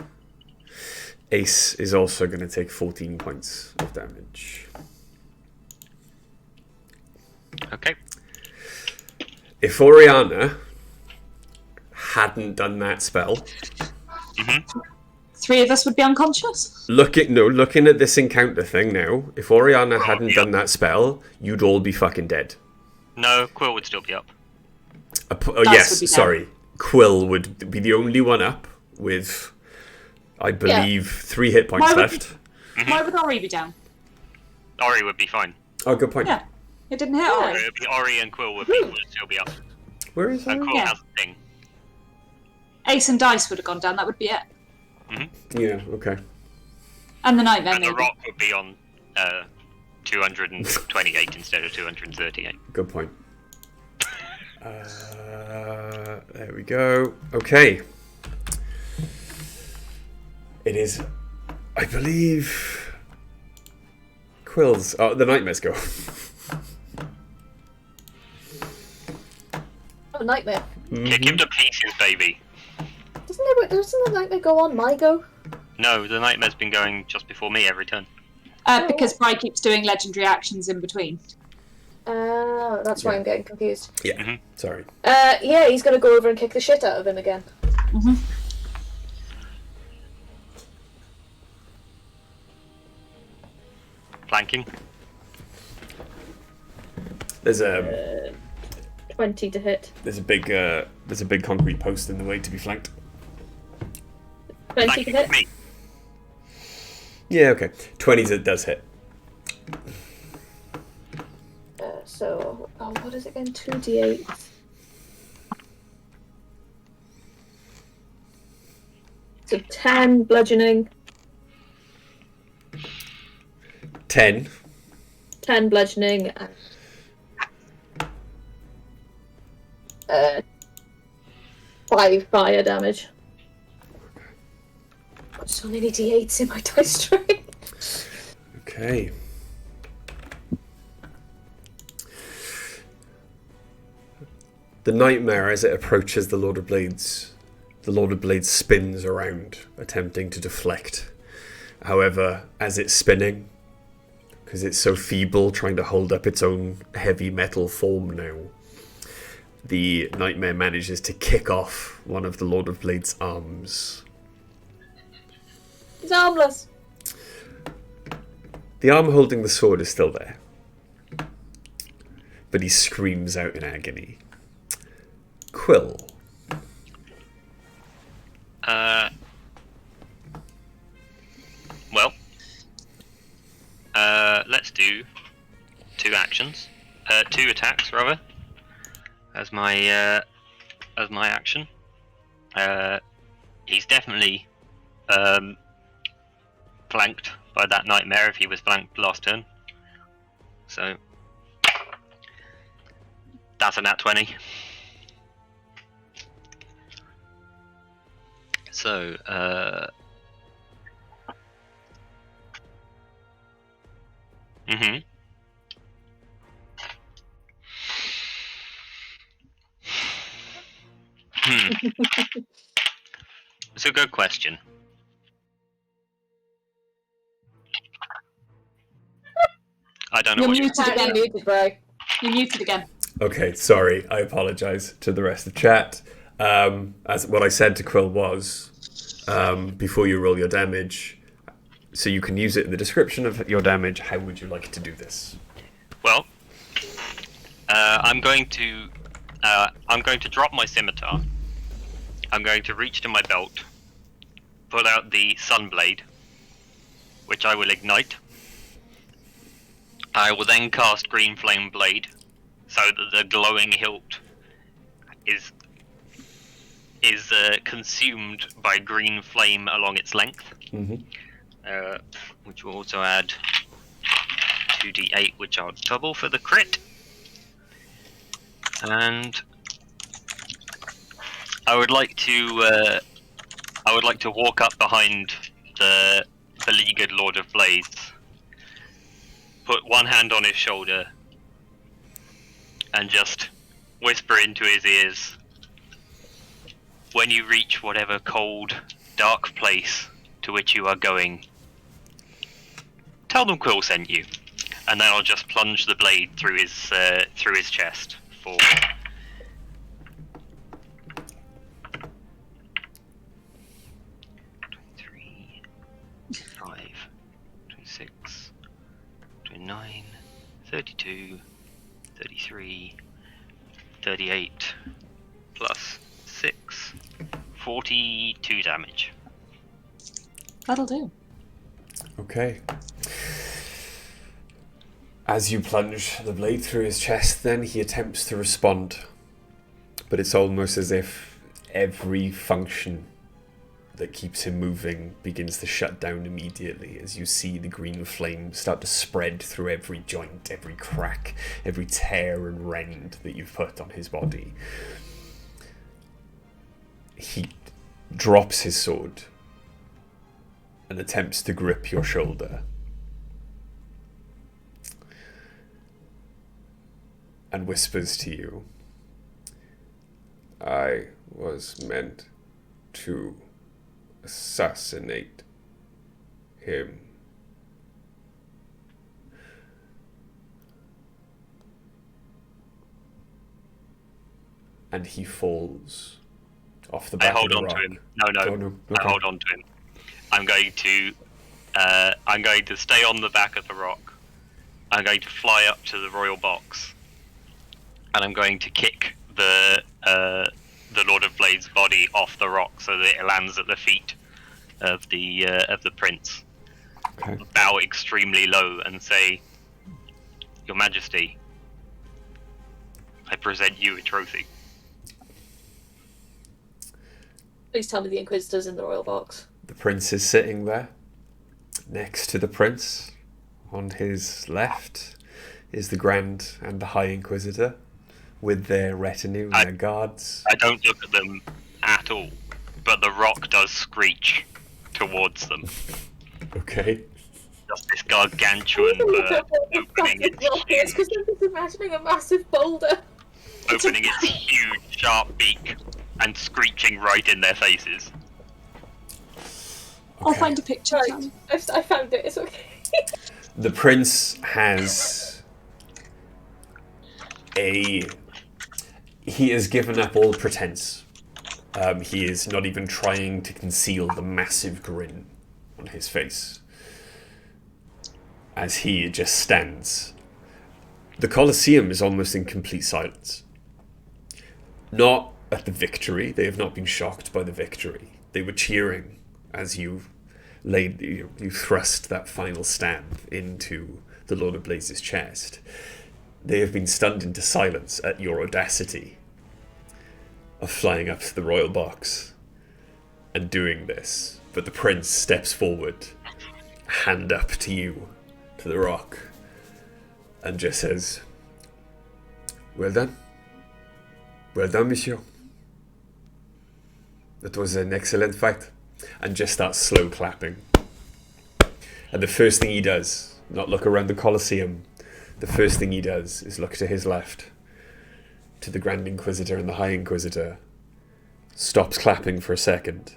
Ace is also going to take 14 points of damage. Okay. If Oriana hadn't done that spell, Mm-hmm. 3 of us would be unconscious. looking at this encounter thing now, if Oriana hadn't done that spell, you'd all be fucking dead. No, Quill would still be up. Yes, would be sorry. Quill would be the only one up with, I believe, 3 hit points Why would- left. Why would Ori be down? Ori would be fine. Oh, good point. Yeah. It didn't hit Yeah. Ori. It would be Ori and Quill would still be up. Where is And that? Quill Yeah. has a thing. Ace and Dice would have gone down. That would be it. Yeah, okay. And the Nightmare, And the maybe. rock would be on 228 instead of 238. Good point. There we go. Okay. It is, I believe, Quill's. Oh, the Nightmares go. Oh, Nightmare. Kick him to pieces, baby. Doesn't the Nightmare go on my go? No, the Nightmare's been going just before me every turn. Because Bri keeps doing legendary actions in between. That's why I'm getting confused. Yeah, sorry. Yeah, he's gonna go over and kick the shit out of him again. Flanking. There's a 20 to hit. there's a big concrete post in the way to be flanked. 20 to Flanking hit. me. Yeah, okay. 20s it does hit. What is it again? 2d8. So 10 bludgeoning. 10. 10 bludgeoning. And 5 fire damage. Got so many d8s in my dice tray. Okay. The Nightmare, as it approaches the Lord of Blades spins around, attempting to deflect. However, as it's spinning, because it's so feeble, trying to hold up its own heavy metal form now, the Nightmare manages to kick off one of the Lord of Blades' arms. He's armless. The arm holding the sword is still there, but he screams out in agony. Quill. Well, let's do 2 actions. 2 attacks, rather, as my action. He's definitely flanked by that Nightmare if he was flanked last turn. So that's a nat 20. So, It's a good question. I don't know You're what you're... muted again. Muted, bro. You're muted again. Okay, sorry. I apologise to the rest of chat. As what I said to Quill was, before you roll your damage, so you can use it in the description of your damage. How would you like to do this? Well, I'm going to drop my scimitar. I'm going to reach to my belt, pull out the Sunblade, which I will ignite. I will then cast Green Flame Blade, so that the glowing hilt is consumed by green flame along its length. Which will also add 2d8, which I'll double for the crit. And I would like to walk up behind the beleaguered Lord of Blades, put one hand on his shoulder, and just whisper into his ears, when you reach whatever cold, dark place to which you are going, tell them Quill sent you, and then I'll just plunge the blade through his chest for. 26, 29, 32, 33, 38, plus 6, 42 damage. That'll do. Okay. As you plunge the blade through his chest, then he attempts to respond. But it's almost as if every function that keeps him moving begins to shut down immediately as you see the green flame start to spread through every joint, every crack, every tear and rend that you've put on his body. He drops his sword and attempts to grip your shoulder. And whispers to you, I was meant to assassinate him. And he falls off the back of the rock. I hold on to him. No. Oh, no. Okay. I hold on to him. I'm going to stay on the back of the rock. I'm going to fly up to the royal box, and I'm going to kick the Lord of Blades' body off the rock so that it lands at the feet of the prince. Okay. Bow extremely low and say, Your Majesty, I present you a trophy. Please tell me the Inquisitor's in the royal box. The prince is sitting there. Next to the prince, on his left, is the Grand and the High Inquisitor, with their retinue and their guards. I don't look at them at all, but the rock does screech towards them. Okay. Just this gargantuan bird opening its because I'm just imagining a massive boulder. opening its huge, sharp beak and screeching right in their faces. I'll Okay. find a picture. Right, I found it. It's okay. The prince has he has given up all pretense. He is not even trying to conceal the massive grin on his face as he just stands. The Colosseum is almost in complete silence. Not at the victory. They have not been shocked by the victory. They were cheering as you thrust that final stab into the Lord of Blades' chest. They have been stunned into silence at your audacity of flying up to the royal box and doing this. But the prince steps forward, hand up to you, to the rock, and just says, Well done. Well done, monsieur. That was an excellent fight. And just starts slow clapping. And the first thing he does, not look around the Colosseum, the first thing he does is look to his left, to the Grand Inquisitor and the High Inquisitor, stops clapping for a second,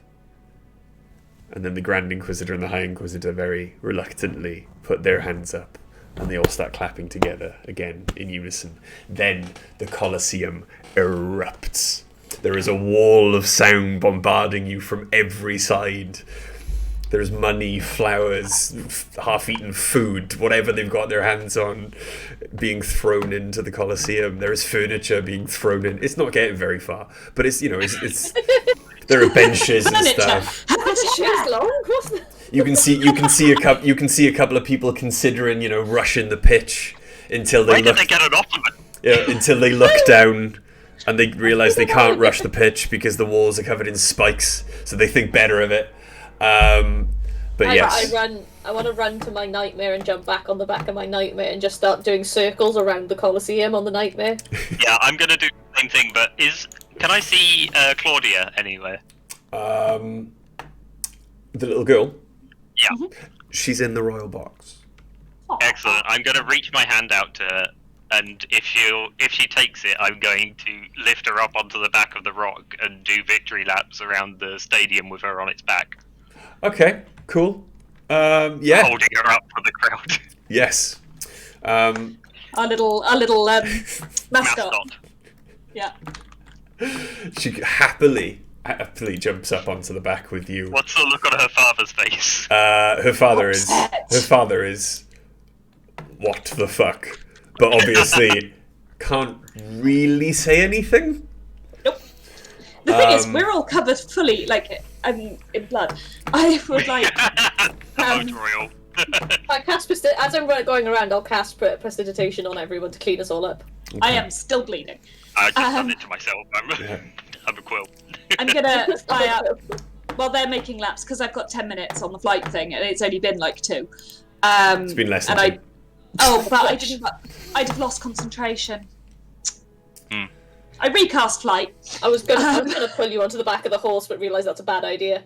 and then the Grand Inquisitor and the High Inquisitor very reluctantly put their hands up, and they all start clapping together again in unison. Then the Colosseum erupts. There is a wall of sound bombarding you from every side. There's money, flowers, half-eaten food, whatever they've got their hands on, being thrown into the Colosseum. There is furniture being thrown in. It's not getting very far, but it's there are benches and stuff. It's long, wasn't it? You can see a couple of people considering, rushing the pitch until they Why did they get an ottoman? until they look down and they realise they can't rush the pitch because the walls are covered in spikes, so they think better of it. But yes. I want to run to my nightmare and jump back on the back of my nightmare and just start doing circles around the Colosseum on the nightmare. Yeah, I'm gonna do the same thing, but can I see Claudia anywhere? The little girl, Yeah. she's in the royal box. Excellent. I'm gonna reach my hand out to her And if she takes it, I'm going to lift her up onto the back of the rock and do victory laps around the stadium with her on its back. Okay, cool. Yeah. Holding her up for the crowd. Yes. Our little mascot. Yeah. She happily jumps up onto the back with you. What's the look on her father's face? Her father is what the fuck? But obviously can't really say anything. Nope. The thing is, we're all covered fully, like, in blood. I would like. Royal. I cast as I'm going around, I'll cast prestidigitation on everyone to clean us all up. Okay. I am still bleeding. I just done it to myself. I'm a quill. I'm gonna fly up while they're making laps because I've got 10 minutes on the flight thing and it's only been like 2. It's been less than 2. I'd have lost concentration. Hmm. I recast flight. I was gonna pull you onto the back of the horse, but realised that's a bad idea.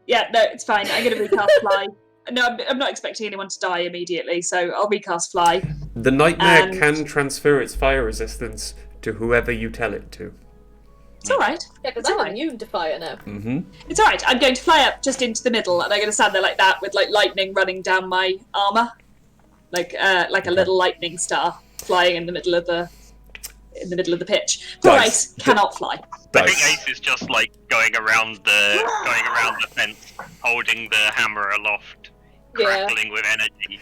Yeah, no, it's fine. I'm gonna recast fly. No, I'm not expecting anyone to die immediately, so I'll recast fly. The nightmare can transfer its fire resistance to whoever you tell it to. It's alright. Yeah, because I'm immune to fire now. Mm-hmm. It's alright. I'm going to fly up just into the middle, and I'm going to stand there like that with like lightning running down my armor, like a little lightning star flying in the middle of the pitch. Poor Ace cannot fly. I think Ace is just like going around the fence, holding the hammer aloft, crackling with energy,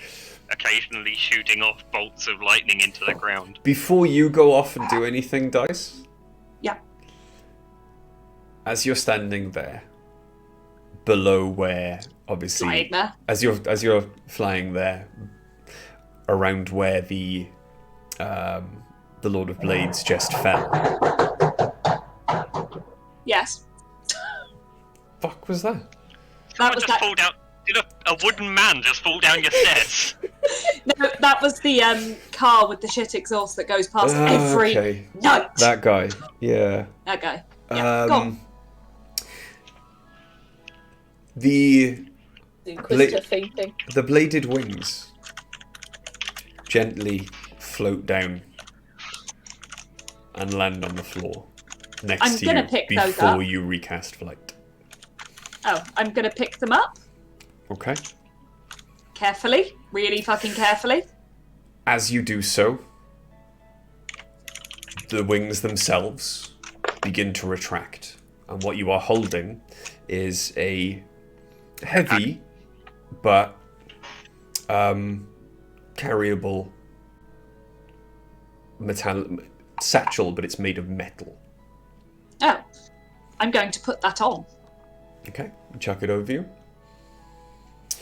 occasionally shooting off bolts of lightning into the ground. Before you go off and do anything, Dice. Yeah. As you're standing there, below where obviously Flying there. as you're flying there, around where the Lord of Blades just fell. Yes. Fuck was that? That was that. Fall down. Did a wooden man just fall down your stairs? No, that was the car with the shit exhaust that goes past every night. That guy. Yeah. That guy. Yeah. Go on. The Inquisitor fainting. The bladed wings gently float down and land on the floor next to you before you recast flight. Oh, I'm gonna pick them up. Okay. Carefully. Really fucking carefully. As you do so, the wings themselves begin to retract. And what you are holding is a heavy but carryable satchel, but it's made of metal. Oh. I'm going to put that on. Okay, chuck it over you.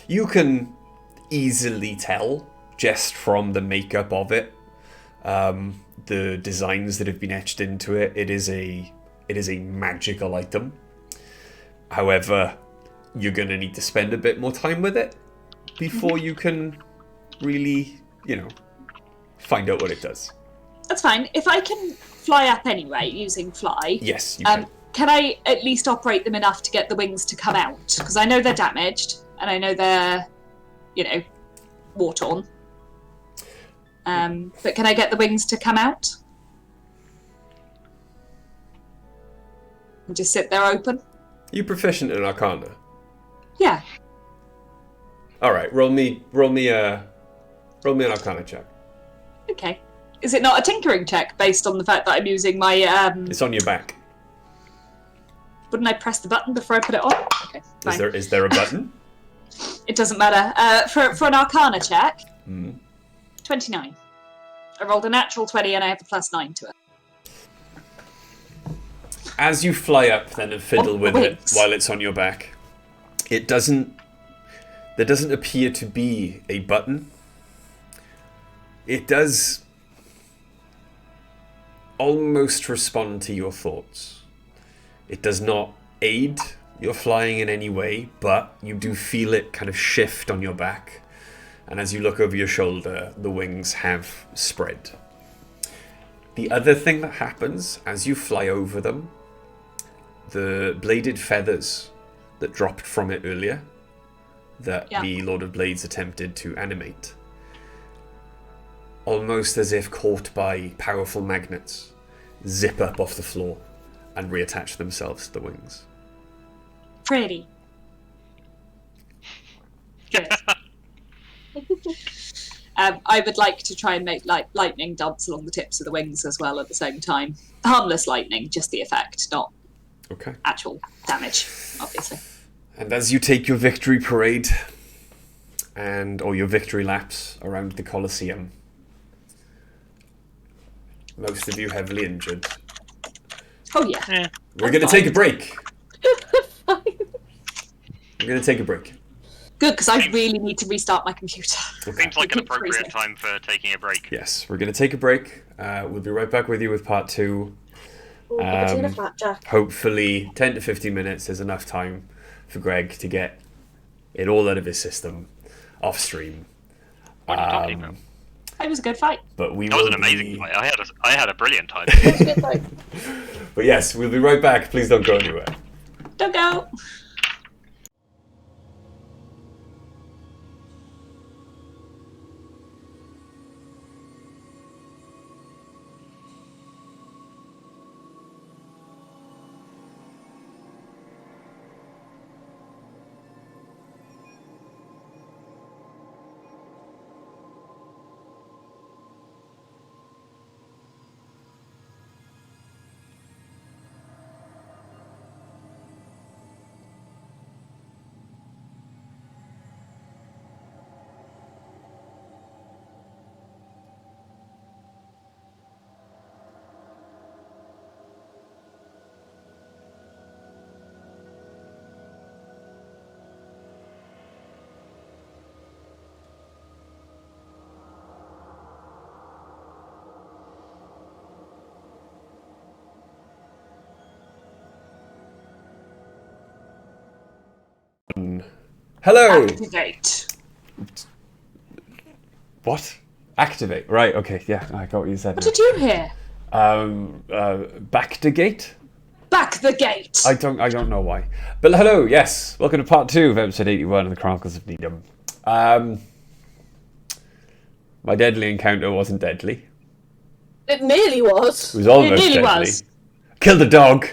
You can easily tell just from the makeup of it, the designs that have been etched into it. It is a magical item. However, you're going to need to spend a bit more time with it before you can really, find out what it does. That's fine. If I can fly up anyway using fly. Yes, you can. Can I at least operate them enough to get the wings to come out? Because I know they're damaged, and I know they're, war-torn. But can I get the wings to come out? And just sit there open? You proficient in Arcana? Yeah. All right, roll me an Arcana check. Okay. Is it not a tinkering check based on the fact that I'm using my? It's on your back. Wouldn't I press the button before I put it on? Okay. Fine. Is there a button? It doesn't matter. For an Arcana check, 29. I rolled a natural 20 and I have a +9 to it. As you fly up then and fiddle with it while it's on your back, there doesn't appear to be a button. It does almost respond to your thoughts. It does not aid your flying in any way, but you do feel it kind of shift on your back. And as you look over your shoulder, the wings have spread. The other thing that happens as you fly over them, the bladed feathers that dropped from it earlier, that the Lord of Blades attempted to animate, almost as if caught by powerful magnets, zip up off the floor and reattach themselves to the wings. Pretty. Good. I would like to try and make lightning dance along the tips of the wings as well at the same time. Harmless lightning, just the effect, not actual damage, obviously. And as you take your victory parade or your victory laps around the Colosseum, most of you heavily injured. Oh yeah. We're going to take a break. We're going to take a break. Good, because I really need to restart my computer. Seems like an appropriate time for taking a break. Yes, we're going to take a break. We'll be right back with you with part 2. Hopefully 10 to 15 minutes is enough time for Greg to get it all out of his system off stream. What are you talking about? It was a good fight. But that was an amazing fight. I had a brilliant time. It was a good fight. But yes, we'll be right back. Please don't go anywhere. Don't go. Hello! Activate. What? Activate. Right, okay, yeah, I got what you said. What did you hear? Back the gate? Back the gate! I don't know why. But hello, yes. Welcome to part 2 of episode 81 of the Chronicles of Nidum. My deadly encounter wasn't deadly. It nearly was. It was almost nearly deadly. was. Killed a dog.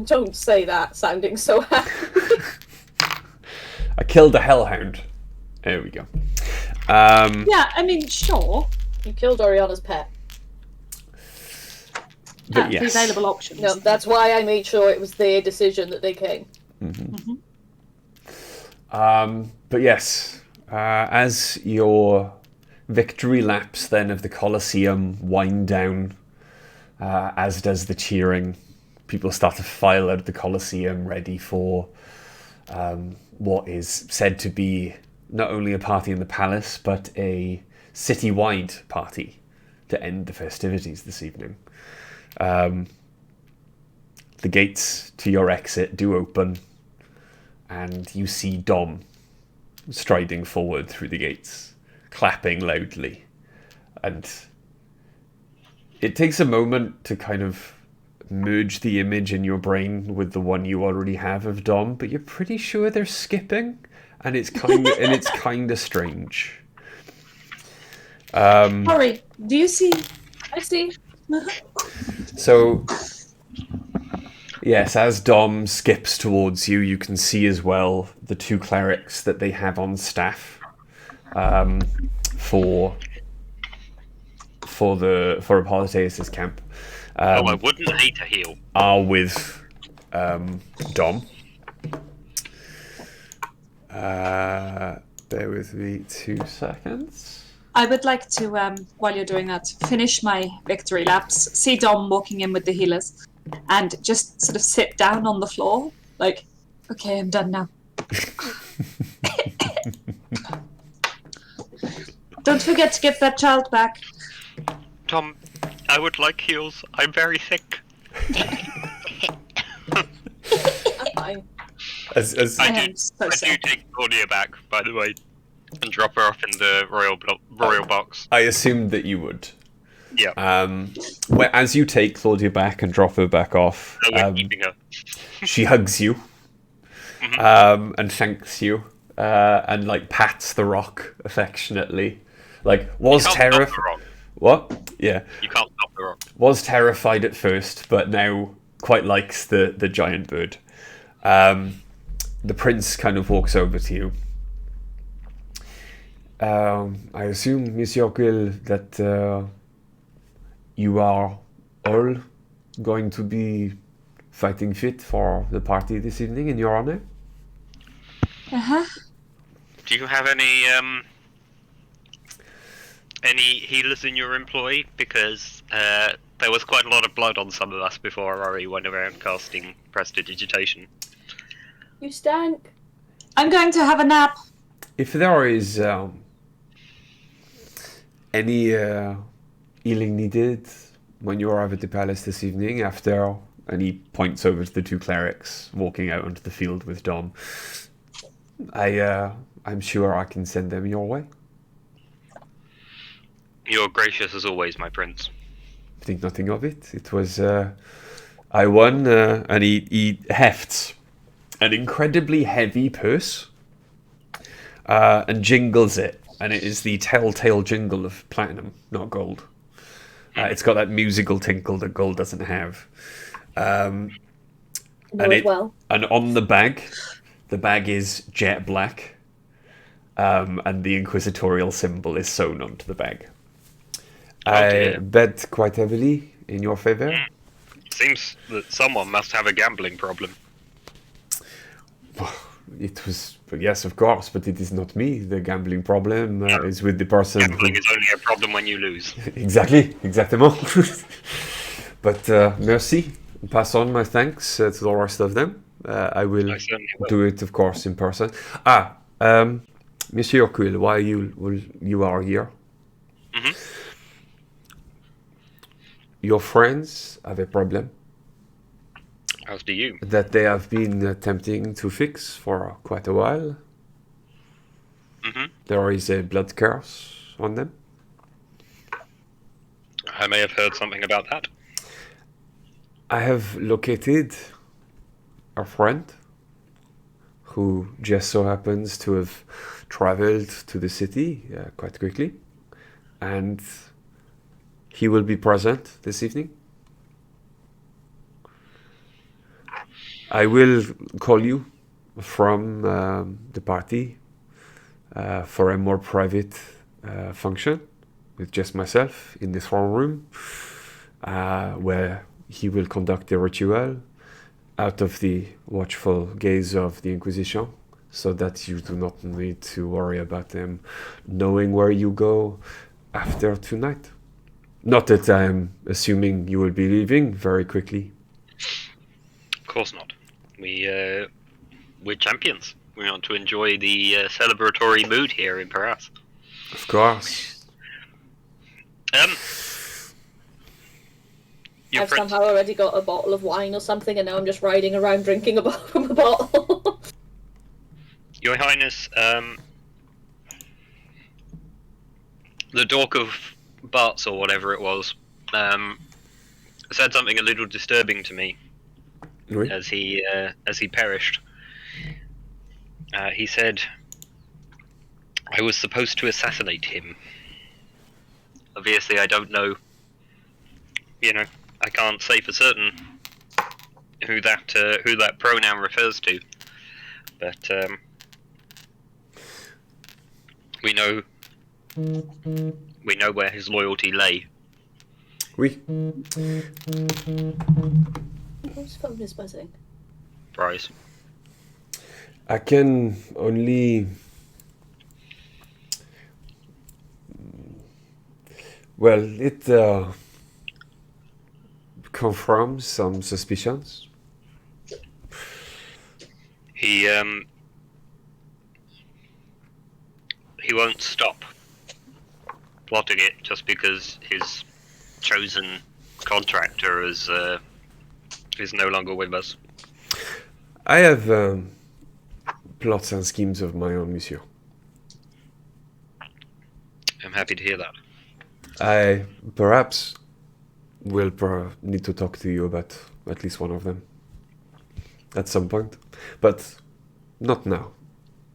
Don't say that, sounding so happy. I killed a hellhound. There we go. Yeah, I mean, sure. You killed Oriana's pet. But The yes. available options. No, that's why I made sure it was their decision that they came. Mm-hmm. But yes, as your victory laps then of the Colosseum wind down, as does the cheering, people start to file out of the Colosseum ready for what is said to be not only a party in the palace, but a city-wide party to end the festivities this evening. The gates to your exit do open, and you see Dom striding forward through the gates, clapping loudly. And it takes a moment to kind of merge the image in your brain with the one you already have of Dom, but you're pretty sure they're skipping, and it's kind of strange. Sorry, do you see? I see. So, yes, as Dom skips towards you, you can see as well the 2 clerics that they have on staff for Hippolytus' camp. I wouldn't hate a heal. Are with Dom. Bear with me 2 seconds. I would like to, while you're doing that, finish my victory laps, see Dom walking in with the healers, and just sort of sit down on the floor, like, okay, I'm done now. Don't forget to give that child back. Tom, I would like heals. I'm very sick. I'm fine. I do take Claudia back, by the way, and drop her off in the royal box. I assumed that you would. Yeah. As you take Claudia back and drop her back off, So we're keeping her. she hugs you and thanks you and like pats the rock affectionately. Like was You can't stop the terrified. rock. What? Yeah, You can't stop the rock. was terrified at first, but now quite likes the giant bird. The prince kind of walks over to you. I assume, Monsieur Quill, that you are all going to be fighting fit for the party this evening in your honor? Uh-huh. Do you have any healers in your employ? Because there was quite a lot of blood on some of us before Rory went around casting prestidigitation. You stank. I'm going to have a nap. If there is any healing needed when you arrive at the palace this evening after, and he points over to the two clerics walking out onto the field with Dom, I'm sure I can send them your way. You're gracious as always, my prince. Think nothing of it. It was I won, and he hefts an incredibly heavy purse and jingles it, and it is the telltale jingle of platinum, not gold. It's got that musical tinkle that gold doesn't have. Know And it well. and on the bag is jet black, and the inquisitorial symbol is sewn onto the bag. I dear. bet quite heavily in your favor. Seems that someone must have a gambling problem. It was, yes, of course, but it is not me. The gambling problem is with the person. Gambling is only a problem when you lose. Exactly, exactement. But merci. Pass on my thanks to the rest of them. I will I certainly will. do it, of course, in person. Monsieur Quill, why you are here? Mhm. Your friends have a problem As do you. that they have been attempting to fix for quite a while. hmm There is a blood curse on them. I may have heard something about that. I have located a friend who just so happens to have traveled to the city quite quickly, and he will be present this evening. I will call you from the party for a more private function with just myself in the throne room, where he will conduct the ritual out of the watchful gaze of the Inquisition, so that you do not need to worry about them knowing where you go after tonight. Not that I'm assuming you will be leaving very quickly. Of course not. We're champions. We want to enjoy the celebratory mood here in Paris. Of course. Your I've prince, somehow already got a bottle of wine or something, and now I'm just riding around drinking from a bottle. Your Highness, the dork of Bart's or whatever it was, said something a little disturbing to me Oui. as he perished. He said, "I was supposed to assassinate him." Obviously, I don't know. I can't say for certain who that pronoun refers to, but we know where his loyalty lay. Oui. Whose phone is buzzing? Bryce. I can only... Well, it confirms some suspicions. He won't stop plotting it just because his chosen contractor is no longer with us. I have plots and schemes of my own, monsieur. I'm happy to hear that. I perhaps will need to talk to you about at least one of them at some point, but not now.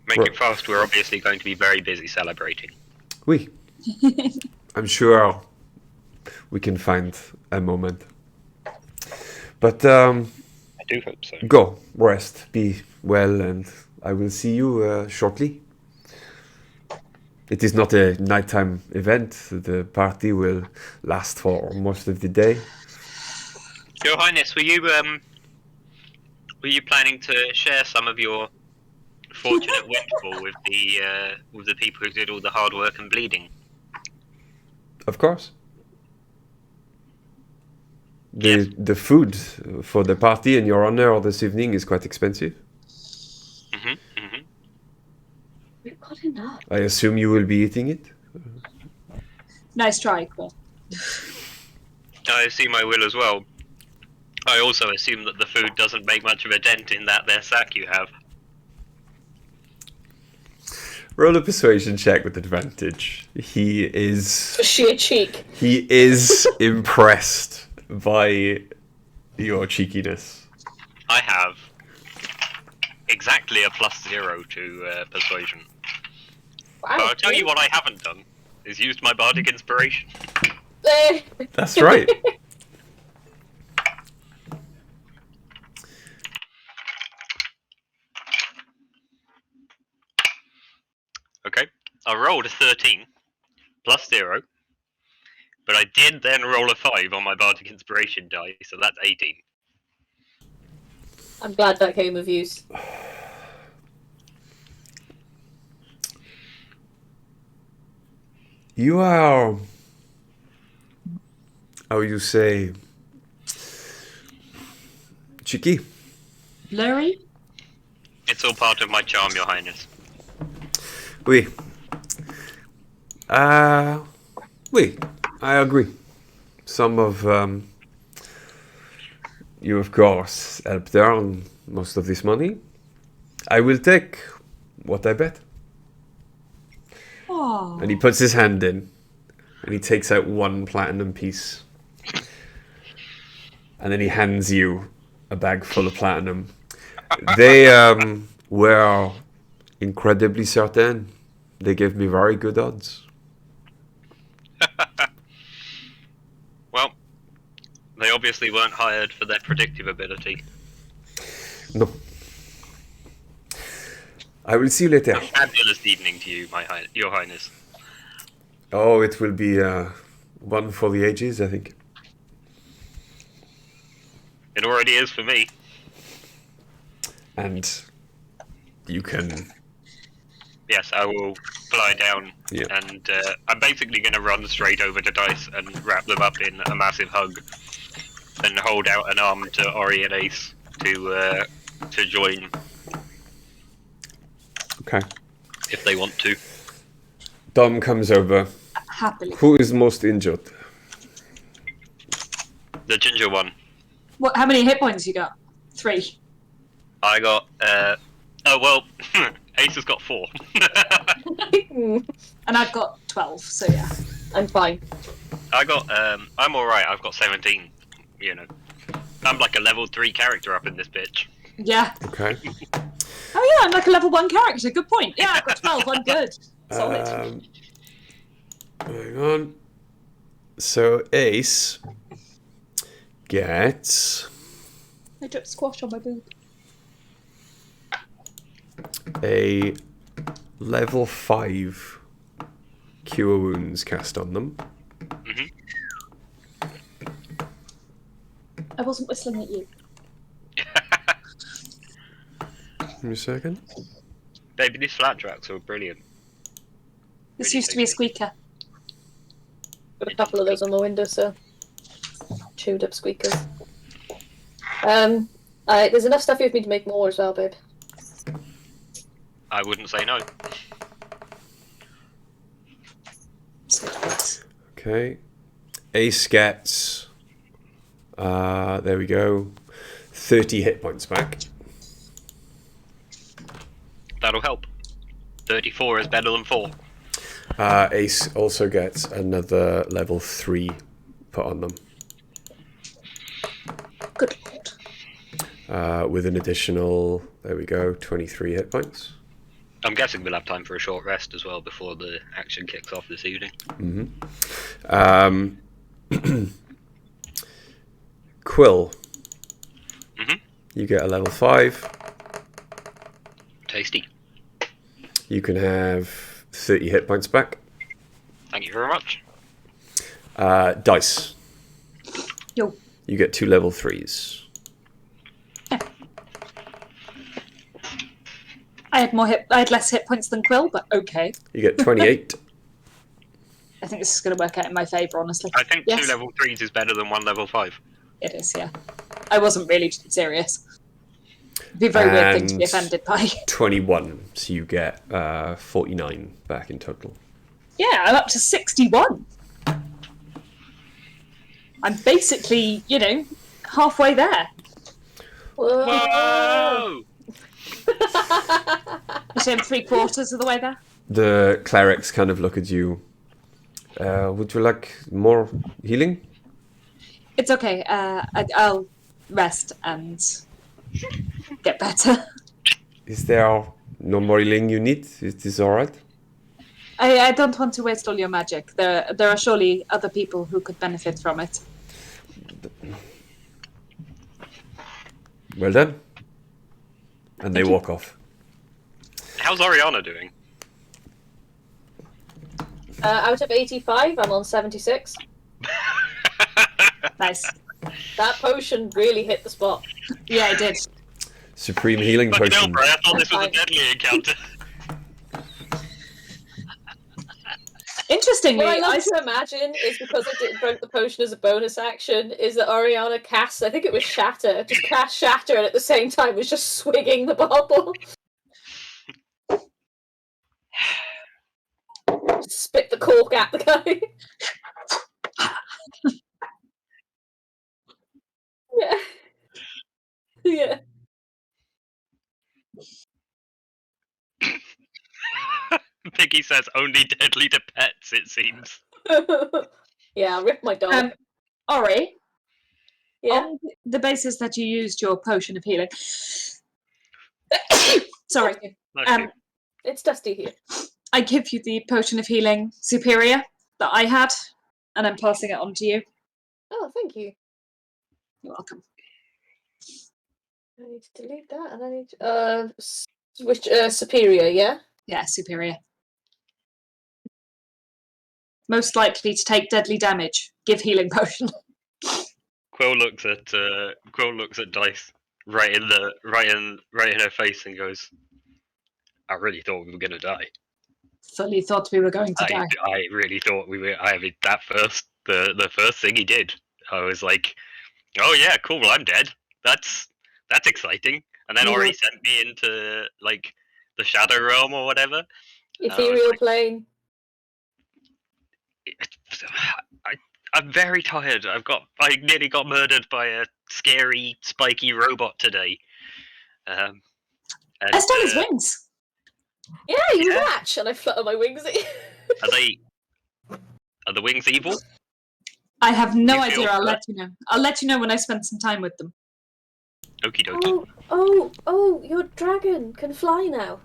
Make it fast. We're obviously going to be very busy celebrating. Oui. I'm sure we can find a moment. But I do hope so. go, rest, be well, and I will see you shortly. It is not a nighttime event. The party will last for most of the day. Your Highness, were you planning to share some of your fortunate windfall with the people who did all the hard work and bleeding? Of course. The food for the party in your honor this evening is quite expensive. We've got enough. I assume you will be eating it? Nice try, Quill. I assume I will as well. I also assume that the food doesn't make much of a dent in that there sack you have. Roll a persuasion check with advantage. He is... For sheer cheek. He is impressed by your cheekiness. I have exactly a +0 to persuasion. Wow. But I'll tell you what I haven't done, is used my bardic inspiration. That's right. Okay, I rolled a 13, +0, but I did then roll a 5 on my bardic inspiration die, so that's 18. I'm glad that came of use. You are... how you say... cheeky. Blurry? It's all part of my charm, Your Highness. Oui. Oui, I agree. Some of you, of course, helped earn most of this money. I will take what I bet. Oh. And he puts his hand in, and he takes out one platinum piece. And then he hands you a bag full of platinum. They were incredibly certain. They gave me very good odds. Well, they obviously weren't hired for their predictive ability. No. I will see you later. A fabulous evening to you, Your Highness. Oh, it will be one for the ages, I think. It already is for me. And you can... Yes, I will fly down, Yeah. and I'm basically going to run straight over to Dice and wrap them up in a massive hug, and hold out an arm to Ori and Ace to join. Okay. If they want to. Dom comes over. Happily. Who is most injured? The ginger one. What? How many hit points you got? 3. I got, oh well, Ace has got 4. And I've got 12, so yeah. I'm fine. I got, I'm alright, I've got 17, you know. I'm like a level 3 character up in this bitch. Yeah. Okay. Oh yeah, I'm like a level 1 character. Good point. Yeah, I've got 12. I'm good. Solid. Hang on. So Ace gets I dropped squash on my boob. a level 5 cure wounds cast on them. I wasn't whistling at you. Give me a second. Baby, these flat tracks are brilliant. This Really used to be a tasty. squeaker. Got a couple of those on the windowsill. Chewed up squeakers. There's enough stuff here for me to make more as well, babe. I wouldn't say no. Okay. Ace gets there we go. 30 hit points back. That'll help. 34 is better than 4. Ace also gets another level 3 put on them. Good. With an additional, there we go, 23 hit points. I'm guessing we'll have time for a short rest as well before the action kicks off this evening. Quill. Mhm. You get a level 5. Tasty. You can have 30 hit points back. Thank you very much. Dice. Yo. You get 2 level 3s. I had less hit points than Quill, but okay. You get 28. I think this is going to work out in my favour, honestly. I think Yes. 2 level 3s is better than 1 level 5. It is, yeah. I wasn't really serious. It'd be a very weird thing to be And- offended by. 21. So you get 49 back in total. Yeah, I'm up to 61. I'm basically, halfway there. Whoa! Actually, I'm 3/4 of the way there. The clerics kind of look at you. Would you like more healing? It's okay. I'll rest and get better. Is there no more healing you need? Is this alright? I don't want to waste all your magic. There are surely other people who could benefit from it. Well then. And they walk off. How's Oriana doing? Out of 85, I'm on 76. Nice. That potion really hit the spot. Yeah, I did. Supreme healing Fucking hell, potion. bro, I thought this was a deadly encounter. Interestingly, What I love to imagine is because I didn't drink the potion as a bonus action, is that Oriana casts, I think it was Shatter, just cast Shatter and at the same time was just swigging the bottle. Spit the cork at the guy. Yeah. Yeah. Piggy says only deadly to pets, it seems. Yeah, I'll rip my dog. Ori, Yeah. on the basis that you used your potion of healing. Sorry. Okay. It's dusty here. I give you the potion of healing superior that I had, and I'm passing it on to you. Oh, thank you. You're welcome. I need to delete that, and I need to, which superior, yeah. Yeah, superior. Most likely to take deadly damage. Give healing potion. Quill looks at Dice right in her face and goes, "I really thought we were gonna die. Fully thought we were going to die. I really thought we were. I mean, the first thing he did, I was like, oh yeah, cool. I'm dead. That's exciting." And then Yeah. Ori sent me into like the shadow realm or whatever. Ethereal plane. I'm very tired. I nearly got murdered by a scary, spiky robot today. And, Let's do his wings. Yeah, you match, and I flutter my wings at you. Are the wings evil? I have no You feel idea. I'll hurt? let you know. I'll let you know when I spend some time with them. Okie dokie. Oh, your dragon can fly now.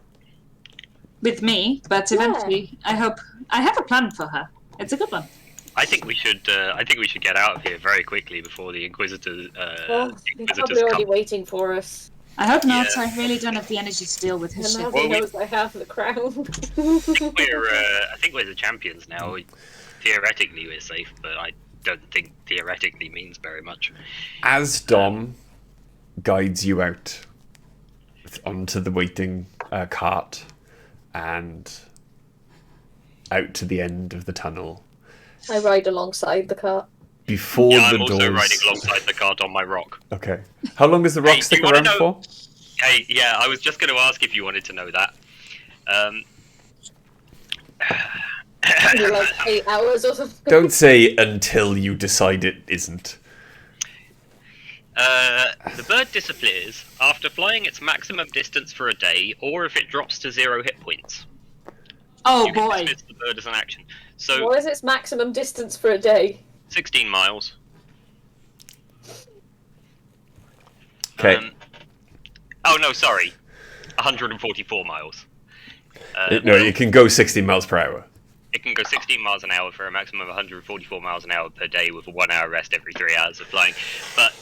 With me, but Yeah. eventually, I hope I have a plan for her. It's a good one. I think we should get out of here very quickly before the Inquisitors. Well, he's Inquisitors probably already come. waiting for us. I hope not. Yeah. I really don't have the energy to deal with his And now shit. he Well, knows I have the crown. I think we're the champions now. Theoretically, we're safe, but I don't think theoretically means very much. As Dom guides you out onto the waiting cart and out to the end of the tunnel, I ride alongside the cart. before Yeah, the I'm also doors. riding alongside the cart on my rock. Okay. How long does the rock Hey, stick you wanna around know- for? Hey, yeah, I was just going to ask if you wanted to know that. You're like 8 hours or something. Don't say until you decide it isn't. The bird disappears after flying its maximum distance for a day, or if it drops to 0 hit points. Oh You can boy. dismiss the bird as an action. So, What is its maximum distance for a day? 16 miles. Okay. Oh no, sorry. 144 miles. No, it can go 60 miles per hour. It can go 16 miles an hour for a maximum of 144 miles an hour per day with a 1 hour rest every 3 hours of flying. But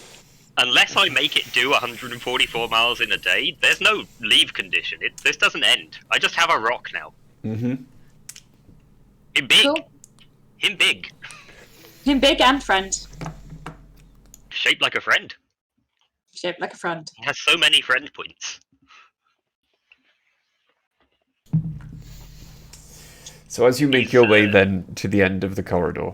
unless I make it do 144 miles in a day, there's no leave condition. This doesn't end. I just have a rock now. Mm-hmm. Him big. Cool. Him big. Him big and friend. Shaped like a friend. Shaped like a friend. He has so many friend points. So as you make your way then to the end of the corridor,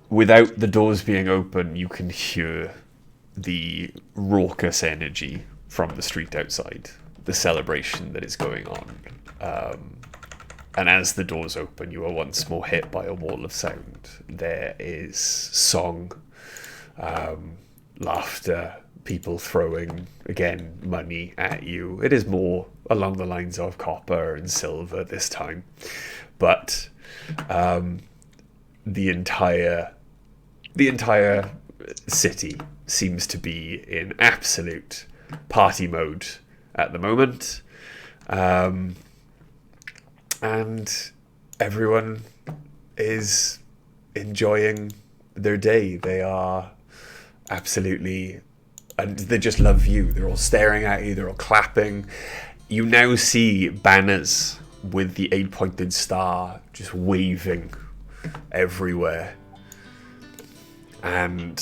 without the doors being open, you can hear the raucous energy from the street outside, the celebration that is going on. And as the doors open, you are once more hit by a wall of sound. There is song, laughter, people throwing, again, money at you. It is more along the lines of copper and silver this time. But the entire city seems to be in absolute party mode at the moment. And everyone is enjoying their day. They are absolutely... And they just love you. They're all staring at you. They're all clapping. You now see banners with the 8-pointed star just waving everywhere. And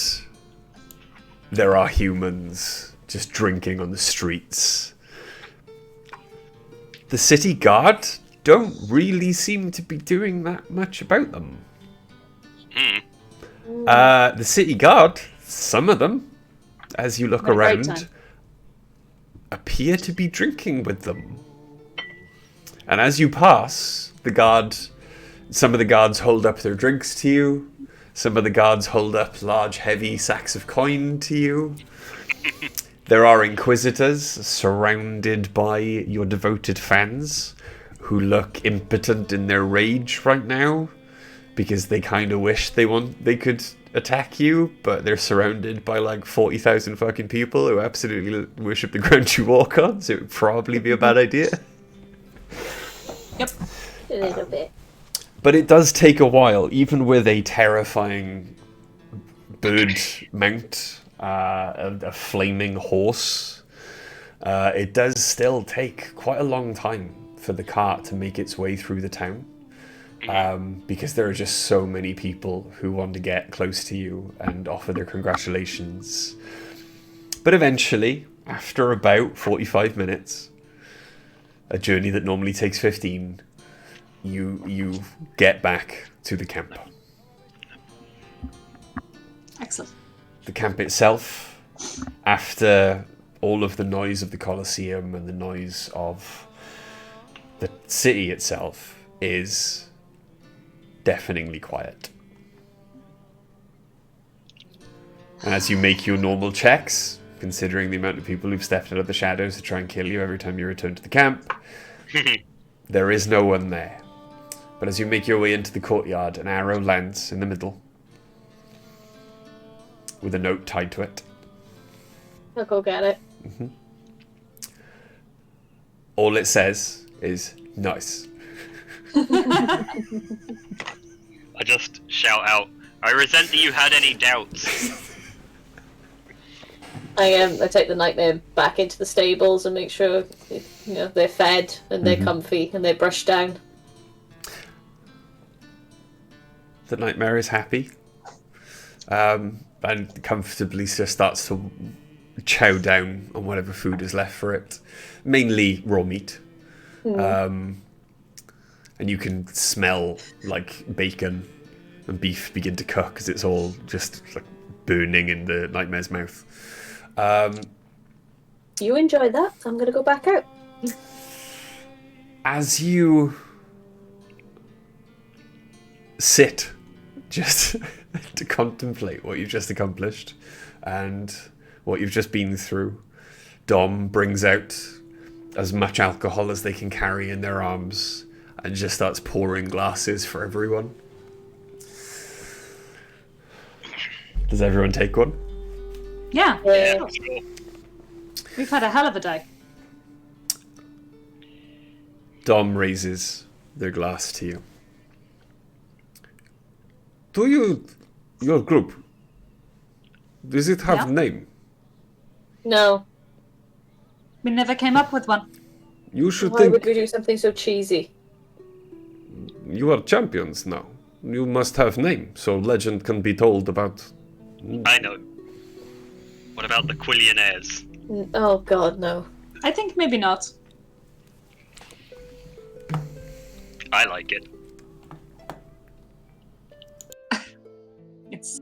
there are humans just drinking on the streets. The city guard don't really seem to be doing that much about them. The city guard, some of them, as you look Had a great around, time. appear to be drinking with them. And as you pass, some of the guards hold up their drinks to you. Some of the guards hold up large, heavy sacks of coin to you. There are inquisitors surrounded by your devoted fans who look impotent in their rage right now because they kind of wish they could attack you, but they're surrounded by like 40,000 fucking people who absolutely worship the ground you walk on, so it would probably be a bad idea. Yep. A little bit. But it does take a while, even with a terrifying bird mount, a flaming horse. It does still take quite a long time for the cart to make its way through the town. Because there are just so many people who want to get close to you and offer their congratulations. But eventually, after about 45 minutes, a journey that normally takes 15, you get back to the camp. Excellent. The camp itself, after all of the noise of the Colosseum and the noise of the city itself, is deafeningly quiet. And as you make your normal checks, considering the amount of people who've stepped out of the shadows to try and kill you every time you return to the camp, there is no one there. But as you make your way into the courtyard, an arrow lands in the middle with a note tied to it. I'll go get it. All it says is, nice. I just shout out, I resent that you had any doubts. I take the nightmare back into the stables and make sure they're fed and they're comfy and they're brushed down. The nightmare is happy. And comfortably just starts to chow down on whatever food is left for it. Mainly raw meat. And you can smell like bacon and beef begin to cook as it's all just like burning in the nightmare's mouth. You enjoy that. I'm going to go back out. As you sit just to contemplate what you've just accomplished and what you've just been through, Dom brings out as much alcohol as they can carry in their arms and just starts pouring glasses for everyone. Does everyone take one? Yeah. Yeah. We've had a hell of a day. Dom raises their glass to you. Your group, does it have Yeah. name? No. We never came up with one. You should Why think would we do something so cheesy? you are champions now. You must have name, so legend can be told about. I know. What about the Quillionaires? Oh god, no. I think maybe not. I like it. It's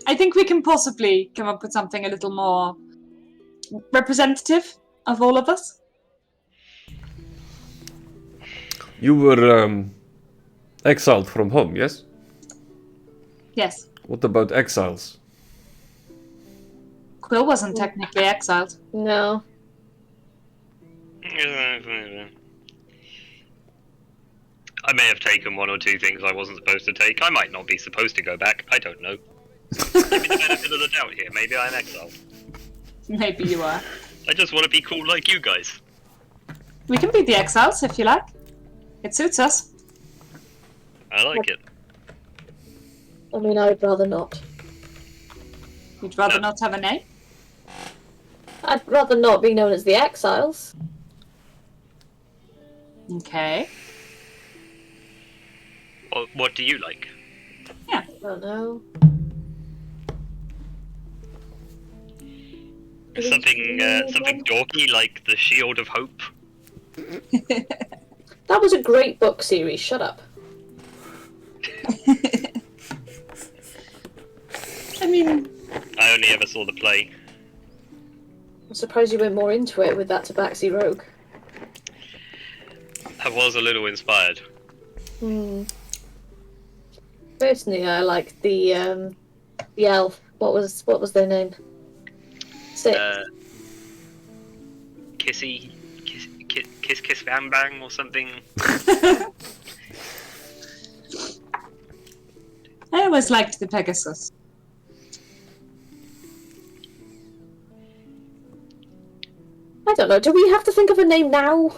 I think we can possibly come up with something a little more representative of all of us. You were exiled from home, yes? Yes. What about exiles? Quill wasn't technically exiled. No. I may have taken one or two things I wasn't supposed to take. I might not be supposed to go back. I don't know. Give me the benefit of the doubt here. Maybe I'm exiled. Maybe you are. I just want to be cool like you guys. We can be the exiles if you like. It suits us. I like it. I mean, I'd rather not. You'd rather not have a name? I'd rather not be known as the Exiles. Okay. What do you like? I don't know. Something dorky like the Shield of Hope. That was a great book series. Shut up. I mean, I only ever saw the play. I'm surprised you went more into it with that Tabaxi Rogue. I was a little inspired. Personally, I like the elf. What was their name? Six. Kiss Bang Bang or something. I always liked the Pegasus. I don't know. Do we have to think of a name now?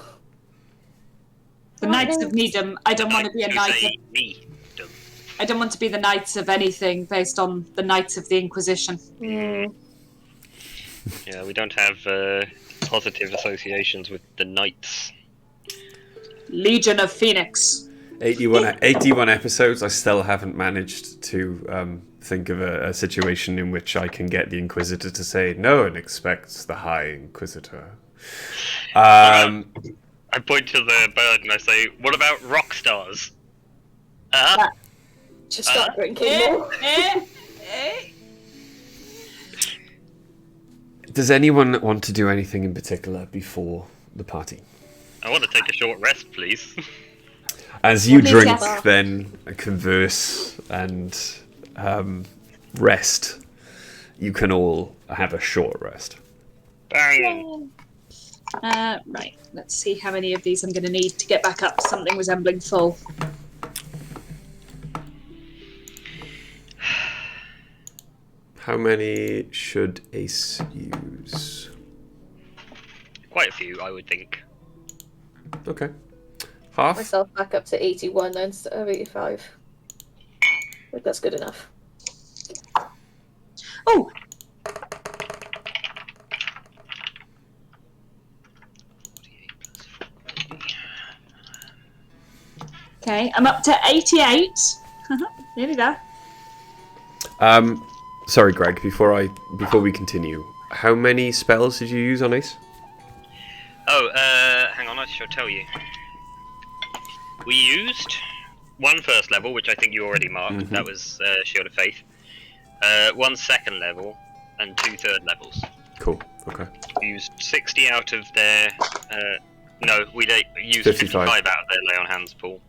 The Knights of Nidum. I don't want to be a knight of... I don't want to be the knights of anything based on the Knights of the Inquisition. Yeah, we don't have positive associations with the knights. Legion of Phoenix. 81 episodes, I still haven't managed to think of a situation in which I can get the Inquisitor to say, no one expects the High Inquisitor. I point to the bird and I say, what about rock stars? Just start drinking more. Does anyone want to do anything in particular before the party? I want to take a short rest, please. As you Well, drink, yes. then converse and rest, you can all have a short rest. Bang! Right, let's see how many of these I'm going to need to get back up to something resembling full. How many should Ace use? Quite a few, I would think. Okay. Half? Myself back up to 81 then instead of 85. I think that's good enough. Oh! Okay, I'm up to 88. Nearly there. Sorry, Greg. Before we continue, how many spells did you use on Ace? Oh, hang on, I shall tell you. We used one first level, which I think you already marked. Mhm. That was Shield of Faith. One second level, and 2 third levels. Cool. Okay. We used 60 out of their... no, we used 55 55 out of their Lay on Hands pool.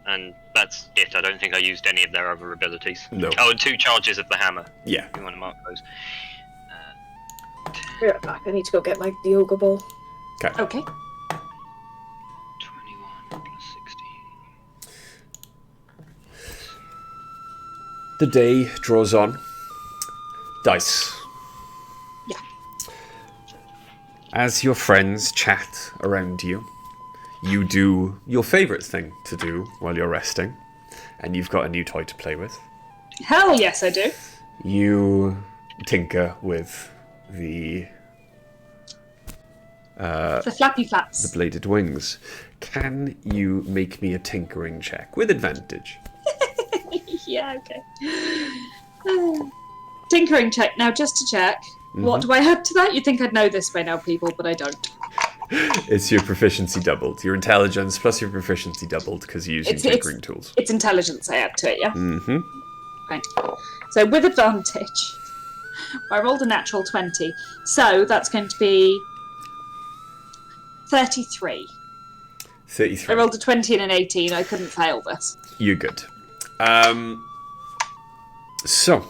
And that's it. I don't think I used any of their other abilities. No. Oh, and 2 charges of the hammer. Yeah. If you want to mark those. Be right back. I need to go get my yoga ball. Okay. Okay. 21 plus 16. The day draws on. Dice. Yeah. As your friends chat around you, you do your favourite thing to do while you're resting, and you've got a new toy to play with. Hell yes, I do. You tinker with the The flappy flaps. bladed wings. Can you make me a tinkering check with advantage? Yeah, okay. Tinkering check. Now, just to check, what do I add to that? You'd think I'd know this by now, people, but I don't. It's your proficiency doubled. Your intelligence plus your proficiency doubled because you're using tinkering tools. It's intelligence I add to it, yeah? Mm-hmm. Fine. So, with advantage, I rolled a natural 20. So, that's going to be 33. 33. I rolled a 20 and an 18. I couldn't fail this. You're good. So,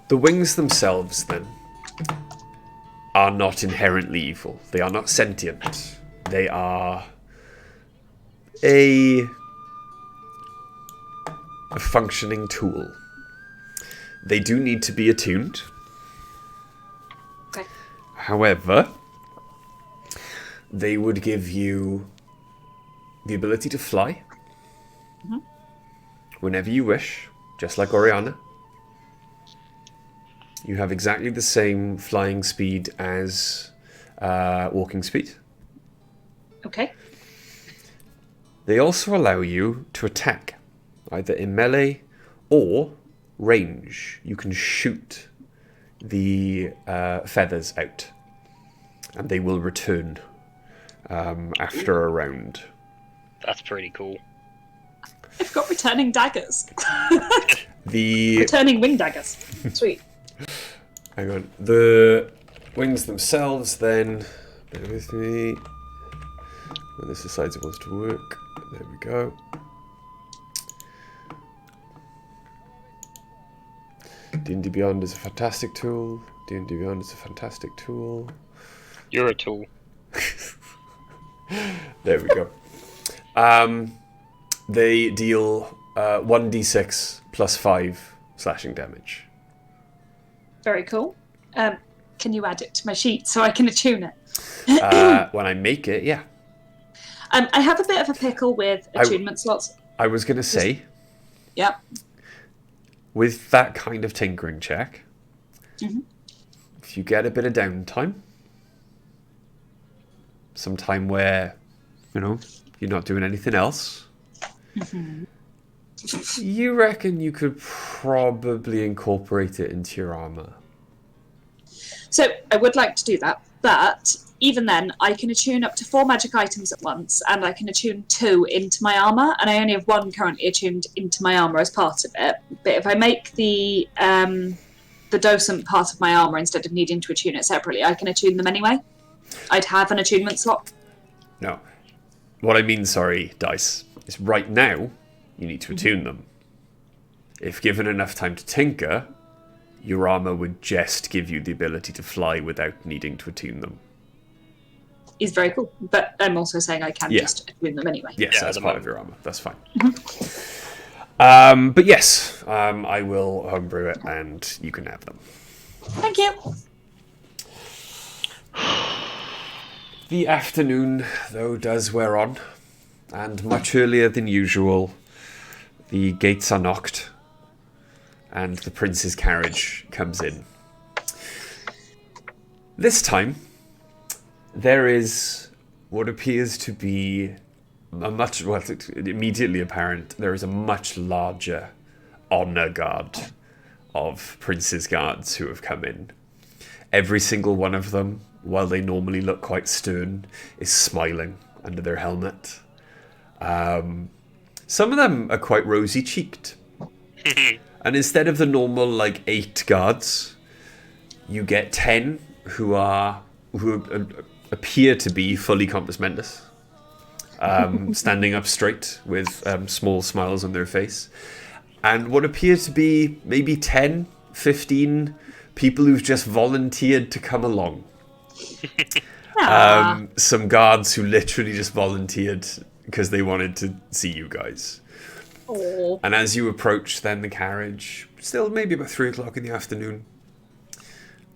the wings themselves, then, are not inherently evil. They are not sentient. They are a functioning tool. They do need to be attuned. Okay. However, they would give you the ability to fly whenever you wish, just like Oriana. You have exactly the same flying speed as walking speed. Okay. They also allow you to attack, either in melee or range. You can shoot the feathers out, and they will return after a round. That's pretty cool. I've got returning daggers. The Returning wing daggers. Sweet. hang on. The wings themselves, then. Bear with me. When this decides it wants to work. There we go. D&D Beyond is a fantastic tool. D&D Beyond is a fantastic tool. You're a tool. There we go. They deal 1d6 plus 5 slashing damage. Very cool. Can you add it to my sheet so I can attune it? When I make it, yeah. I have a bit of a pickle with attunement slots. I was going to say, Yep. with that kind of tinkering check, if you get a bit of downtime, some time where, you're not doing anything else, you reckon you could probably incorporate it into your armor? So I would like to do that, but even then, I can attune up to 4 magic items at once, and I can attune 2 into my armor, and I only have 1 currently attuned into my armor as part of it. But if I make the docent part of my armor instead of needing to attune it separately, I can attune them anyway. I'd have an attunement slot. No. What I mean, Dice, is right now, you need to attune them. If given enough time to tinker, your armor would just give you the ability to fly without needing to attune them. Is very cool, but I'm also saying I can just attune them anyway. Yes, Yeah, that's at the part of moment. your armor. That's fine. But yes, I will homebrew it, and you can have them. Thank you. The afternoon, though, does wear on, and much earlier than usual, the gates are knocked, and the prince's carriage comes in. This time, there is what appears to be immediately apparent, there is a much larger honor guard of prince's guards who have come in. Every single one of them, while they normally look quite stern, is smiling under their helmet. Some of them are quite rosy-cheeked. And instead of the normal, 8 guards, you get 10 who appear to be fully compass mentis. Standing up straight with small smiles on their face. And what appears to be maybe 10, 15 people who've just volunteered to come along. Some guards who literally just volunteered because they wanted to see you guys. Aww. And as you approach then the carriage, still maybe about 3 o'clock in the afternoon,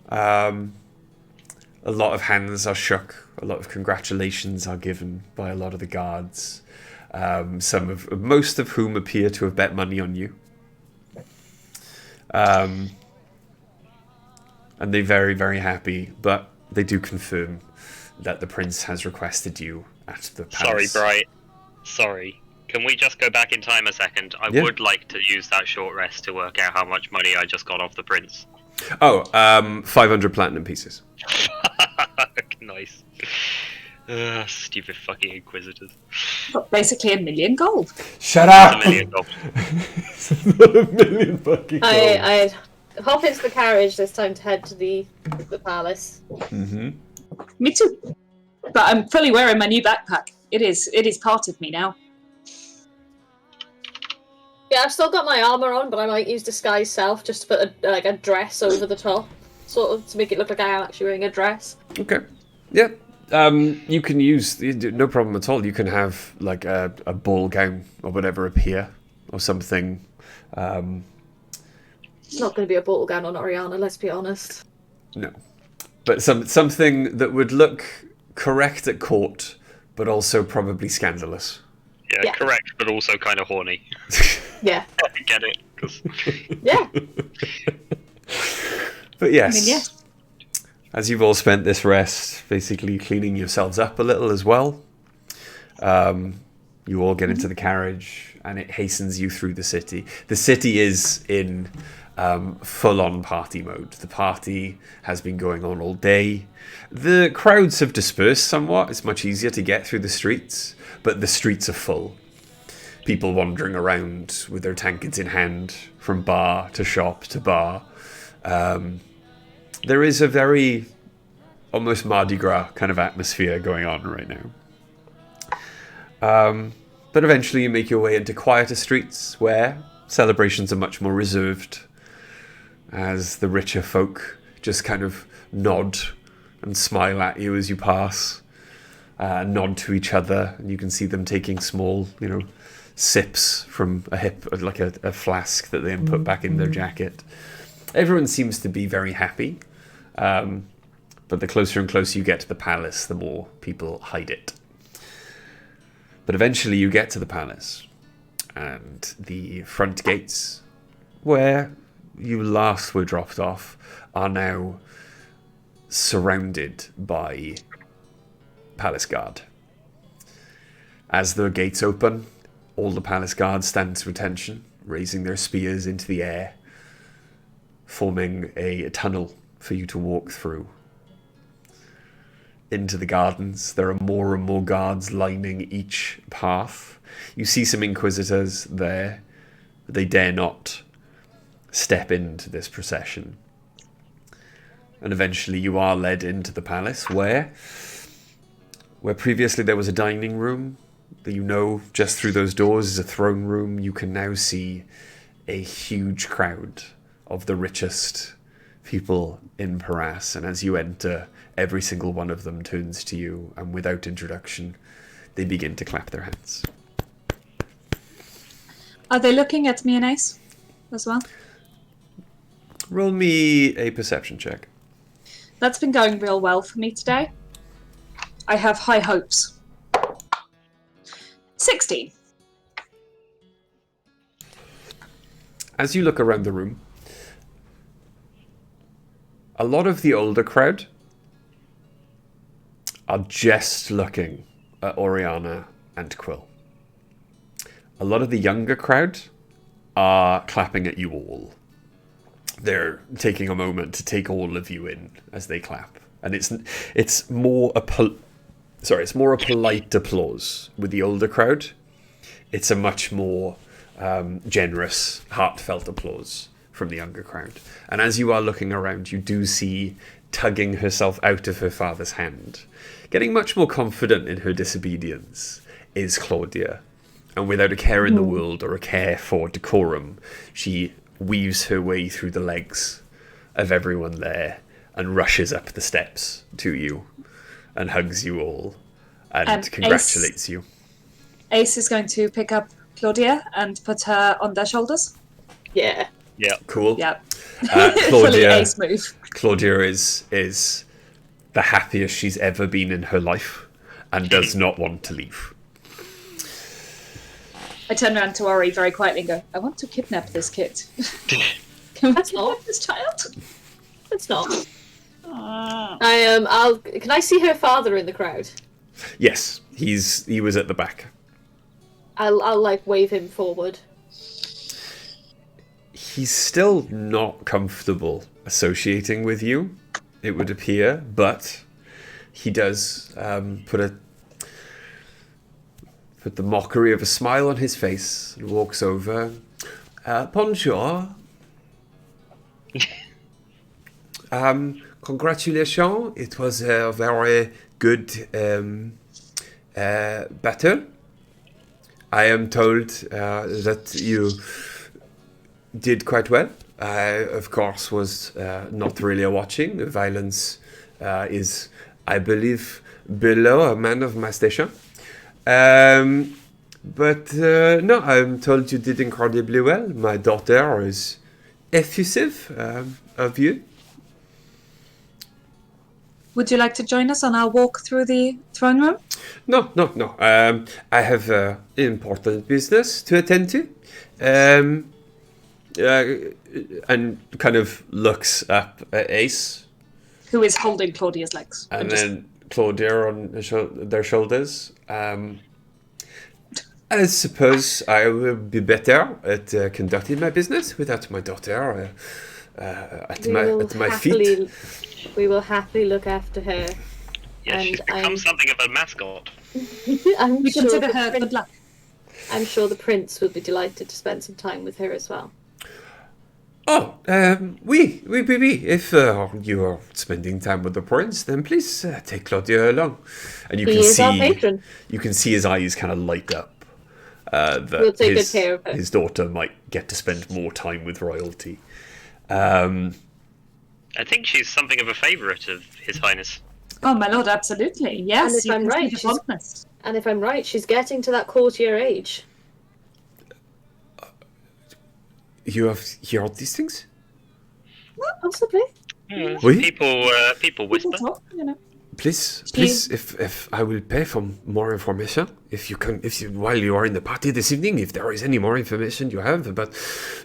A lot of hands are shook. A lot of congratulations are given by a lot of the guards. Most of whom appear to have bet money on you. And they're very, very happy, but they do confirm that the prince has requested you at the palace. Sorry, Bright. Sorry. Can we just go back in time a second? I would like to use that short rest to work out how much money I just got off the prince. Oh, 500 platinum pieces. Nice. Stupid fucking inquisitors. Got basically 1 million gold. Shut up! $1 million. It's not 1 million fucking gold. I hop into the carriage this time to head to the palace. Mm-hmm. Me too. But I'm fully wearing my new backpack. It is part of me now. Yeah, I've still got my armor on, but I might use disguise self just to put a dress over the top, sort of to make it look like I am actually wearing a dress. Okay. Yeah. You can use, no problem at all. You can have like a ball gown or whatever appear or something. It's not going to be a bottle gown on Oriana, let's be honest. No. But something that would look correct at court, but also probably scandalous. Yeah, correct, but also kind of horny. Yeah. I get it. 'Cause... Yeah. But yes. I mean, yeah. As you've all spent this rest, basically cleaning yourselves up a little as well, you all get into the carriage, and it hastens you through the city. The city is in full-on party mode. The party has been going on all day. The crowds have dispersed somewhat. It's much easier to get through the streets, but the streets are full. People wandering around with their tankards in hand, from bar to shop to bar. There is a very almost Mardi Gras kind of atmosphere going on right now. But eventually you make your way into quieter streets where celebrations are much more reserved, as the richer folk just kind of nod and smile at you as you pass, nod to each other, and you can see them taking small, sips from a flask that they then put back in their jacket. Everyone seems to be very happy, but the closer and closer you get to the palace, the more people hide it. But eventually you get to the palace, and the front gates, where you last were dropped off, are now surrounded by palace guard. As the gates open, all the palace guards stand to attention, raising their spears into the air, forming a tunnel for you to walk through. Into the gardens, there are more and more guards lining each path. You see some inquisitors there, but they dare not step into this procession. And eventually you are led into the palace, where previously there was a dining room, that just through those doors is a throne room. You can now see a huge crowd of the richest people in Paras, and as you enter, every single one of them turns to you, and without introduction, they begin to clap their hands. Are they looking at me and Ace as well? Roll me a perception check. That's been going real well for me today. I have high hopes. 16. As you look around the room, a lot of the older crowd are just looking at Oriana and Quill. A lot of the younger crowd are clapping at you all. They're taking a moment to take all of you in as they clap, and it's more a polite applause with the older crowd. It's a much more generous, heartfelt applause from the younger crowd. And as you are looking around, you do see, tugging herself out of her father's hand, getting much more confident in her disobedience, is Claudia. And without a care in the world or a care for decorum, she weaves her way through the legs of everyone there and rushes up the steps to you and hugs you all and congratulates you. Ace is going to pick up Claudia and put her on their shoulders. Yeah. Yeah. Cool. Yeah. Claudia, Fully Ace move. Claudia is the happiest she's ever been in her life and does not want to leave. I turn around to Ori very quietly and go, I want to kidnap this kid. Can we That's kidnap not. this child? It's not. Can I see her father in the crowd? Yes, he was at the back. I'll like wave him forward. He's still not comfortable associating with you, it would appear, but he does put the mockery of a smile on his face and walks over. Bonjour. Congratulations. It was a very good battle. I am told that you did quite well. I, of course, was not really watching. The violence is, I believe, below a man of my station. But no, I'm told you did incredibly well. My daughter is effusive of you. Would you like to join us on our walk through the throne room? No. I have important business to attend to. And kind of looks up at Ace. Who is holding Claudia's legs. And then Claudia on their shoulders. I suppose I will be better at conducting my business without my daughter at my feet. We will happily look after her. Yes, she's become something of a mascot. We consider her good luck. I'm sure the prince would be delighted to spend some time with her as well. Oh, oui. If you are spending time with the prince, then please take Claudia along. And He is our patron. You can see his eyes kind of light up. That We'll take good care of her. His daughter might get to spend more time with royalty. I think she's something of a favourite of His Highness. Oh, my lord, absolutely. Yes, And if I'm right, she's getting to that courtier age. You have heard these things? Possibly. Oui? People whisper. Talk, you know. Please, if I will pay for more information, while you are in the party this evening, if there is any more information you have about,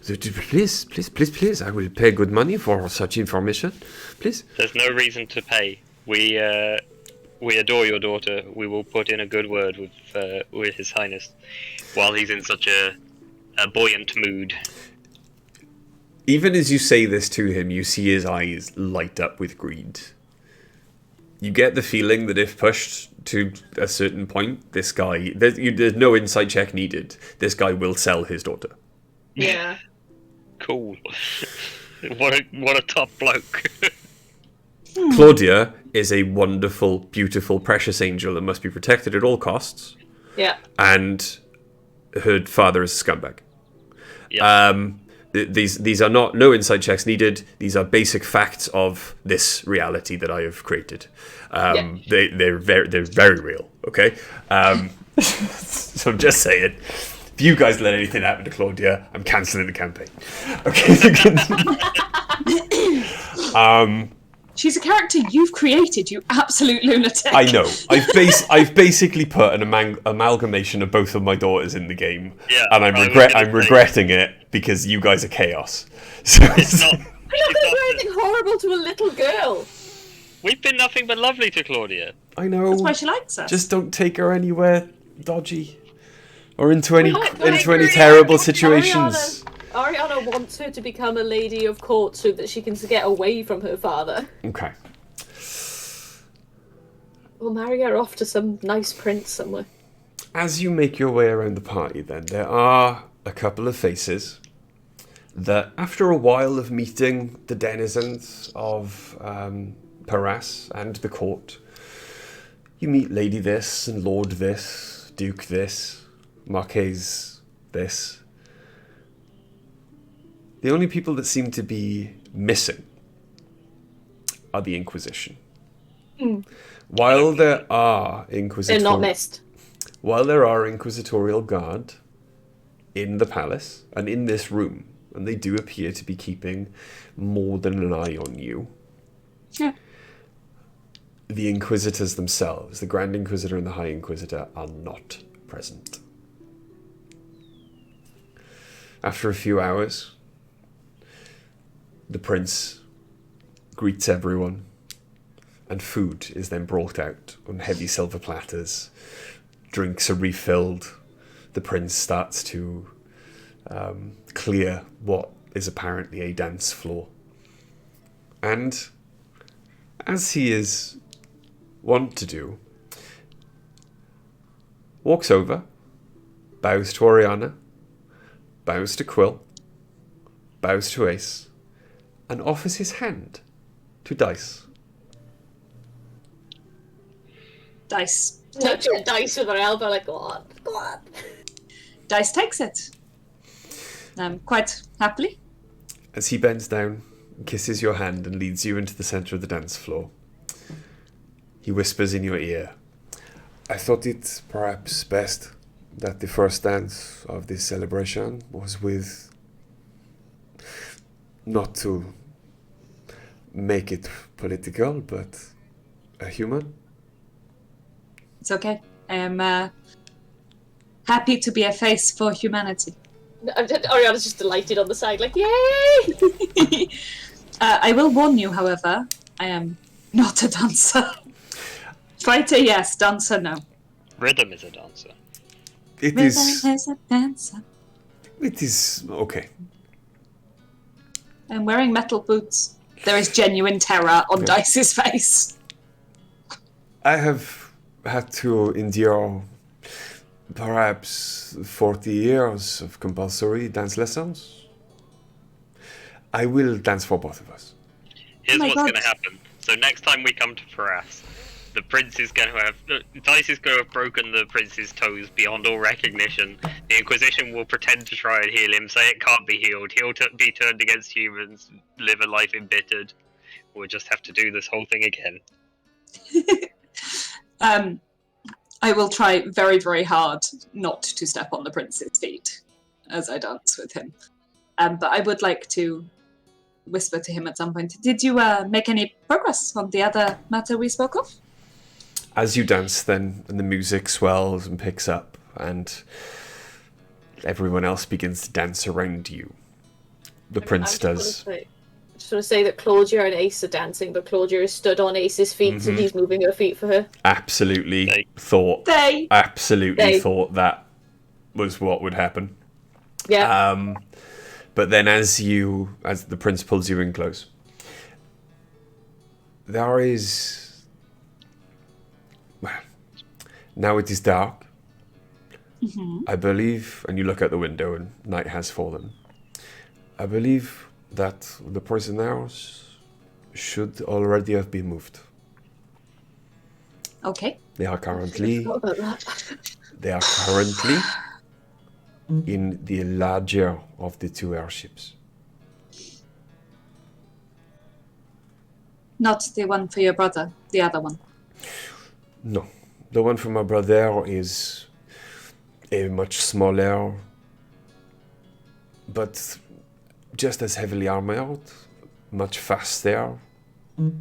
please, I will pay good money for such information, please. There's no reason to pay. We adore your daughter. We will put in a good word with His Highness while he's in such a buoyant mood. Even as you say this to him, you see his eyes light up with greed. You get the feeling that if pushed to a certain point, this guy, there's no insight check needed. This guy will sell his daughter. Yeah. Cool. What a top bloke. Claudia is a wonderful, beautiful, precious angel that must be protected at all costs. Yeah. And her father is a scumbag. Yeah. These are no insight checks needed. These are basic facts of this reality that I have created. They're very real. Okay. So I'm just saying, if you guys let anything happen to Claudia, I'm cancelling the campaign. Okay. She's a character you've created, you absolute lunatic. I know. I've basically put an amalgamation of both of my daughters in the game, and I'm regretting it because you guys are chaos. So It's not. We're not going to do anything horrible to a little girl. We've been nothing but lovely to Claudia. I know. That's why she likes us. Just don't take her anywhere dodgy, or into any terrible situations. Ariana wants her to become a lady of court so that she can get away from her father. Okay. We'll marry her off to some nice prince somewhere. As you make your way around the party, then, there are a couple of faces that, after a while of meeting the denizens of Paras and the court, you meet Lady this and Lord this, Duke this, Marquise this. The only people that seem to be missing are the Inquisition. While there are They're not missed. While there are inquisitorial guard in the palace and in this room, and they do appear to be keeping more than an eye on you, Yeah. The Inquisitors themselves, the Grand Inquisitor and the High Inquisitor, are not present. After a few hours, the prince greets everyone, and food is then brought out on heavy silver platters. Drinks are refilled. The prince starts to clear what is apparently a dance floor. And as he is wont to do, walks over, bows to Oriana, bows to Quill, bows to Ace, and offers his hand to Dice. Dice. Touch your dice with her elbow, like, go on. Dice takes it. Quite happily. As he bends down, kisses your hand, and leads you into the center of the dance floor, he whispers in your ear, I thought it perhaps best that the first dance of this celebration was with, not to make it political, but a human. It's okay. I am happy to be a face for humanity. Ariana's just delighted on the side, like, yay! I will warn you, however, I am not a dancer. Fighter, yes. Dancer, no. Rhythm is a dancer. It Rhythm is is a dancer. okay. I'm wearing metal boots. There is genuine terror on Dice's face. I have had to endure perhaps 40 years of compulsory dance lessons. I will dance for both of us. Here's my what's God. going to happen. So next time we come to Faras, the prince is going to have... Dice is going to have broken the prince's toes beyond all recognition. The Inquisition will pretend to try and heal him, say it can't be healed. He'll be turned against humans, live a life embittered. We'll just have to do this whole thing again. I will try very, very hard not to step on the prince's feet as I dance with him. But I would like to whisper to him at some point. Did you make any progress on the other matter we spoke of? As you dance then, and the music swells and picks up, and everyone else begins to dance around you. The prince does. I just want to say that Claudia and Ace are dancing, but Claudia is stood on Ace's feet, so he's moving her feet for her. Absolutely They- thought They. thought that was what would happen. Yeah. But then as the prince pulls you in close, there is, well, now it is dark. I believe, and you look out the window and night has fallen. I believe that the prisoners should already have been moved. Okay. They are currently What about that? in the larger of the two airships. Not the one for your brother, the other one. No, the one for my brother is a much smaller, but just as heavily armored, much faster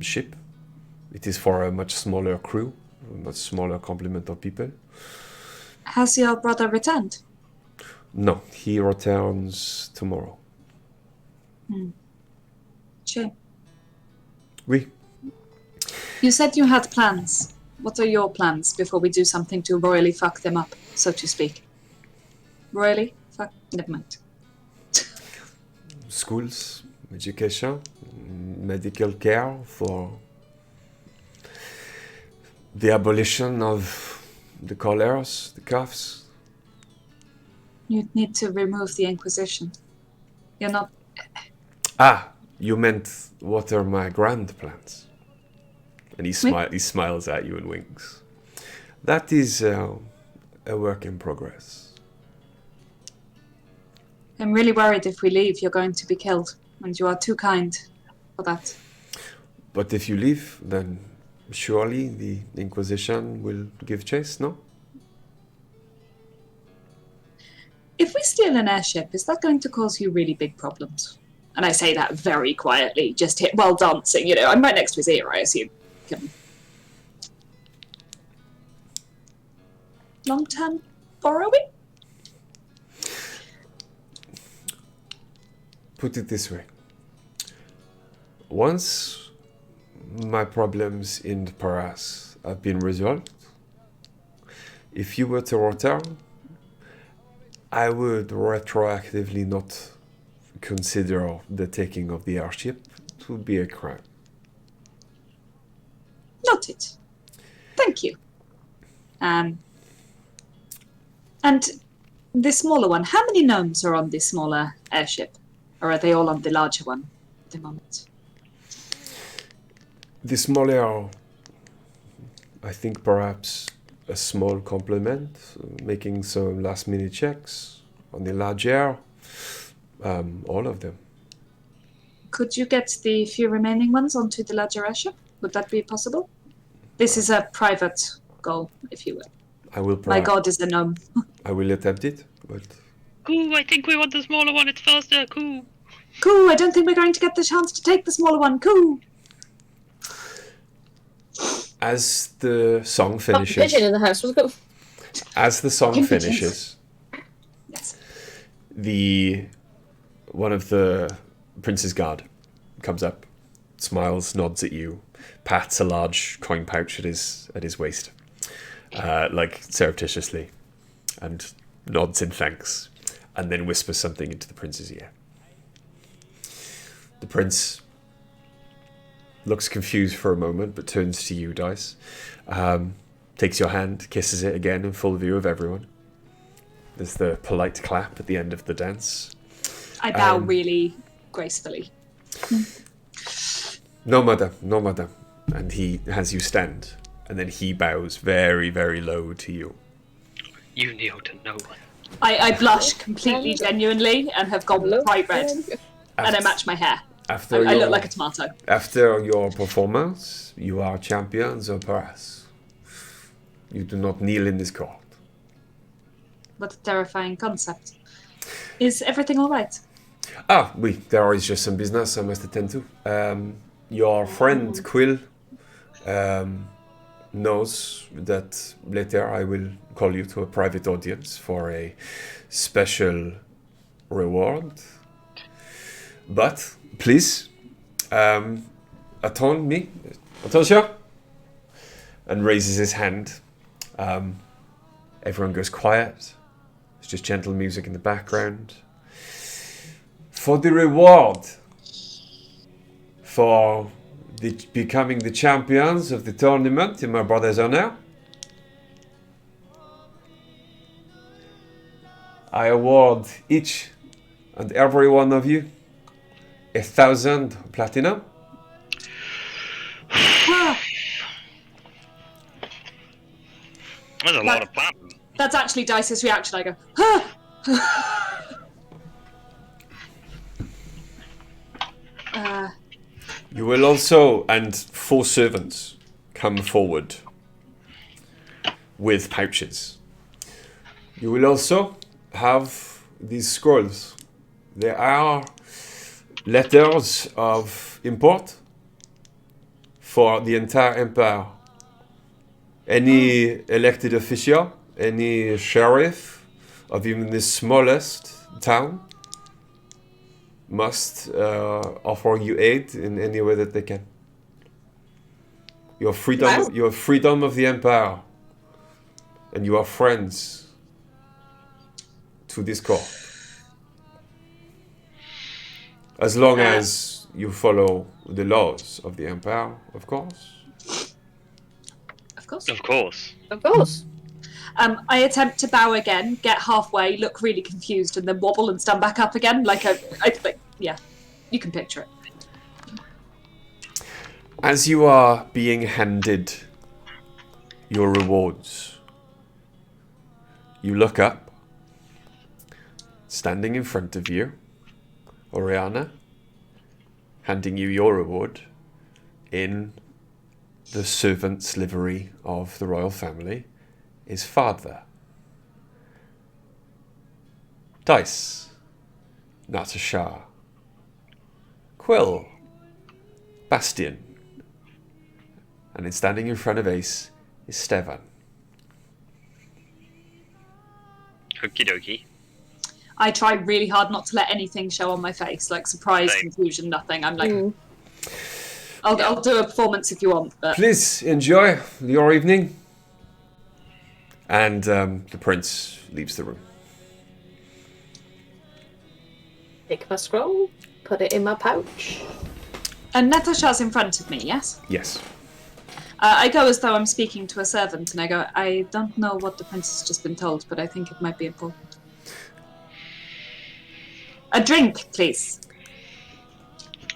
ship. It is for a much smaller crew, a much smaller complement of people. Has your brother returned? No, he returns tomorrow. Shame. Oui. You said you had plans. What are your plans before we do something to royally fuck them up, so to speak? Royally? Fuck? Never mind. Schools, education, medical care for the abolition of the collars, the cuffs. You'd need to remove the Inquisition. You're not... Ah, you meant what are my grand plans? And he smiles at you and winks. That is a work in progress. I'm really worried if we leave, you're going to be killed. And you are too kind for that. But if you leave, then surely the Inquisition will give chase, no? If we steal an airship, is that going to cause you really big problems? And I say that very quietly, just while dancing. You know, I'm right next to his ear, I assume. Long-term borrowing? Put it this way. Once my problems in Paris have been resolved, if you were to return, I would retroactively not consider the taking of the airship. It would be a crime. Noted. Thank you. And the smaller one, how many gnomes are on this smaller airship? Or are they all on the larger one at the moment? The smaller, I think perhaps a small compliment, making some last minute checks. On the larger, all of them. Could you get the few remaining ones onto the larger airship? Would that be possible? This is a private goal, if you will. I will My god is a gnome. I will attempt it, but... Cool, I think we want the smaller one, it's faster, cool. Cool, I don't think we're going to get the chance to take the smaller one. Cool. As the song finishes... Pigeon in the house. Let's go. As the song finishes... Yes. One of the Prince's Guard comes up, smiles, nods at you, pats a large coin pouch at his waist, like surreptitiously, and nods in thanks, and then whispers something into the prince's ear. The prince looks confused for a moment, but turns to you, Dice, takes your hand, kisses it again in full view of everyone. There's the polite clap at the end of the dance. I bow really gracefully. No, madam. And he has you stand. And then he bows very, very low to you. You kneel to no one. I blush completely genuinely and have gone bright red. And I match my hair. I look like a tomato. After your performance, you are champions of Paris. You do not kneel in this court. What a terrifying concept. Is everything all right? Oui, there is just some business I must attend to. Your friend Quill knows that later I will call you to a private audience for a special reward. But, please, attention, and raises his hand. Everyone goes quiet. There's just gentle music in the background. For the reward for becoming the champions of the tournament in my brother's honor, I award each and every one of you 1,000 platinum. There's a lot of platinum. That's actually Dice's reaction. I go, ah! You will also, and 4 servants, come forward with pouches. You will also have these scrolls. They are letters of import for the entire empire. Any elected official, any sheriff of even the smallest town must offer you aid in any way that they can. Your freedom of the empire, and you are friends to this court. As long as you follow the laws of the empire, of course. Of course. Of course. Of course. I attempt to bow again, get halfway, look really confused, and then wobble and stand back up again. Yeah, you can picture it. As you are being handed your rewards, you look up. Standing in front of you, Oriana, handing you your reward in the servant's livery of the royal family, is father. Dice, Natasha, Quill, Bastion, and then standing in front of Ace is Stevan. Okie dokie. I try really hard not to let anything show on my face, like surprise, Same. confusion, nothing. I'm like, I'll do a performance if you want, but Please enjoy your evening. And the prince leaves the room. Take my scroll, put it in my pouch. and Natasha's in front of me, yes? Yes. I go as though I'm speaking to a servant, and I go, I don't know what the prince has just been told, but I think it might be important. A drink, please.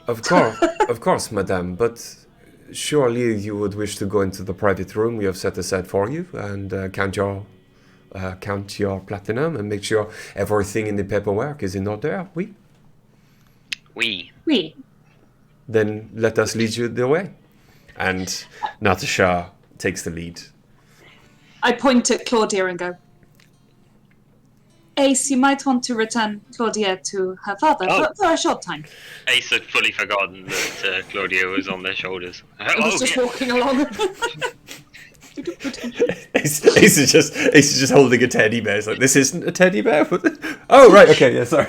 Of course, madame, but surely you would wish to go into the private room we have set aside for you and count your platinum and make sure everything in the paperwork is in order, oui? We. Oui. Then let us lead you the way. And Natasha takes the lead. I point at Claudia and go, Ace, you might want to return Claudia to her father for a short time. Ace had fully forgotten that Claudia was on their shoulders. I was just walking along. Ace is just holding a teddy bear. It's like, this isn't a teddy bear? Oh, right, okay, yeah, sorry.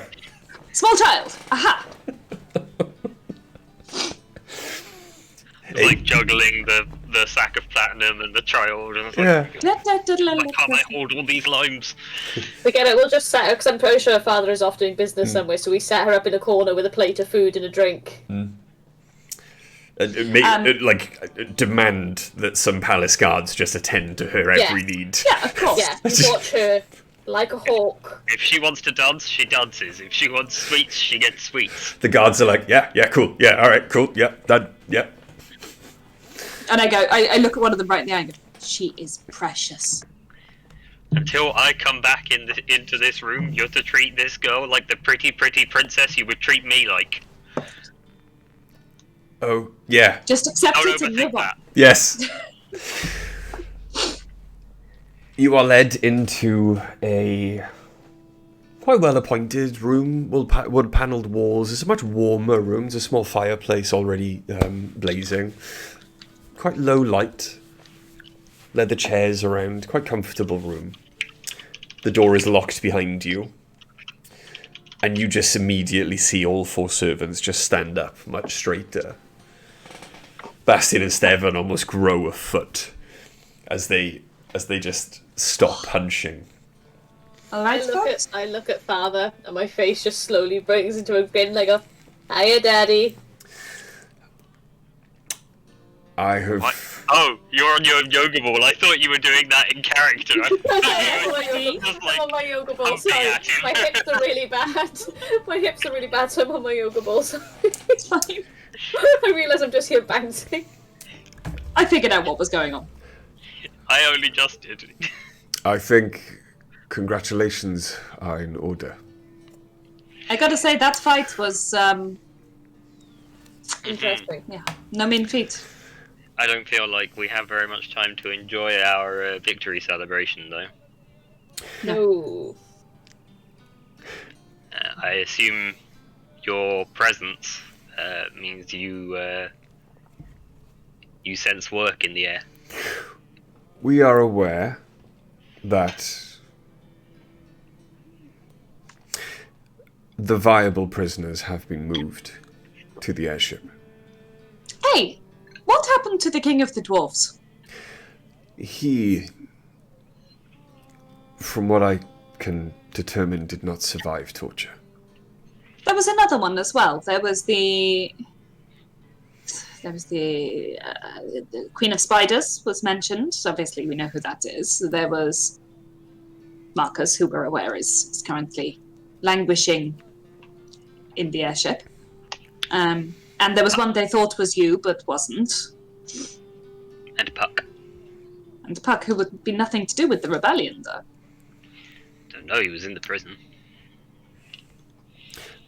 Small child! Aha! Like juggling the sack of platinum and the child, and it's Yeah. like, why can't I hold all these limes? Forget it, we'll just set her, because I'm pretty sure her father is off doing business somewhere, so we set her up in a corner with a plate of food and a drink. Demand that some palace guards just attend to her every need. Yeah, of course. Yeah, we watch her like a hawk. If she wants to dance, she dances. If she wants sweets, she gets sweets. The guards are like, yeah, cool, yeah, all right, cool, yeah, done, yeah. And I look at one of them right in the eye and go, she is precious. Until I come back into this room, you're to treat this girl like the pretty princess you would treat me like. Oh, yeah, Just accept Don't it and overthink move on. that. yes. You are led into a quite well-appointed room, wood-panelled walls. It's a much warmer room. There's a small fireplace already blazing. Quite low light. Leather chairs around. Quite comfortable room. The door is locked behind you. And you just immediately see all four servants just stand up much straighter. Bastion and Stevan almost grow a foot as they just stop punching. All right, folks. I look at father, and my face just slowly breaks into a grin, like a, hiya, daddy. I have... Oh, you're on your yoga ball. I thought you were doing that in character. I'm on my yoga ball, sorry. My hips are really bad. My hips are really bad, so I'm on my yoga ball, sorry. It's fine. I realise I'm just here bouncing. I figured out what was going on. I only just did. I think congratulations are in order. I gotta say, that fight was, Interesting. yeah, no mean feat. I don't feel like we have very much time to enjoy our victory celebration, though. No. I assume your presence means you sense work in the air. We are aware that the viable prisoners have been moved to the airship. Hey, what happened to the king of the dwarves? He, from what I can determine, did not survive torture. There was another one as well. There was the Queen of Spiders was mentioned. So obviously we know who that is. There was Marcus, who we're aware is currently languishing in the airship. And there was one they thought was you, but wasn't. And Puck. And Puck, who would be nothing to do with the rebellion, though. Don't know, he was in the prison.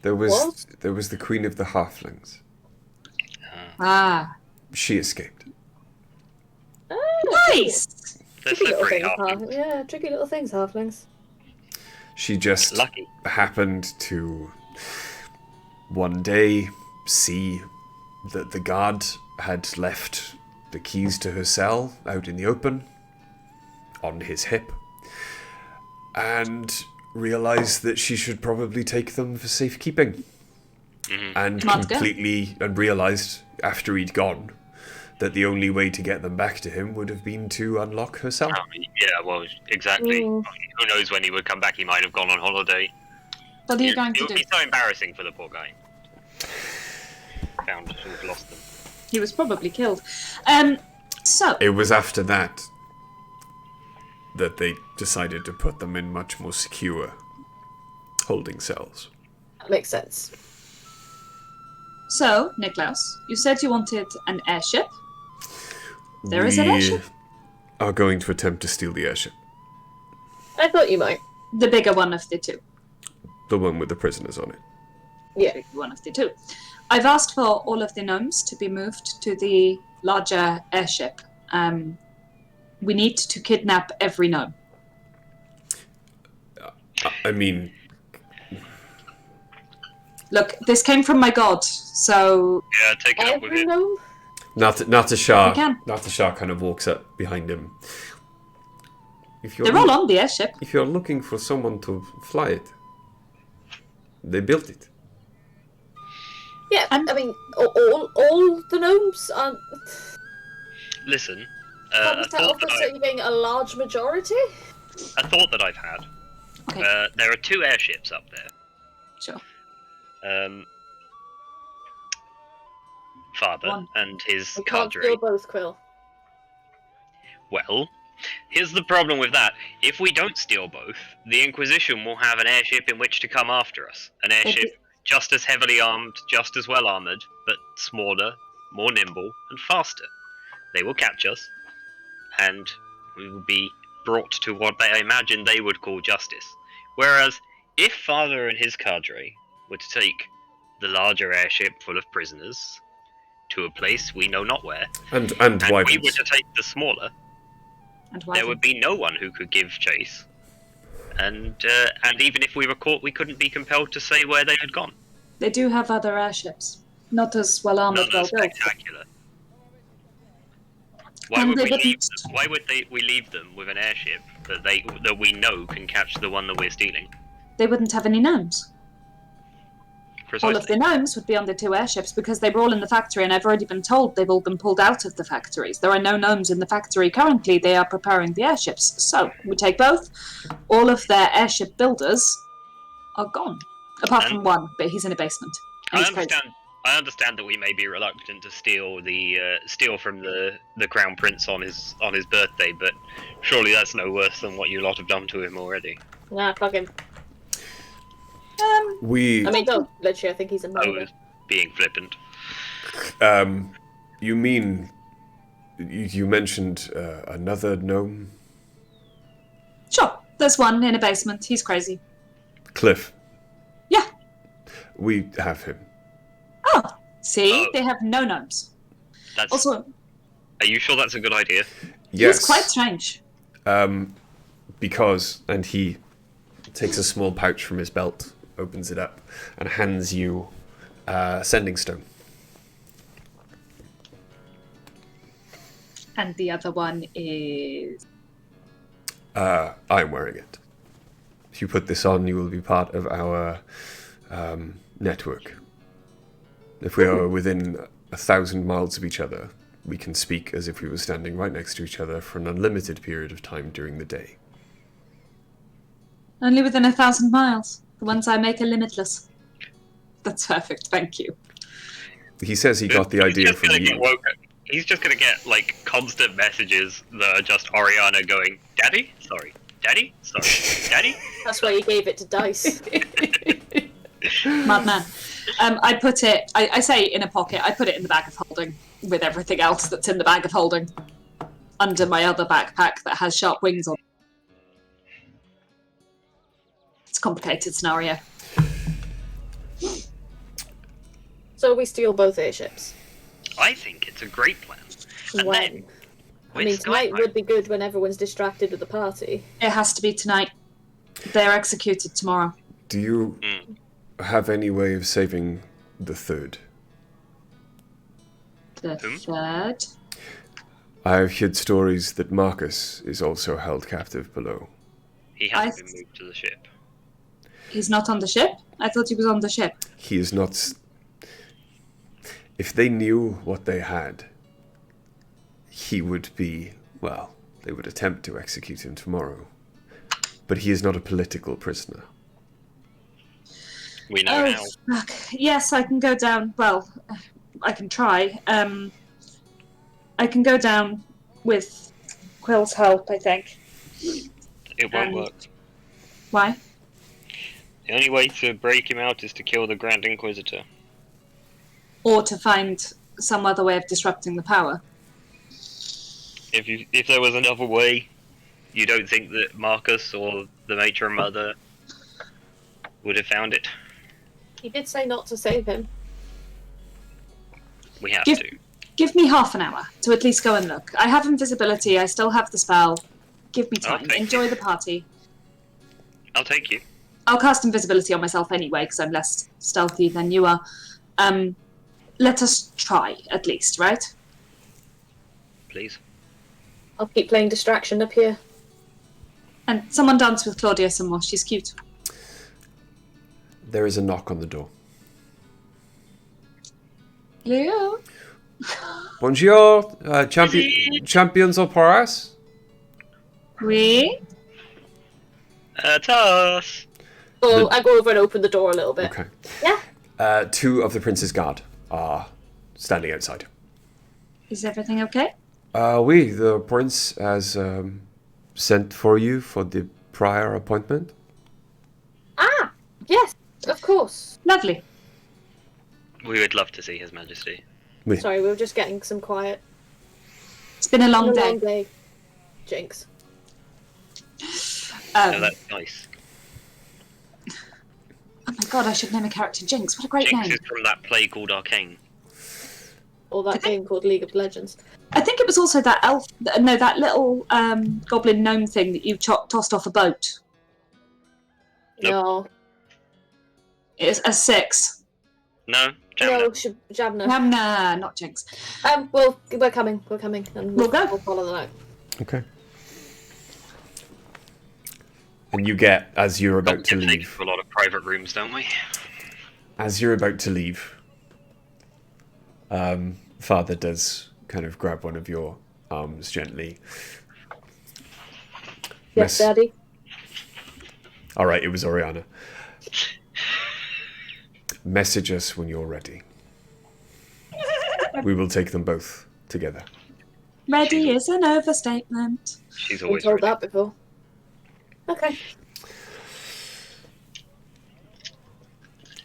There was the Queen of the Halflings. Ah, She escaped. nice! They're Tricky little slippery things, halflings. yeah, tricky little things, halflings. She just Lucky. happened to one day see that the guard had left the keys to her cell out in the open on his hip, and realize that she should probably take them for safekeeping. And realized after he'd gone that the only way to get them back to him would have been to unlock her cell. Yeah, well, exactly. Who knows when he would come back? He might have gone on holiday. What are you going to do? It would be so embarrassing for the poor guy. Found to have lost them. He was probably killed. So It was after that they decided to put them in much more secure holding cells. That makes sense. So, Niklaus, you said you wanted an airship. There is an airship. We are going to attempt to steal the airship. I thought you might. The bigger one of the two. The one with the prisoners on it. Yeah. The bigger one of the two. I've asked for all of the gnomes to be moved to the larger airship. We need to kidnap every gnome. I mean... Look, this came from my god, so... Yeah, take it up with Every it. gnome? Natasha kind of walks up behind him. They're all on the airship. If you're looking for someone to fly it, they built it. Yeah, I mean, all the gnomes aren't... Listen, Comes to offer saving a large majority? a thought that I've had. Okay. There are 2 airships up there. Sure. Father One. and his We can't cadre. steal both, Quill. Well, here's the problem with that. If we don't steal both, the Inquisition will have an airship in which to come after us. An airship just as heavily armed, just as well armoured, but smaller, more nimble, and faster. They will catch us, and we will be brought to what I imagine they would call justice. Whereas, if Father and his cadre were to take the larger airship full of prisoners to a place we know not where, And we were to take the smaller, And there would be no one who could give chase. And even if we were caught, we couldn't be compelled to say where they had gone. They do have other airships. Not as well armoured, None well as built. spectacular. Why And would they we wouldn't- leave them? Why would we leave them with an airship that we know can catch the one that we're stealing? They wouldn't have any gnomes. Precisely. All of the gnomes would be on the 2 airships because they were all in the factory, and I've already been told they've all been pulled out of the factories. There are no gnomes in the factory currently. They are preparing the airships. So we take both. All of their airship builders are gone, apart from one, but he's in a basement. And he's crazy. I understand that we may be reluctant to steal from the Crown Prince on his birthday, but surely that's no worse than what you lot have done to him already. Nah, fuck him. We... I mean, don't. Literally, I think he's a I murderer. was being flippant. You mean... You mentioned another gnome? Sure, there's one in a basement. He's crazy. Cliff. Yeah. We have him. Oh, see, Oh. they have no gnomes. That's. Also, Are you sure that's a good idea? Yes. he's quite strange. Because... And he takes a small pouch from his belt, opens it up, and hands you a sending stone. And the other one is... I'm wearing it. If you put this on, you will be part of our network. If we are within 1,000 miles of each other, we can speak as if we were standing right next to each other for an unlimited period of time during the day. Only within 1,000 miles. The ones I make are limitless. That's perfect, thank you. He says he got the idea from you. He's just gonna get like constant messages that are just Oriana going, "Daddy, sorry, Daddy, sorry, Daddy." That's why you gave it to Dice. Madman. I put it, I say in a pocket, I put it in the bag of holding with everything else that's in the bag of holding under my other backpack that has sharp wings on. It's a complicated scenario. So we steal both airships. I think it's a great plan. And When? then, I mean, tonight would be good when everyone's distracted at the party. It has to be tonight. They're executed tomorrow. Do you have any way of saving the third? The Whom? third. I've heard stories that Marcus is also held captive below. He hasn't been moved to the ship. He's not on the ship? I thought he was on the ship. He is not... If they knew what they had, he would be... Well, they would attempt to execute him tomorrow. But he is not a political prisoner. We know how. Fuck. Yes, I can go down. Well, I can try. I can go down with Quill's help, I think. It won't work. Why? The only way to break him out is to kill the Grand Inquisitor. Or to find some other way of disrupting the power. If there was another way, you don't think that Marcus or the matron mother would have found it? He did say not to save him. We have to. Give me half an hour to at least go and look. I have invisibility, I still have the spell. Give me time. Okay. Enjoy the party. I'll take you. I'll cast invisibility on myself anyway, because I'm less stealthy than you are. Let us try, at least, right? Please. I'll keep playing distraction up here. And someone dance with Claudia some more. She's cute. There is a knock on the door. Leo? Bonjour, champions of Paris. Oui? Toss! So I go over and open the door a little bit. Okay. Yeah. Two of the prince's guard are standing outside. Is everything okay? Oui, the prince has sent for you for the prior appointment. Ah, yes, of course. Lovely. We would love to see His Majesty. Oui. Sorry, we were just getting some quiet. It's been a long Been a day. long day. Jinx. Oh, that's nice. Oh my god, I should name a character Jinx. What a great Jinx name. is from that play called Arcane. Or that game called League of Legends. I think it was also that that little goblin gnome thing that you tossed off a boat. Nope. No. It's a 6. No, No, Jamna. Jabna. Nah, not Jinx. Well, we're coming, and We'll go. We'll follow them out. Okay. And you get, as you're about to We take leave, a lot of private rooms, don't we? as you're about to leave, Father does kind of grab one of your arms gently. Yes, Daddy. All right, it was Oriana. Message us when you're ready. We will take them both together. Ready is an overstatement. She's Been always told ready. that before. Okay.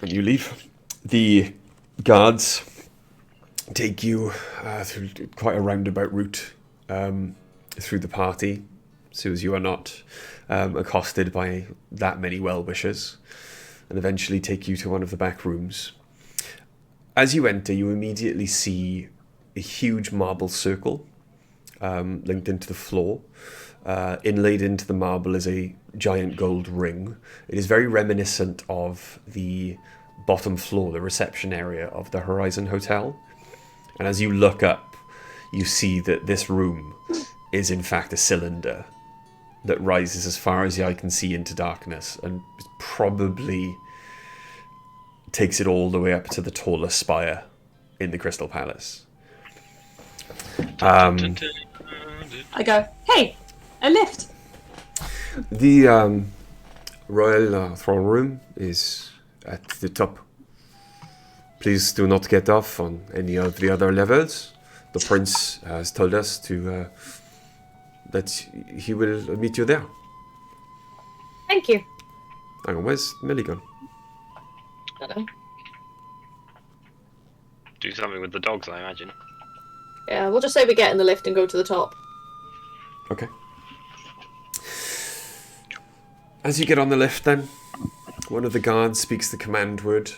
And you leave. The guards take you through quite a roundabout route through the party, so as you are not accosted by that many well-wishers, and eventually take you to one of the back rooms. As you enter, you immediately see a huge marble circle linked into the floor. Inlaid into the marble is a giant gold ring. It is very reminiscent of the bottom floor, the reception area of the Horizon Hotel. And as you look up, you see that this room is in fact a cylinder that rises as far as the eye can see into darkness, and probably takes it all the way up to the tallest spire in the Crystal Palace. I go, hey, a lift. The royal throne room is at the top. Please do not get off on any of the other levels. The prince has told us to that he will meet you there. Thank you. Hang on, where's Millie gone? I don't know. Do something with the dogs, I imagine. Yeah, we'll just say we get in the lift and go to the top. Okay. As you get on the lift then, one of the guards speaks the command word,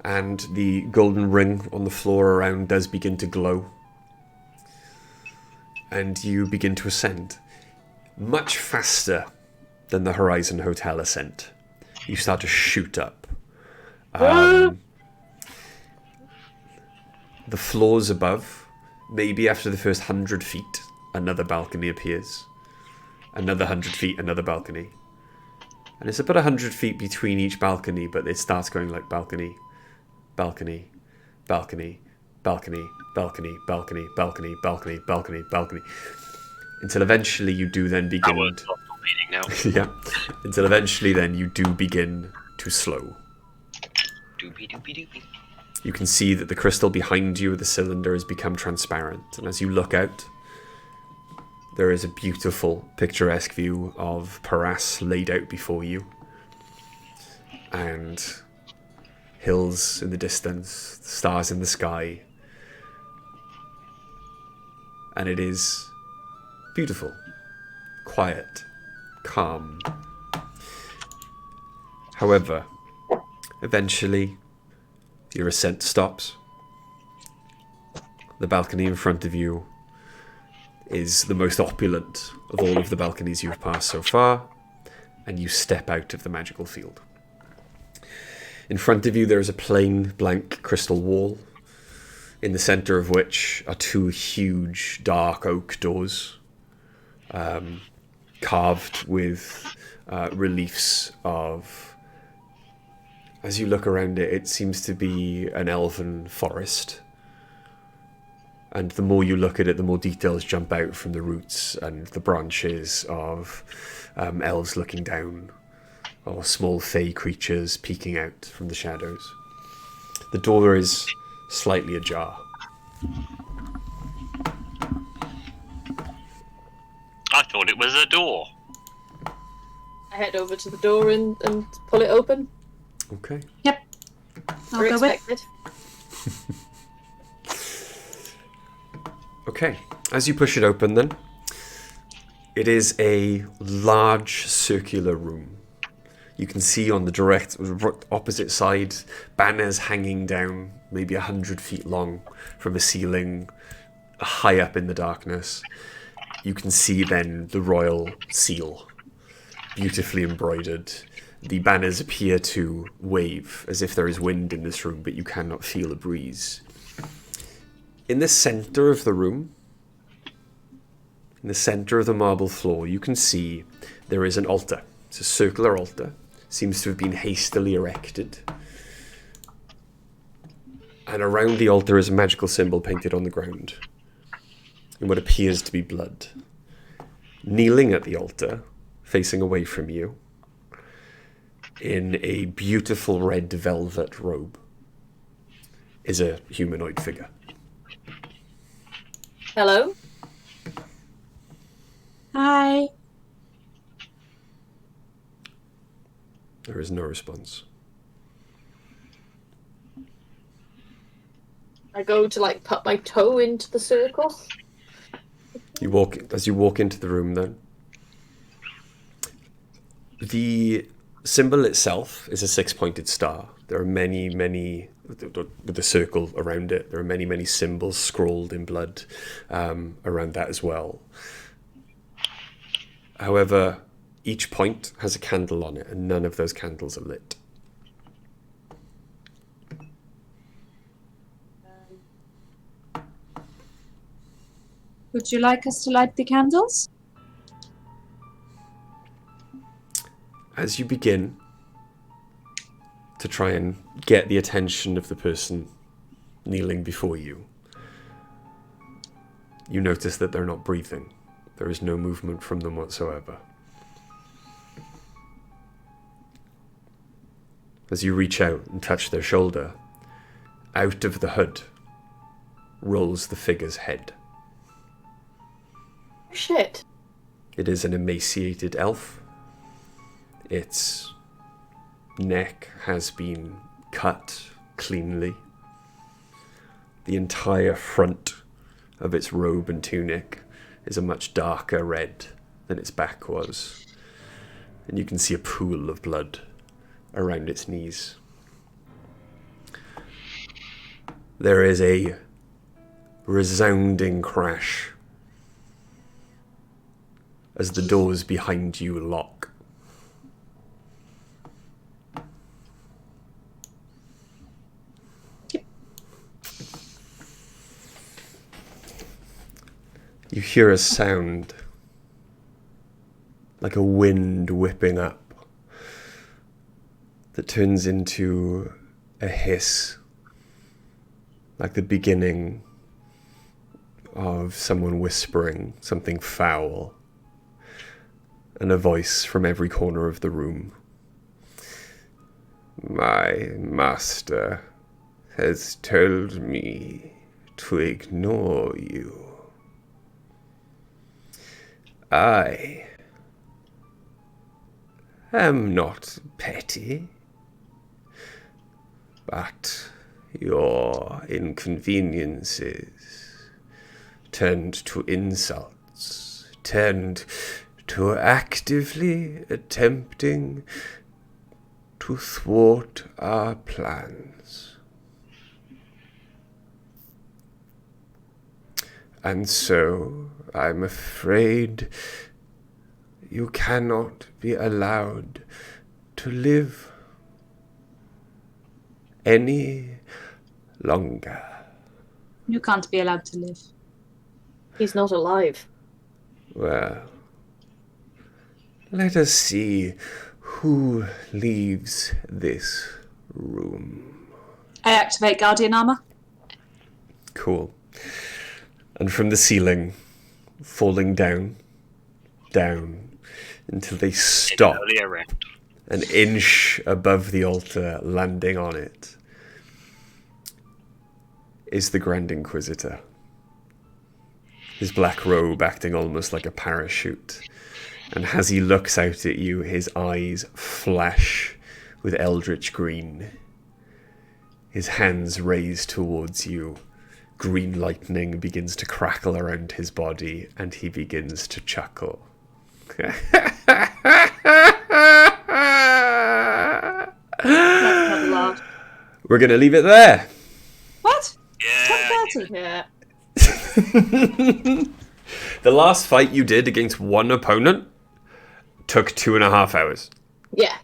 and the golden ring on the floor around does begin to glow. And you begin to ascend. Much faster than the Horizon Hotel ascent. You start the the floors above, maybe after the first 100 feet, another balcony appears. Another 100 feet, another balcony. And it's about 100 feet between each balcony, but it starts going like balcony, balcony, balcony, balcony, balcony, balcony, balcony, balcony, balcony, balcony. Until eventually you do then begin... now. Yeah. Until eventually then you do begin to slow. Doopy doopy doopy. You can see that the crystal behind you, the cylinder, has become transparent. And as you look out, there is a beautiful, picturesque view of Paras laid out before you. And hills in the distance, stars in the sky. And it is beautiful, quiet, calm. However, eventually, your ascent stops. The balcony in front of you is the most opulent of all of the balconies you've passed so far, and you step out of the magical field. In front of you there is a plain, blank crystal wall, in the center of which are two huge, dark oak doors, carved with reliefs of... As you look around it, it seems to be an elven forest. And the more you look at it, the more details jump out from the roots and the branches of elves looking down, or small fey creatures peeking out from the shadows. The door is slightly ajar. I thought it was a door. I head over to the door and pull it open. Okay. Yep. I'll go with. Expected. Okay. As you push it open then, it is a large circular room. You can see on the direct opposite side banners hanging down, maybe 100 feet long, from a ceiling high up in the darkness. You can see then the royal seal, beautifully embroidered. The banners appear to wave as if there is wind in this room, but you cannot feel a breeze. In the center of the room, in the center of the marble floor, you can see there is an altar. It's a circular altar. Seems to have been hastily erected. And around the altar is a magical symbol painted on the ground in what appears to be blood. Kneeling at the altar, facing away from you, in a beautiful red velvet robe, is a humanoid figure. Hello? Hi. There is no response. I go to put my toe into the circle. As you walk into the room then, the symbol itself is a six-pointed star. There are many, with a circle around it, there are many, many symbols scrawled in blood around that as well. However, each point has a candle on it, and none of those candles are lit. Would you like us to light the candles? As you begin to try and get the attention of the person kneeling before you, you notice that they're not breathing. There is no movement from them whatsoever. As you reach out and touch their shoulder, out of the hood rolls the figure's head. Shit. It is an emaciated elf. Its neck has been cut cleanly. The entire front of its robe and tunic is a much darker red than its back was. And you can see a pool of blood around its knees. There is a resounding crash as the doors behind you lock. you hear a sound like a wind whipping up that turns into a hiss, like the beginning of someone whispering something foul, and a voice from every corner of the room. My master has told me to ignore you. I am not petty, but your inconveniences turned to insults, turned to actively attempting to thwart our plans. And so, I'm afraid you cannot be allowed to live any longer. You can't be allowed to live. He's not alive. Well, let us see who leaves this room. I activate Guardian Armor. Cool. And from the ceiling, falling down, until they stop an inch above the altar, landing on it, is the Grand Inquisitor. His black robe acting almost like a parachute. And as he looks out at you, his eyes flash with eldritch green. His hands raised towards you. Green lightning begins to crackle around his body, and he begins to chuckle. That's not allowed. We're going to leave it there. What? Yeah. 10:30. Yeah. The last fight you did against one opponent took 2.5 hours. Yeah.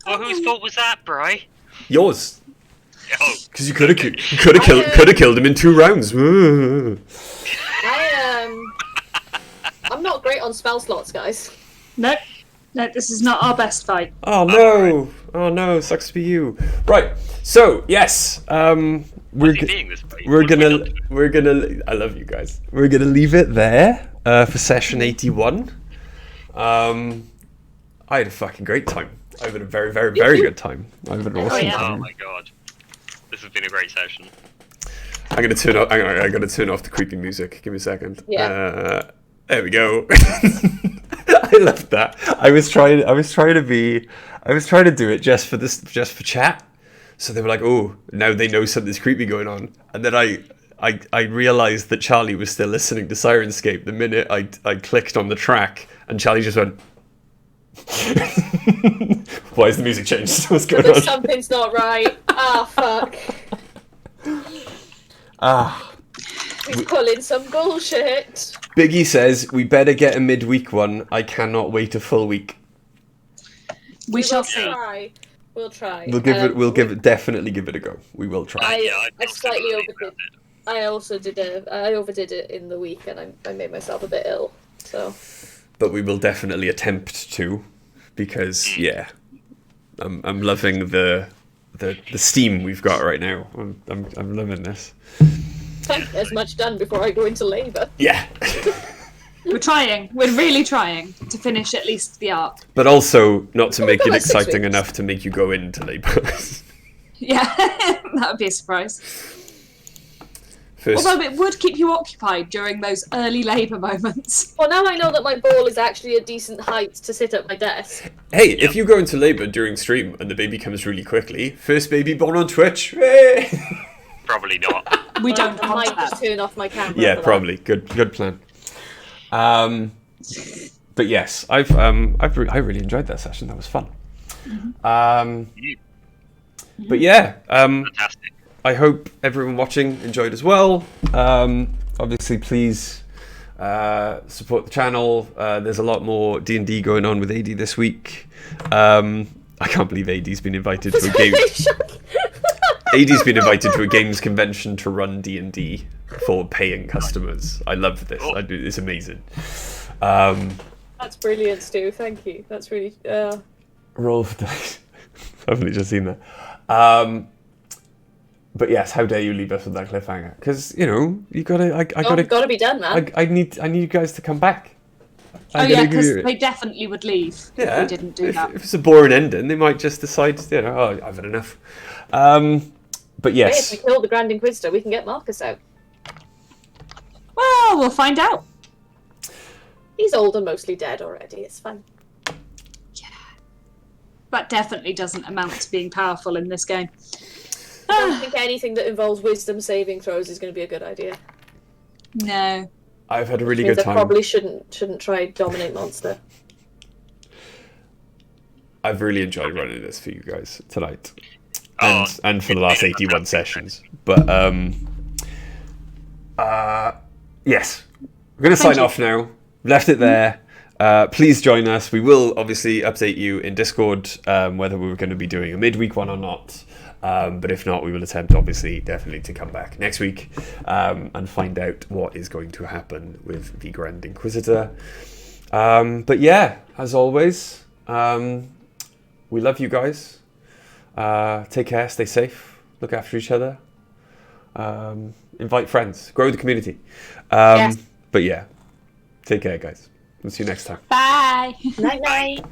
Well, whose fault was that, Bri? Yours. Oh, Because you could have killed him in 2 rounds. I'm not great on spell slots, guys. No, this is not our best fight. Oh no! Oh no! Sucks to be you. Right. So yes, we're gonna. I love you guys. We're gonna leave it there for session 81. I had a fucking great time. I've had a very, very, very good time. I've had an awesome yeah. oh time. my god. This has been a great session. I'm gonna turn off. I gotta turn off the creepy music. Give me a second. Yeah. There we go. I love that. I was trying to do it just for chat. So they were like, "Oh, now they know something's creepy going on." And then I realized that Charlie was still listening to Sirenscape the minute I clicked on the track, and Charlie just went, "Why is the music changed? What's going on?" Something's not right. Fuck. He's pulling some bullshit. Biggie says, "We better get a midweek one. I cannot wait a full week." We shall will see. Try. We'll try. Definitely give it a go. We will try. I slightly overdid. I also I overdid it in the week, and I made myself a bit ill. So. But we will definitely attempt to, because I'm loving the steam we've got right now. I'm loving this. As much done before I go into labour. Yeah. We're trying. We're really trying to finish at least the arc. But also not to make it like 6 exciting weeks. enough to make you go into labour. Yeah, that would be a surprise. First, Although it would keep you occupied during those early labour moments. Well, now I know that my ball is actually a decent height to sit at my desk. hey, if you go into labour during stream and the baby comes really quickly, first baby born on Twitch. Hey! Probably not. We don't I want might that. just turn off my camera. Yeah, for that. probably. Good plan. But yes, I really enjoyed that session. That was fun. But yeah, Fantastic. I hope everyone watching enjoyed as well. Obviously, please support the channel. There's a lot more D&D going on with AD this week. I can't believe AD's been invited to a game. AD's been invited to a games convention to run D&D for paying customers. I love this. It's amazing. That's brilliant, Stu. Thank you. That's really. Roll for dice. I've only just seen that. But yes, how dare you leave us with that cliffhanger? Because you gotta. I gotta. Got to be done, man. I need you guys to come back. Because they definitely would leave if we didn't do that. If it's a boring ending, they might just decide, I've had enough. But yes. Hey, if we kill the Grand Inquisitor, we can get Marcus out. Well, we'll find out. He's old and mostly dead already. It's fine. That definitely doesn't amount to being powerful in this game. I don't think anything that involves wisdom saving throws is going to be a good idea. No. I've had a really good time. I probably shouldn't try dominate monster. I've really enjoyed running this for you guys tonight, and for the last 81 sessions. But yes, we're going to sign off now. Left it there. Please join us. We will obviously update you in Discord whether we're going to be doing a midweek one or not. But if not, we will attempt, obviously, definitely to come back next week and find out what is going to happen with the Grand Inquisitor. But yeah, as always, we love you guys. Take care, stay safe, look after each other. Invite friends, grow the community. Yes. But yeah, take care, guys. We'll see you next time. Bye. Night night.